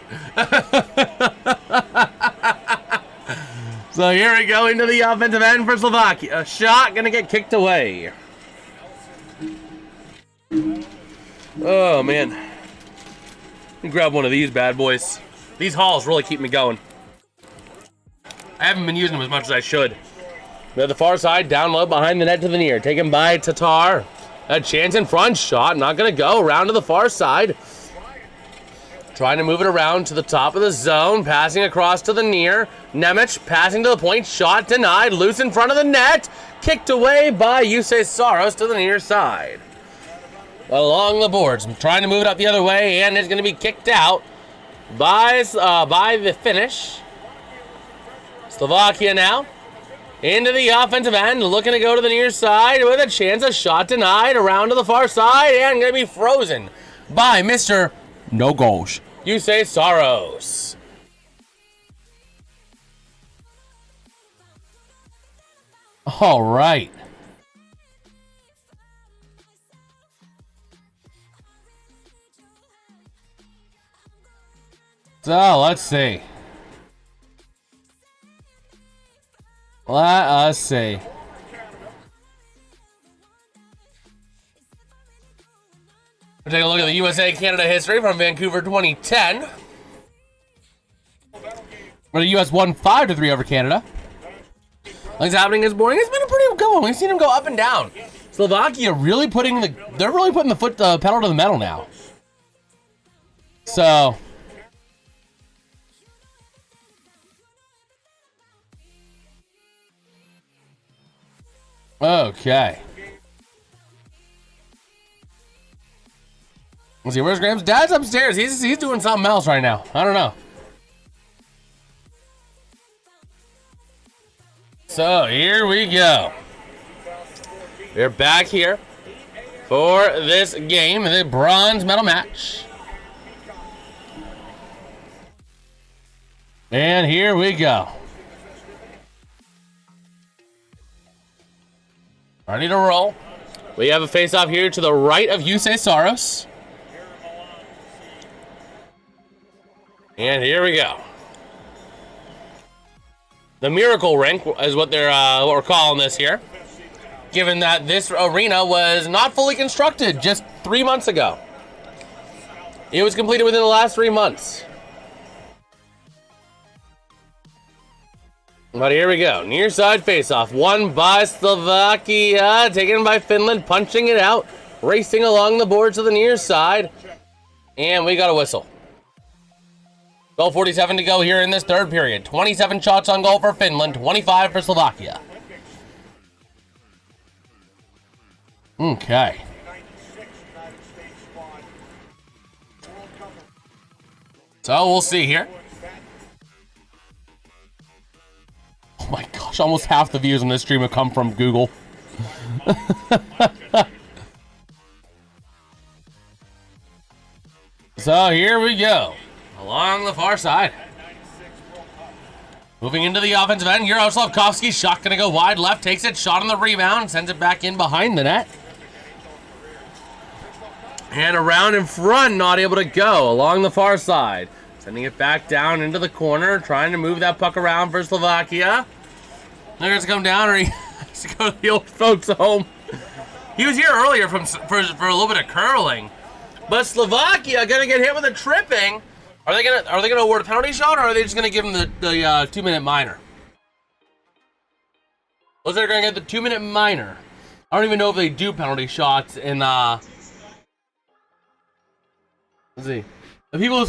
So here we go into the offensive end for Slovakia. A shot gonna get kicked away. Oh man. Let me grab one of these bad boys. These hauls really keep me going. I haven't been using them as much as I should. They're the far side, down low behind the net to the near. Taken by Tatar. A chance in front, shot, not gonna go, around to the far side. Trying to move it around to the top of the zone, passing across to the near. Nemec passing to the point, shot denied, loose in front of the net. Kicked away by Yusei Saros to the near side. Along the boards, trying to move it up the other way, and it's gonna be kicked out by the Finnish. Slovakia now. Into the offensive end, looking to go to the near side with a chance. A shot denied, around to the far side, and going to be frozen by Mr. No Goals, Yusei Saros. All right. So, let's see. Let us see. We'll take a look at the USA-Canada history from Vancouver 2010. Where the US won 5-3 over Canada. What's happening this morning? It's been a pretty good one. We've seen them go up and down. Slovakia really putting the pedal to the metal now. So okay. Let's see, where's Graham's? Dad's upstairs. He's doing something else right now. I don't know. So here we go. We're back here for this game, the bronze medal match. And here we go. Ready to roll. We have a face-off here to the right of Yusei Saros. And here we go. The Miracle Rink is what we're calling this here, given that this arena was not fully constructed just 3 months ago. It was completed within the last 3 months. But here we go. Near side face-off. Won by Slovakia. Taken by Finland. Punching it out. Racing along the board to the near side. And we got a whistle. Goal 47 to go here in this third period. 27 shots on goal for Finland. 25 for Slovakia. Okay. So we'll see here. Oh my gosh, almost half the views on this stream have come from Google. So here we go. Along the far side. Moving into the offensive end, Slavkovsky's shot gonna go wide left, takes it, shot on the rebound, sends it back in behind the net. And around in front, not able to go along the far side. Sending it back down into the corner, trying to move that puck around for Slovakia. They're going to come down, or he has to go to the old folks' home. He was here earlier for a little bit of curling. But Slovakia going to get hit with a tripping. Are they gonna award a penalty shot, or are they just going to give him the 2-minute minor? Those are going to get the 2-minute minor. I don't even know if they do penalty shots in let's see. The people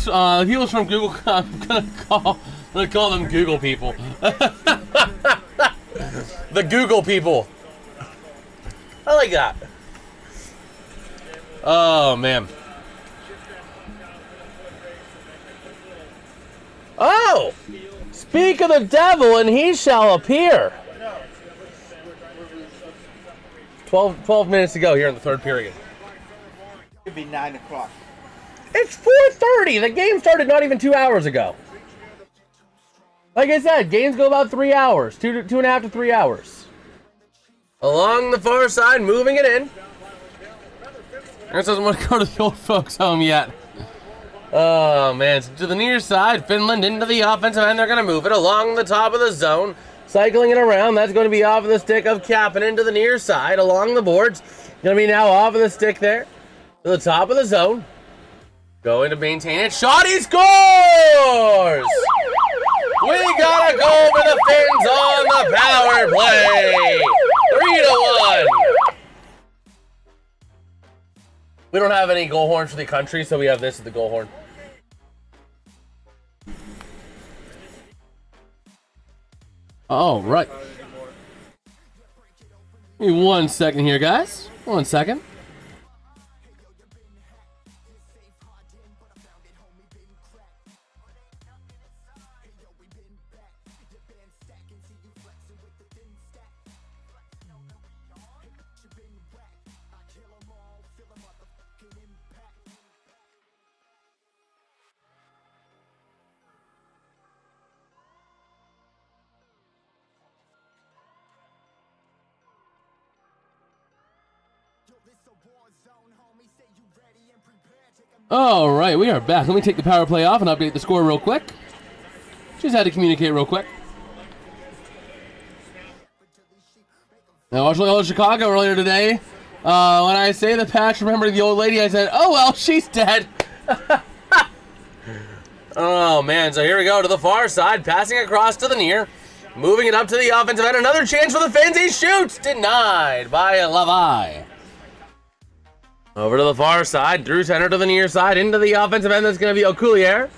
from Google, I'm gonna call them Google people. The Google people. I like that. Oh man. Oh! Speak of the devil, and he shall appear. 12 minutes to go here in the third period. Could be 9 o'clock. It's 4:30. The game started not even 2 hours ago. Like I said, games go about 3 hours. 2.5 to 3 hours. Along the far side, moving it in. Ernst doesn't want to go to the old folks' home yet. Oh, man. So to the near side, Finland into the offensive end. They're going to move it along the top of the zone. Cycling it around. That's going to be off of the stick of Kapanen to the near side along the boards. Going to be now off of the stick there to the top of the zone. Going to maintain it. Shot, he scores! We got a goal for the Finns on the power play. 3-1. We don't have any goal horns for the country, so we have this as the goal horn. All right. Give me 1 second here, guys. 1 second. All right, we are back. Let me take the power play off and update the score real quick. Just had to communicate real quick. Now, watching Chicago earlier today, when I say the patch, remembering the old lady, I said, oh, well, she's dead. Oh, man. So here we go to the far side, passing across to the near, moving it up to the offensive end. Another chance for the Finns. He shoots. Denied by Levi. Over to the far side, through center to the near side, into the offensive end. That's going to be O'Coulier.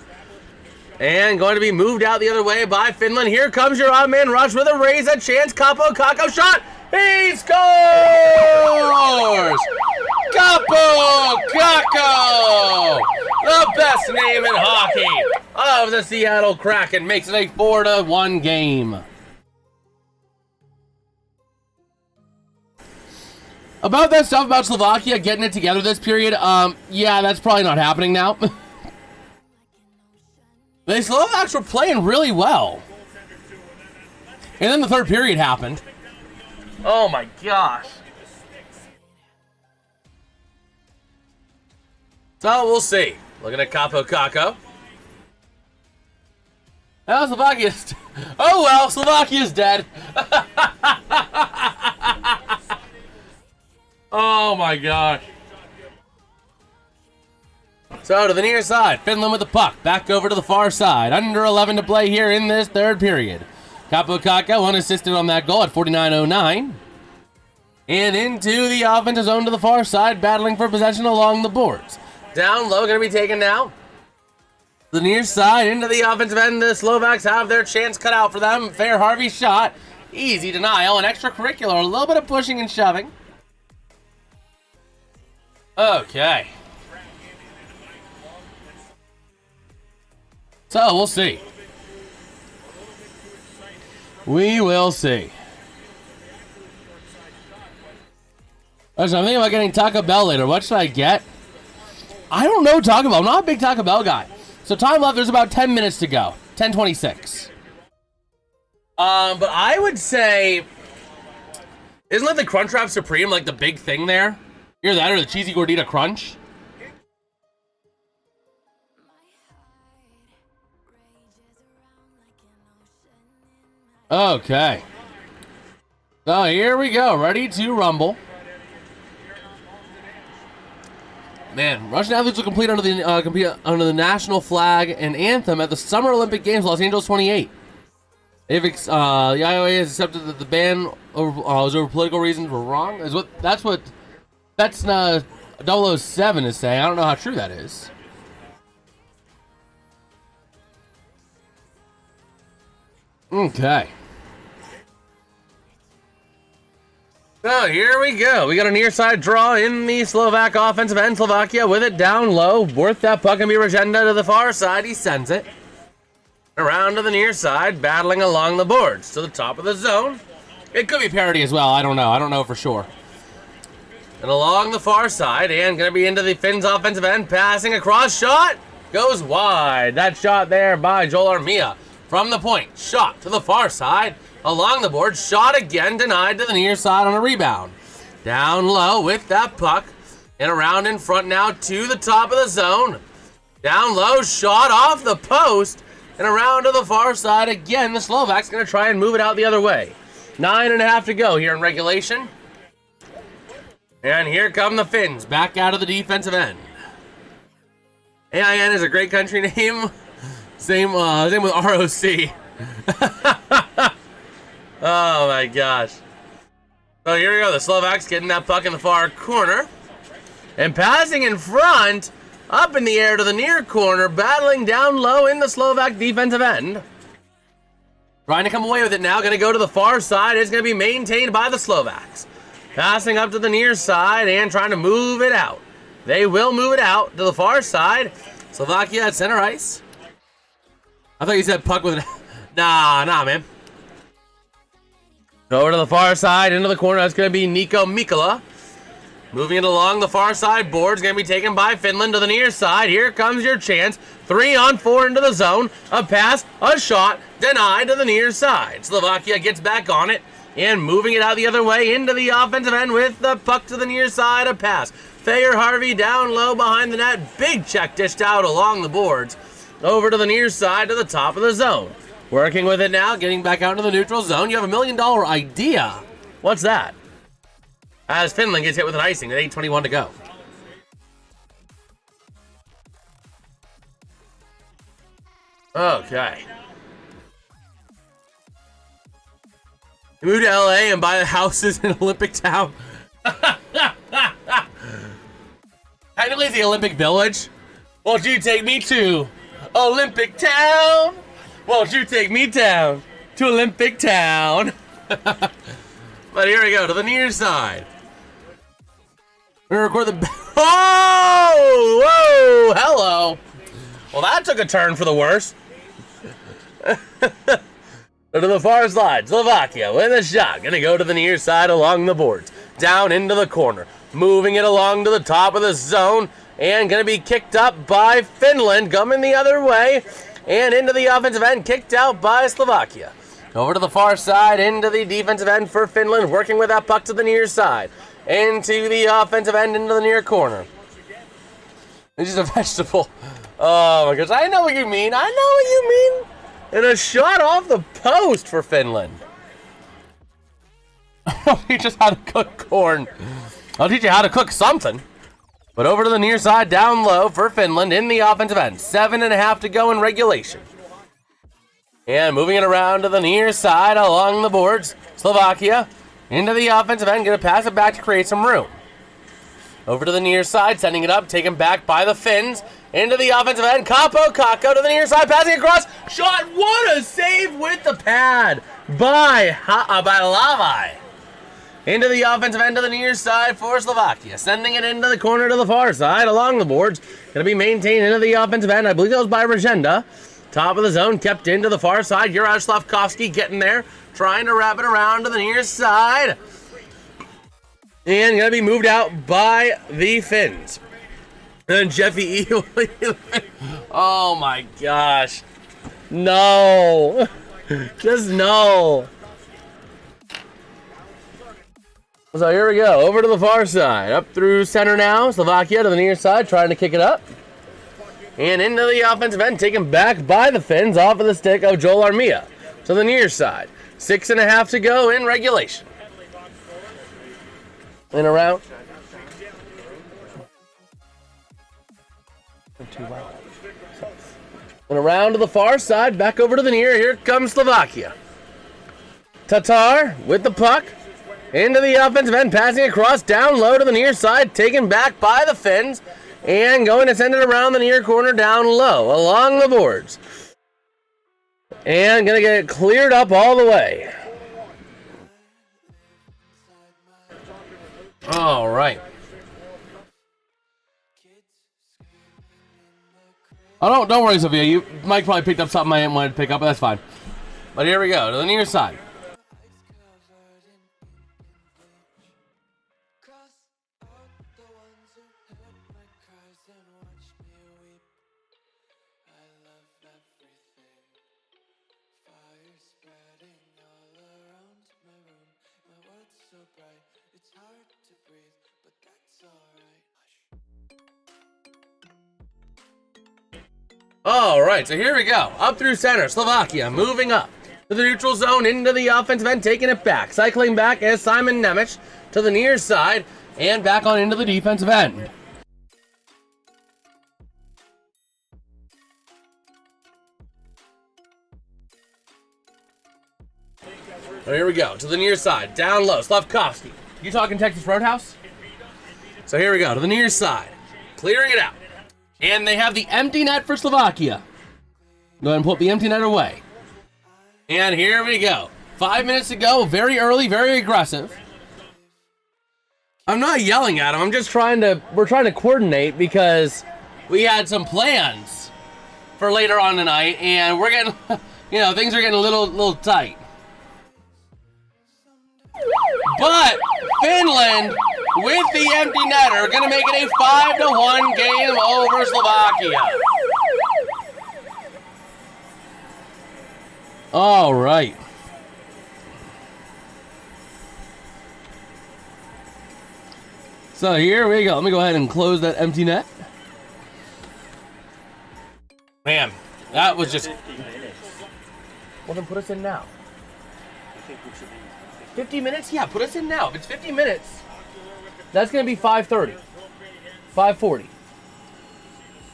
And going to be moved out the other way by Finland. Here comes your odd man rush with a raise, a chance. Capo Kakko shot. He scores! Capo Kakko! The best name in hockey of the Seattle Kraken makes it a 4-1 game. About that stuff about Slovakia getting it together this period, yeah, that's probably not happening now. The Slovaks were playing really well. And then the third period happened. Oh my gosh. So we'll see. Looking at Capo Kakko. Oh, Slovakia's... Oh well, Slovakia's dead. Oh my gosh. So to the near side, Finland with the puck. Back over to the far side. Under 11 to play here in this third period. Capo Kakko unassisted on that goal at 49:09. And into the offensive zone to the far side, battling for possession along the boards. Down low, going to be taken now. The near side into the offensive end. The Slovaks have their chance cut out for them. Fair Harvey shot. Easy denial and extracurricular. A little bit of pushing and shoving. Okay. So, we'll see. We will see. Listen, I'm thinking about getting Taco Bell later. What should I get? I don't know Taco Bell. I'm not a big Taco Bell guy. So time left, there's about 10 minutes to go. 10:26. But I would say, isn't like the Crunchwrap Supreme like the big thing there? Either that or the Cheesy Gordita Crunch. Okay. So here we go, ready to rumble. Man, Russian athletes will compete under the national flag and anthem at the Summer Olympic Games, Los Angeles 28. The IOA has accepted that the ban was over political reasons were wrong. That's what 007 is saying. I don't know how true that is. Okay. So here we go. We got a near side draw in the Slovak offensive end. Slovakia with it down low. Worth that puck and be Regenda to the far side. He sends it. Around to the near side, battling along the boards to the top of the zone. It could be parity as well. I don't know. I don't know for sure. And along the far side, and going to be into the Finns offensive end. Passing across, shot. Goes wide. That shot there by Joel Armia. From the point, shot to the far side. Along the board, shot again, denied to the near side on a rebound. Down low with that puck. And around in front now to the top of the zone. Down low, shot off the post. And around to the far side again. The Slovaks going to try and move it out the other way. 9.5 to go here in regulation. And here come the Finns back out of the defensive end. AIN is a great country name. Same with ROC. Oh my gosh. So here we go. The Slovaks getting that puck in the far corner. And passing in front. Up in the air to the near corner. Battling down low in the Slovak defensive end. Trying to come away with it now. Going to go to the far side. It's going to be maintained by the Slovaks. Passing up to the near side and trying to move it out. They will move it out to the far side. Slovakia at center ice. I thought you said puck with an... Nah, man. Over to the far side, into the corner. That's going to be Nico Mikkola. Moving it along the far side board. It's going to be taken by Finland to the near side. Here comes your chance. 3-on-4 into the zone. A pass, a shot, denied to the near side. Slovakia gets back on it and moving it out the other way into the offensive end with the puck to the near side. A pass. Thayer Harvey down low behind the net. Big check dished out along the boards. Over to the near side to the top of the zone. Working with it now, getting back out into the neutral zone. You have $1 million idea. What's that? As Finland gets hit with an icing at 8:21 to go. Okay. You move to LA and buy the houses in Olympic Town. Technically it's the Olympic Village. Won't you take me to Olympic Town? Won't you take me down to Olympic Town? But here we go, to the near side. We're going to record the... Oh! Whoa! Hello! Well, that took a turn for the worse. To the far side, Slovakia with a shot. Gonna go to the near side along the boards. Down into the corner. Moving it along to the top of the zone. And gonna be kicked up by Finland. Coming the other way. And into the offensive end, kicked out by Slovakia. Over to the far side, into the defensive end for Finland, working with that puck to the near side. Into the offensive end, into the near corner. It's just a vegetable. Oh my gosh, I know what you mean. I know what you mean. And a shot off the post for Finland. I'll teach us how to cook corn. I'll teach you how to cook something. But over to the near side, down low for Finland in the offensive end. 7.5 to go in regulation. And moving it around to the near side along the boards. Slovakia into the offensive end. Going to pass it back to create some room. Over to the near side, sending it up, taken back by the Finns. Into the offensive end. Capo Kakko to the near side, passing across. Shot. What a save with the pad by Lavai. Into the offensive end to the near side for Slovakia. Sending it into the corner to the far side along the boards. Going to be maintained into the offensive end. I believe that was by Regenda. Top of the zone, kept into the far side. Juraj Slavkovsky getting there. Trying to wrap it around to the near side. And going to be moved out by the Finns. And Jeffy E. Oh my gosh. No. Just no. So here we go. Over to the far side. Up through center now. Slovakia to the near side, trying to kick it up. And into the offensive end, taken back by the Finns off of the stick of Joel Armia to the near side. 6.5 to go in regulation. And around. And around to the far side, back over to the near. Here comes Slovakia. Tatar with the puck. Into the offensive end, passing across, down low to the near side, taken back by the Finns. And going to send it around the near corner, down low, along the boards. And going to get it cleared up all the way. All right. Oh, don't worry, Sophia. Mike probably picked up something I didn't want to pick up, but that's fine. But here we go, to the near side. All right, so here we go. Up through center, Slovakia moving up to the neutral zone, into the offensive end, taking it back. Cycling back as Simon Nemec to the near side and back on into the defensive end. So here we go, to the near side, down low, Slavkovsky. You talking Texas Roadhouse? So here we go, to the near side, clearing it out. And they have the empty net for Slovakia. Go ahead and put the empty net away. And here we go. 5 minutes to go, very early, very aggressive. I'm not yelling at him, we're trying to coordinate because we had some plans for later on tonight and we're getting, things are getting a little tight. But Finland, with the empty netter, going to make it a 5-1 game over Slovakia. All right. So here we go. Let me go ahead and close that empty net. Man, that was just... 50 minutes. Well, then put us in now. I think we should be 50 minutes? Yeah, put us in now. If it's 50 minutes, that's going to be 5:30. 5:40.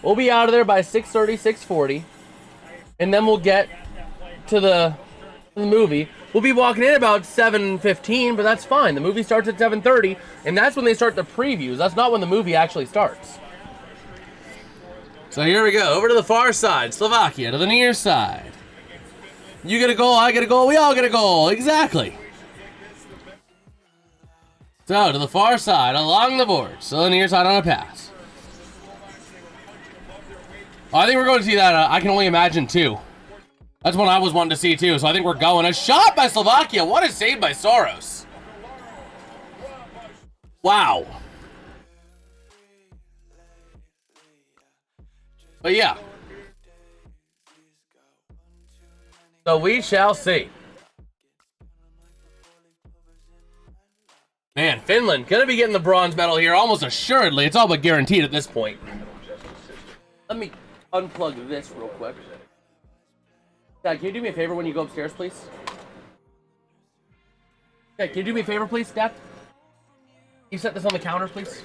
We'll be out of there by 6:30, 6:40. And then we'll get to the movie. We'll be walking in about 7:15, but that's fine. The movie starts at 7:30, and that's when they start the previews. That's not when the movie actually starts. So here we go. Over to the far side. Slovakia to the near side. You get a goal, I get a goal, we all get a goal. Exactly. So, to the far side, along the board. So, the near side on a pass. I think we're going to see that. I can only imagine, too. That's what I was wanting to see, too. So, I think we're going. A shot by Slovakia. What a save by Soros. Wow. But, yeah. So, we shall see. Man, Finland gonna be getting the bronze medal here almost assuredly. It's all but guaranteed at this point. Let me unplug this real quick. Dad, can you do me a favor when you go upstairs, please? Dad, can you do me a favor, please, Dad? Can you set this on the counter, please?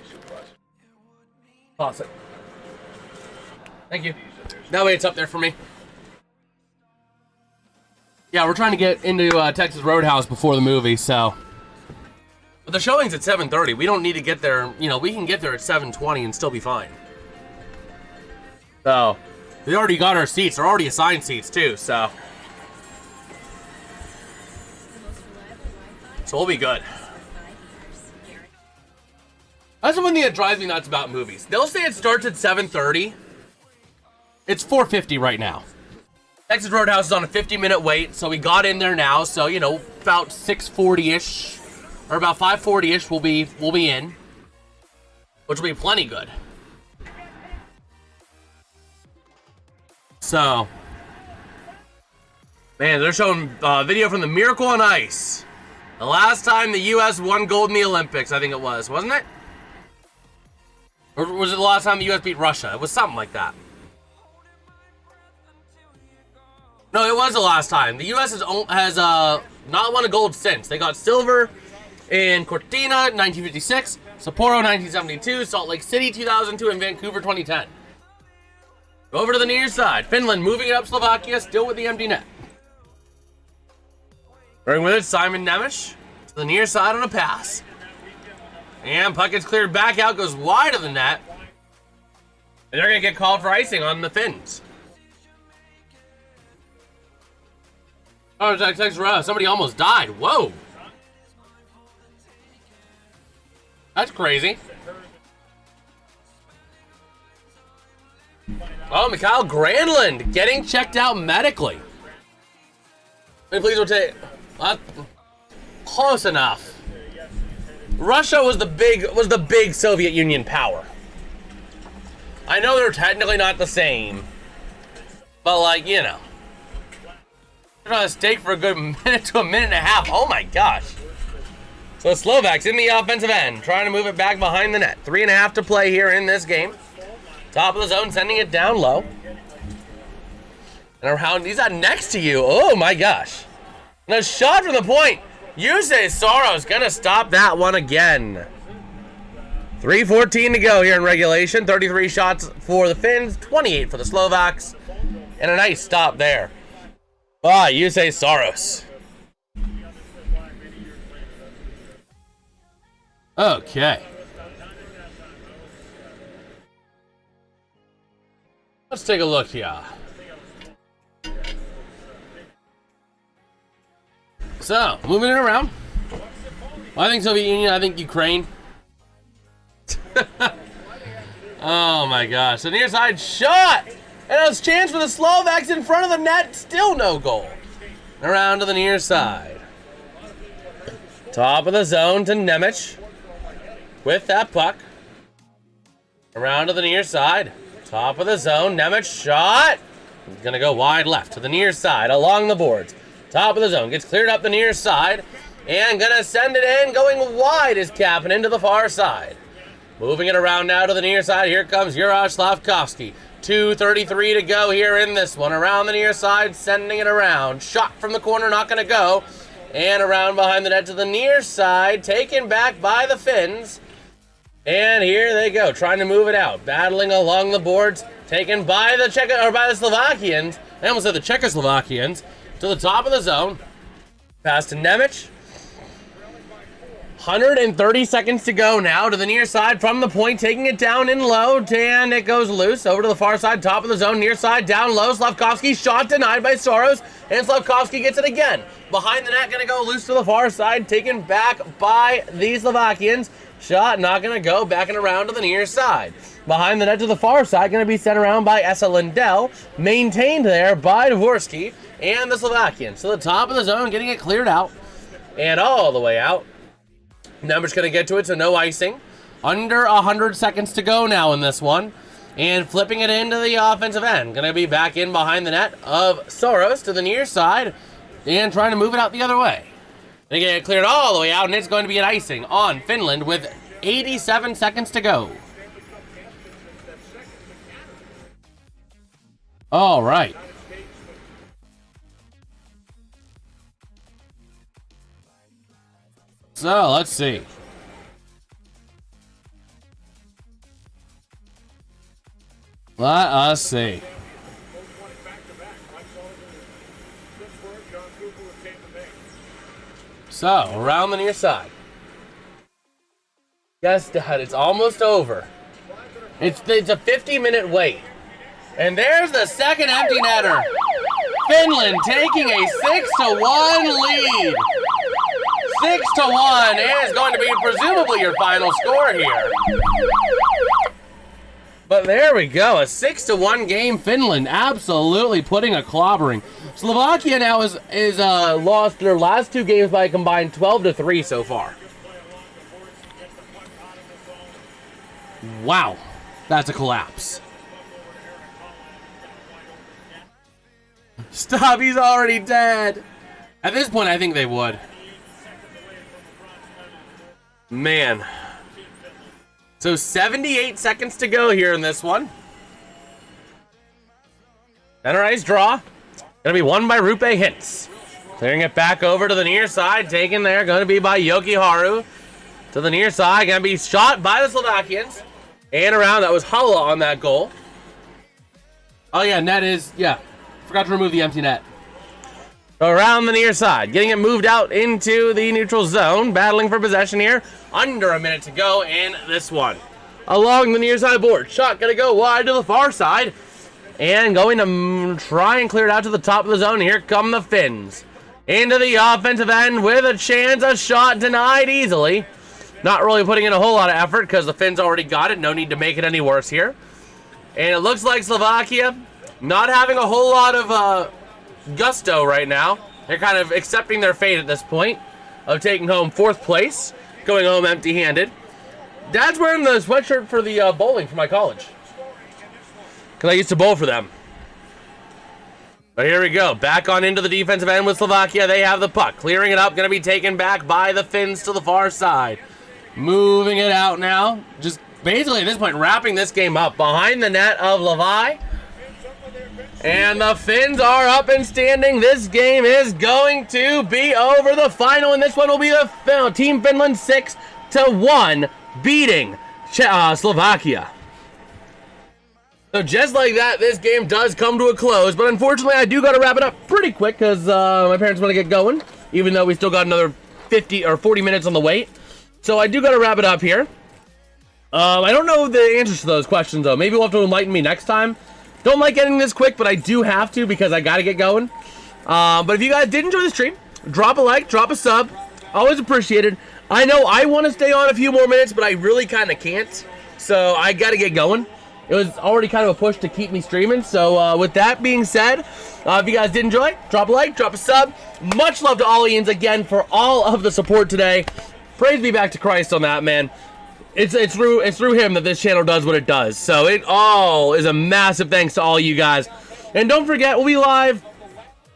Toss it. Thank you. That way it's up there for me. Yeah, we're trying to get into Texas Roadhouse before the movie, so... But the showing's at 7:30. We don't need to get there, we can get there at 7:20 and still be fine. So, we already got our seats. They're already assigned seats, too, so. So we'll be good. That's the one thing that drives me nuts about movies. They'll say it starts at 7:30. It's 4:50 right now. Texas Roadhouse is on a 50-minute wait, so we got in there now. So, about 6:40-ish. Or about 5:40-ish, we'll be in, which will be plenty good. So, Man, they're showing video from the Miracle on Ice. The last time the U.S. won gold in the Olympics, I think it was, wasn't it? Or was it the last time the U.S. beat Russia? It was something like that. No, it was the last time. The U.S. has not won a gold since. They got silver in Cortina 1956, Sapporo 1972, Salt Lake City 2002, and Vancouver 2010. Over to the near side. Finland moving it up. Slovakia still with the empty net. Bring with it Simon Nemec to the near side on a pass. And puck gets cleared back out, goes wide of the net. And they're going to get called for icing on the Finns. Oh, somebody almost died. Whoa. That's crazy. Oh, Mikhail Granlund getting checked out medically. Please will take... close enough. Russia was the big Soviet Union power. I know they're technically not the same, but like, you know, they're on a stake for a good minute to a minute and a half. Oh my gosh. So the Slovaks in the offensive end, trying to move it back behind the net. 3.5 to play here in this game. Top of the zone, sending it down low. And around, he's not next to you. Oh my gosh. And a shot from the point. Yusei Soros gonna stop that one again. 3:14 to go here in regulation. 33 shots for the Finns, 28 for the Slovaks. And a nice stop there. Yusei Soros. Okay. Let's take a look here. So, moving it around. I think Soviet Union, I think Ukraine. Oh my gosh. The near side shot! And a chance for the Slovaks in front of the net. Still no goal. Around to the near side. Top of the zone to Nemec. With that puck. Around to the near side. Top of the zone. Nemec shot. He's going to go wide left to the near side along the boards. Top of the zone. Gets cleared up the near side. And going to send it in. Going wide is Kapanen to the far side. Moving it around now to the near side. Here comes Juraj Slavkovsky. 2:33 to go here in this one. Around the near side. Sending it around. Shot from the corner. Not going to go. And around behind the net to the near side. Taken back by the Finns. And here they go. Trying to move it out. Battling along the boards. Taken by the Slovakians. I almost said the Czechoslovakians. To the top of the zone. Pass to Nemec. 130 seconds to go now to the near side from the point, taking it down in low, and it goes loose over to the far side, top of the zone, near side, down low. Slavkovsky shot denied by Soros, and Slavkovsky gets it again. Behind the net, going to go loose to the far side, taken back by the Slovakians. Shot not going to go, backing around to the near side. Behind the net to the far side, going to be sent around by Esa Lindell, maintained there by Dvorsky and the Slovakians. To the top of the zone, getting it cleared out, and all the way out. Nemec going to get to it, so no icing. Under 100 seconds to go now in this one. And flipping it into the offensive end. Going to be back in behind the net of Soros to the near side. And trying to move it out the other way. They get it cleared all the way out, and it's going to be an icing on Finland with 87 seconds to go. All right. So, let's see. Let us see. So, around the near side. Yes, Dad, it's almost over. It's a 50-minute wait. And there's the second empty netter. Finland taking a 6-1 lead. 6-1 is going to be presumably your final score here. But there we go, a 6-1 game. Finland absolutely putting a clobbering. Slovakia now is lost their last two games by a combined 12-3 so far. Wow, that's a collapse. Stop, he's already dead. At this point, I think they would. Man. So 78 seconds to go here in this one. And a nice draw. Gonna be won by Rupe Hintz. Clearing it back over to the near side. Taken there. Gonna be by Yoki Haru. To the near side. Gonna be shot by the Slovakians. And around. That was Hala on that goal. Oh yeah, net is, yeah. Forgot to remove the empty net. Around the near side. Getting it moved out into the neutral zone. Battling for possession here. Under a minute to go in this one. Along the near side board. Shot gonna go wide to the far side. And going to try and clear it out to the top of the zone. Here come the Finns. Into the offensive end with a chance. A shot denied easily. Not really putting in a whole lot of effort because the Finns already got it. No need to make it any worse here. And it looks like Slovakia not having a whole lot of gusto right now. They're kind of accepting their fate at this point of taking home 4th place. Going home empty-handed. Dad's wearing the sweatshirt for the bowling for my college. Because I used to bowl for them. But here we go. Back on into the defensive end with Slovakia. They have the puck. Clearing it up. Going to be taken back by the Finns to the far side. Moving it out now. Just basically at this point wrapping this game up. Behind the net of Levi. And the Finns are up and standing. This game is going to be over. The final in this one will be the Team Finland 6-1 beating Slovakia. So just like that, this game does come to a close. But unfortunately, I do got to wrap it up pretty quick because my parents want to get going. Even though we still got another 50 or 40 minutes on the wait. So I do got to wrap it up here. I don't know the answers to those questions, though. Maybe we'll have to enlighten me next time. Don't like getting this quick, but I do have to because I got to get going. But if you guys did enjoy the stream, drop a like, drop a sub. Always appreciated. I know I want to stay on a few more minutes, but I really kind of can't. So I got to get going. It was already kind of a push to keep me streaming. So with that being said, if you guys did enjoy, drop a like, drop a sub. Much love to all Ians again for all of the support today. Praise be back to Christ on that, man. It's through him that this channel does what it does. So it all is a massive thanks to all you guys. And don't forget, we'll be live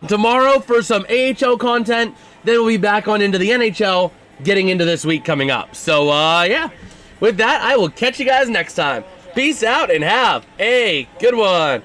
tomorrow for some AHL content. Then we'll be back on into the NHL, getting into this week coming up. So yeah, with that, I will catch you guys next time. Peace out and have a good one.